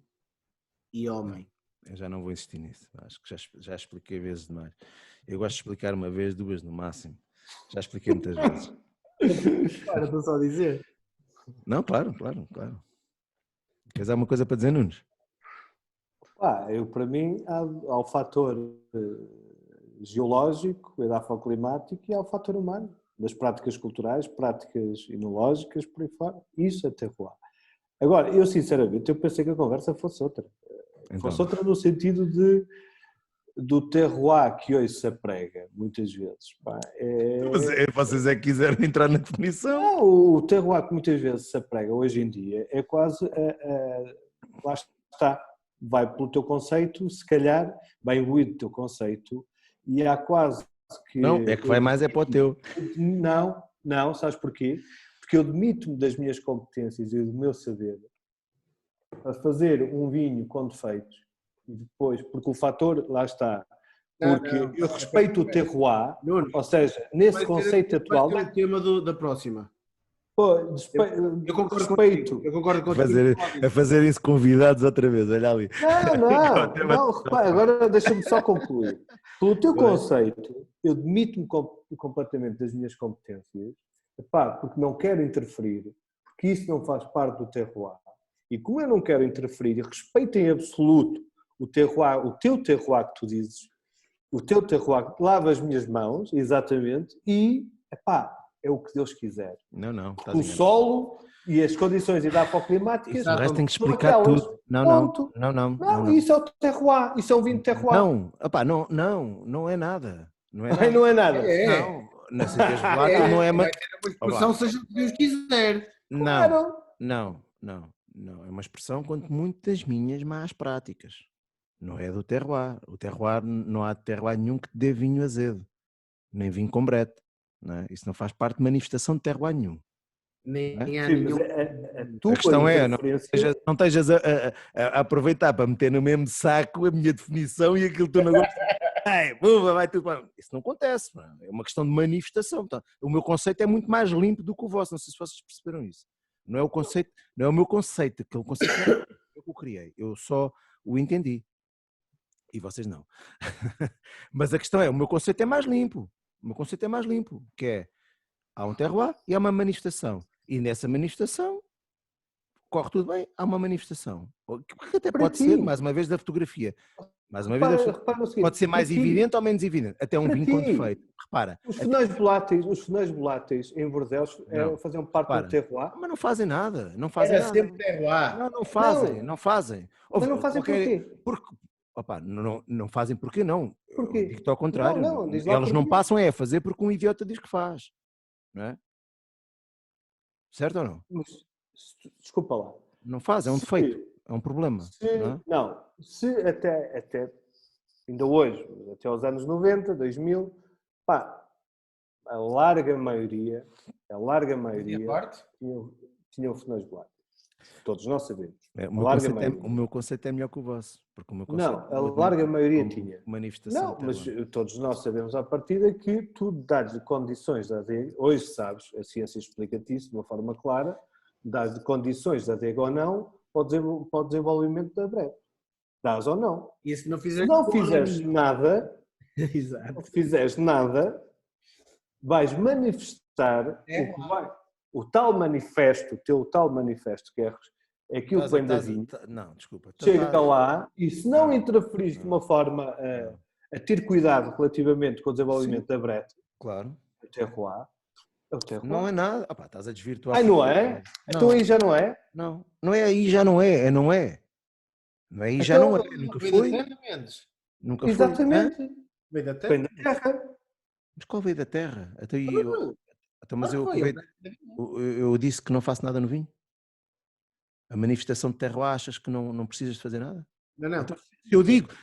e homem. Eu já não vou insistir nisso. Acho que já expliquei vezes demais. Eu gosto de explicar uma vez, 2 no máximo. Já expliquei muitas vezes. Estou só a dizer. Não, claro. Queres alguma coisa para dizer, Nunes? Para mim, há o fator geológico, edafoclimático e há o fator humano, das práticas culturais, práticas enológicas, por aí fora. Isso é terroir. Agora, eu sinceramente, eu pensei que a conversa fosse outra. Então. Fosse outra no sentido do terroir que hoje se aprega, muitas vezes. Vocês é que quiseram entrar na definição. Não, o terroir que muitas vezes se aprega hoje em dia é quase, lá está, vai pelo teu conceito, se calhar vai imbuído do teu conceito e há quase que... Não, é que vai mais para o teu. Não, sabes porquê? Porque eu demito-me das minhas competências e do meu saber a fazer um vinho com defeitos e depois, porque o fator, lá está, porque eu respeito o terroir, ou seja, nesse conceito atual... Vai ser o tema da próxima. Eu concordo com a fazer isso convidados outra vez, olha ali. Não, repara, agora deixa-me só concluir. Pelo teu conceito, eu demito-me completamente das minhas competências, porque não quero interferir, porque isso não faz parte do terroir. E como eu não quero interferir, e respeito em absoluto o teu terroir que tu dizes, o teu terroir, lava as minhas mãos, exatamente, e, epá, é o que Deus quiser. Não. O solo e as condições edafoclimáticas O resto tem que são explicar aquelas. tudo. Ponto. Não. Isso é o terroir, isso é o vinho de terroir. Não é nada. Não é Ai, nada. não é nada. Não, na certeza volátil não é... Vai ter uma expressão, seja o que Deus quiser. Claro. Não. É uma expressão quanto muito das minhas más práticas. Não é do terroir. O terroir, não há terroir nenhum que te dê vinho azedo. Nem vinho com brete. Não é? Isso não faz parte de manifestação de terroir nenhum. Nem É? há Sim, mas nenhum. A questão é, interferência... não estejas a aproveitar para meter no mesmo saco a minha definição e aquilo que tu não gostas. Vai tudo. Isso não acontece. É uma questão de manifestação. Portanto, o meu conceito é muito mais limpo do que o vosso. Não sei se vocês perceberam isso. Não é o conceito, não é o meu conceito. Aquele conceito não é eu que o criei. Eu só o entendi. E vocês não. Mas a questão é, o meu conceito é mais limpo. O meu conceito é mais limpo. Que é, há um terroir e há uma manifestação. E nessa manifestação, corre tudo bem, há uma manifestação. Que até pode ser, mais uma vez, da fotografia. Mais uma vez, pode ser mais evidente ou menos evidente. Até um vinho com defeito. Repara. Os fenóis voláteis em Bordeaux faziam parte do terroir. Mas não fazem nada. Não Era fazem nada. sempre terroir. Não fazem. Não fazem. Mas não fazem porquê? Não fazem porque não. Porquê? Digo-te ao contrário. Elas não passam a fazer porque um idiota diz que faz. Não é? Certo ou não? Mas, desculpa lá. Não faz, é um defeito, é um problema. Se até ainda hoje, até aos anos 90, 2000, pá, a larga maioria tinham fenóis voláteis. Todos nós sabemos. O meu conceito é melhor que o vosso. Porque o meu conceito a larga maioria tinha. Manifestação. Não, mas todos nós sabemos à partida que tu dás-lhe condições de adega, hoje sabes, a ciência explica-te isso de uma forma clara, dás-lhe condições de adega ou não para o desenvolvimento da breve. Dás ou não. E se não fizeres nada, exato. não fizeres nada, vais manifestar o tal manifesto, o teu tal manifesto que é aquilo que vem da vinha. Não, desculpa. Chega lá e se não interferires de uma forma a ter cuidado relativamente com o desenvolvimento da brete, claro. o terroir. Não é nada. Estás a desvirtuar. Não é? Então aí já não é? Não é aí já não é. Não é aí já não é. Nunca foi. Nunca foi. Exatamente. Vem da terra. Mas qual veio da terra? Mas eu disse que não faço nada no vinho. A manifestação de terroir, achas que não precisas de fazer nada? Não. Então,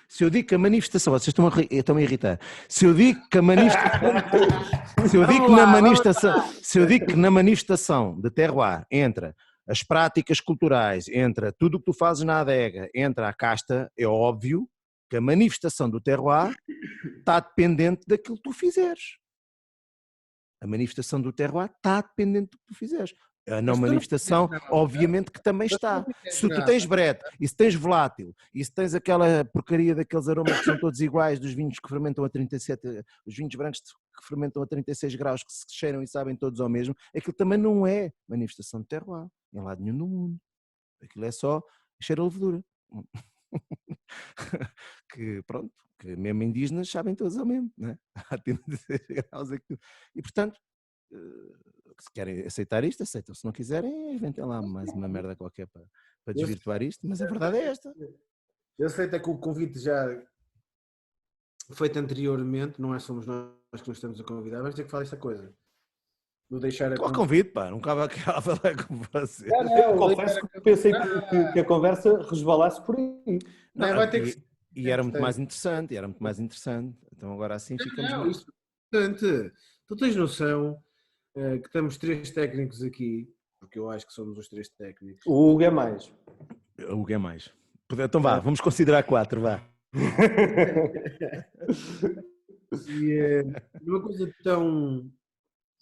se eu digo que a manifestação, vocês estão a irritar. Se eu digo que a manifestação, se eu digo que na manifestação de terroir entra as práticas culturais, entra tudo o que tu fazes na adega, entra a casta, é óbvio que a manifestação do terroir está dependente daquilo que tu fizeres. A manifestação do terroir está dependente do que tu fizeres. A não manifestação, obviamente que também está. Se tu tens brete, e se tens volátil, e se tens aquela porcaria daqueles aromas que são todos iguais, dos vinhos que fermentam a 37, os vinhos brancos que fermentam a 36 graus, que se cheiram e sabem todos ao mesmo, aquilo também não é manifestação de terroir, em lado nenhum do mundo. Aquilo é só cheiro a levedura. Que mesmo indígenas sabem todos ao mesmo, não é? Há 36 graus aquilo. E portanto, se querem aceitar isto, aceitam. Se não quiserem, inventem lá mais uma merda qualquer para desvirtuar isto, mas a verdade é esta. Eu sei até que o convite já feito anteriormente, não somos nós que nos estamos a convidar, vamos ter que falar esta coisa. Vou deixar Qual convite, pá? Nunca vai falar com você. Eu confesso que pensei que a conversa resvalasse por aí. Vai ter que... E era muito mais interessante, Então agora assim ficamos... Não, isso é importante. Tu tens noção que estamos 3 técnicos aqui, porque eu acho que somos os 3 técnicos. O Hugo é mais. O Hugo é mais. Então vá, vamos considerar 4, vá. E numa coisa tão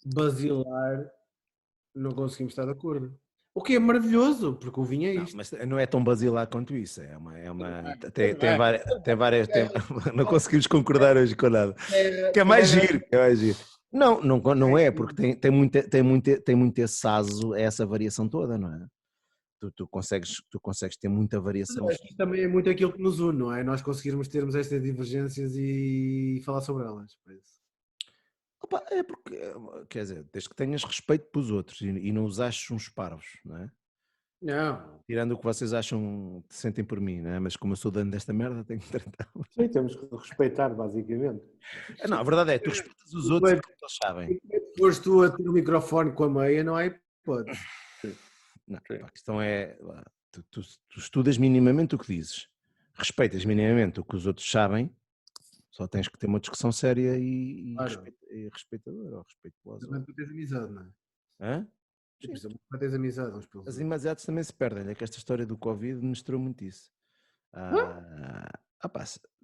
basilar, não conseguimos estar de acordo. O que é maravilhoso, porque o vinho é isto. Não, mas não é tão basilar quanto isso. Tem várias. Não conseguimos concordar hoje com nada. Que é mais giro. Não é, porque tem muito esse aso, essa variação toda, não é? tu consegues ter muita variação. Acho que isto também é muito aquilo que nos une, não é? Nós conseguirmos termos estas divergências e falar sobre elas. Por isso. Opa, é porque, quer dizer, desde que tenhas respeito pelos outros e não os aches uns parvos, não é? Não, Tirando o que vocês acham, sentem por mim, não é? Mas como eu sou dono desta merda, tenho que tratá-los. Sim, temos que respeitar, basicamente. Não, a verdade é, tu respeitas os outros porque eles sabem. se fores tu a ter o microfone com a meia, não há hipótese. Não, a questão é, tu estudas minimamente o que dizes, respeitas minimamente o que os outros sabem, só tens que ter uma discussão séria e Claro. respeitadora, ou respeituosa. Também para teres amizade, não é? Hã? Sim. Para teres amizade uns pelos As outros. amizades também se perdem, é que esta história do Covid mostrou muito isso.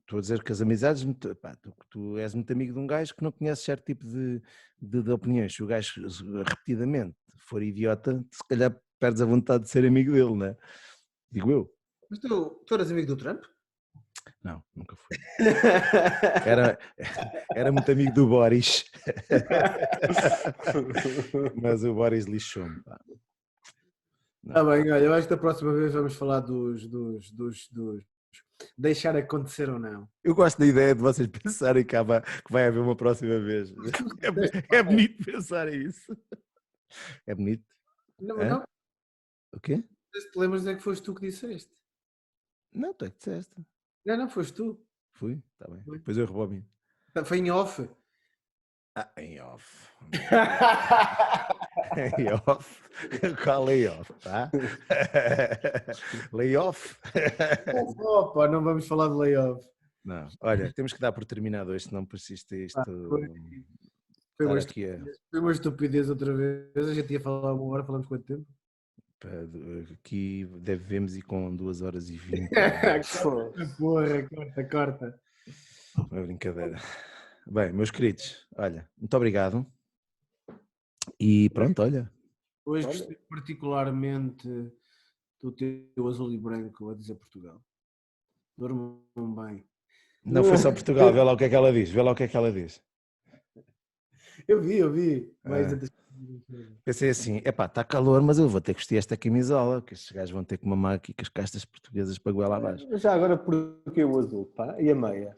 Estou a dizer que as amizades, tu és muito amigo de um gajo que não conhece certo tipo de opiniões. Se o gajo repetidamente for idiota, se calhar perdes a vontade de ser amigo dele, não é? Digo eu. Mas tu eras amigo do Trump? Não, nunca fui. Era muito amigo do Boris. Mas o Boris lixou-me. Está bem, olha, eu acho que da próxima vez vamos falar dos deixar acontecer ou não. Eu gosto da ideia de vocês pensarem que vai haver uma próxima vez. É bonito pensar isso. É bonito. Não, Hã? não. O quê? Se te lembras é que foste tu que disseste. Não, tu é que disseste. Não, foste tu. Fui, está bem. Foi. Depois eu rebobino. Foi em off. Em off. Em off. Qual layoff, tá? Layoff? Opa, não vamos falar de layoff. Não, olha, temos que dar por terminado hoje, senão persiste isto. Foi uma estupidez outra vez. A gente ia falar 1 hora, falamos quanto tempo? Aqui devemos ir com 2 horas e 20. Porra, corta. Uma brincadeira. Bem, meus queridos, olha, muito obrigado. E pronto, olha. Hoje gostei particularmente do teu azul e branco a dizer Portugal. Dormam bem. Não foi só Portugal, vê lá o que é que ela diz. Eu vi. Pensei assim, está calor, mas eu vou ter que vestir esta camisola, que estes gajos vão ter que mamar aqui com as castas portuguesas para goela abaixo. Já agora, porquê o azul, pá? E a meia?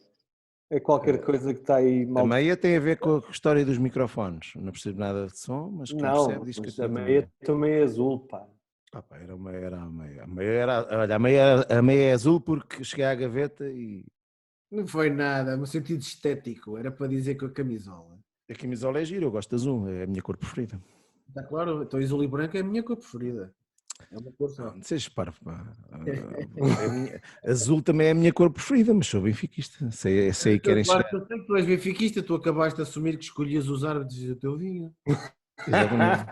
É qualquer coisa que está aí mal. A meia tem a ver com a história dos microfones. Não percebo nada de som, mas quem percebe diz que a meia também é azul, pá. Era a meia. A meia é azul porque cheguei à gaveta e... Não foi nada, no sentido estético. Era para dizer com a camisola. A camisola é gira, eu gosto de azul, é a minha cor preferida. Está claro, então azul e branco é a minha cor preferida. É uma cor só. Não sejas parvo, pá. Azul também é a minha cor preferida, mas sou benfiquista. Sei que querem chegar. Eu sei que tu és benfiquista, tu acabaste de assumir que escolhias os árbitros do teu vinho. Exatamente.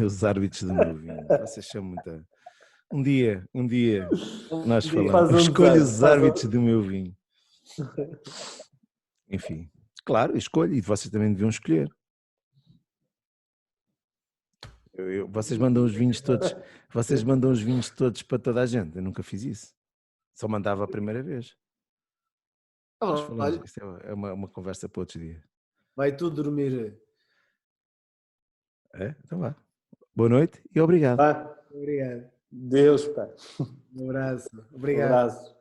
Os árbitros do meu vinho. Vocês são muita... Um dia nós falamos. Escolho os árbitros do meu vinho. Enfim, claro, escolho e vocês também deviam escolher. Vocês mandam os vinhos todos para toda a gente. Eu nunca fiz isso. Só mandava a primeira vez. Nós falamos, isto é uma conversa para outro dia. Vai tudo dormir. Então vá. Boa noite e obrigado. Obrigado. Deus, pá. Um abraço. Obrigado. Um abraço.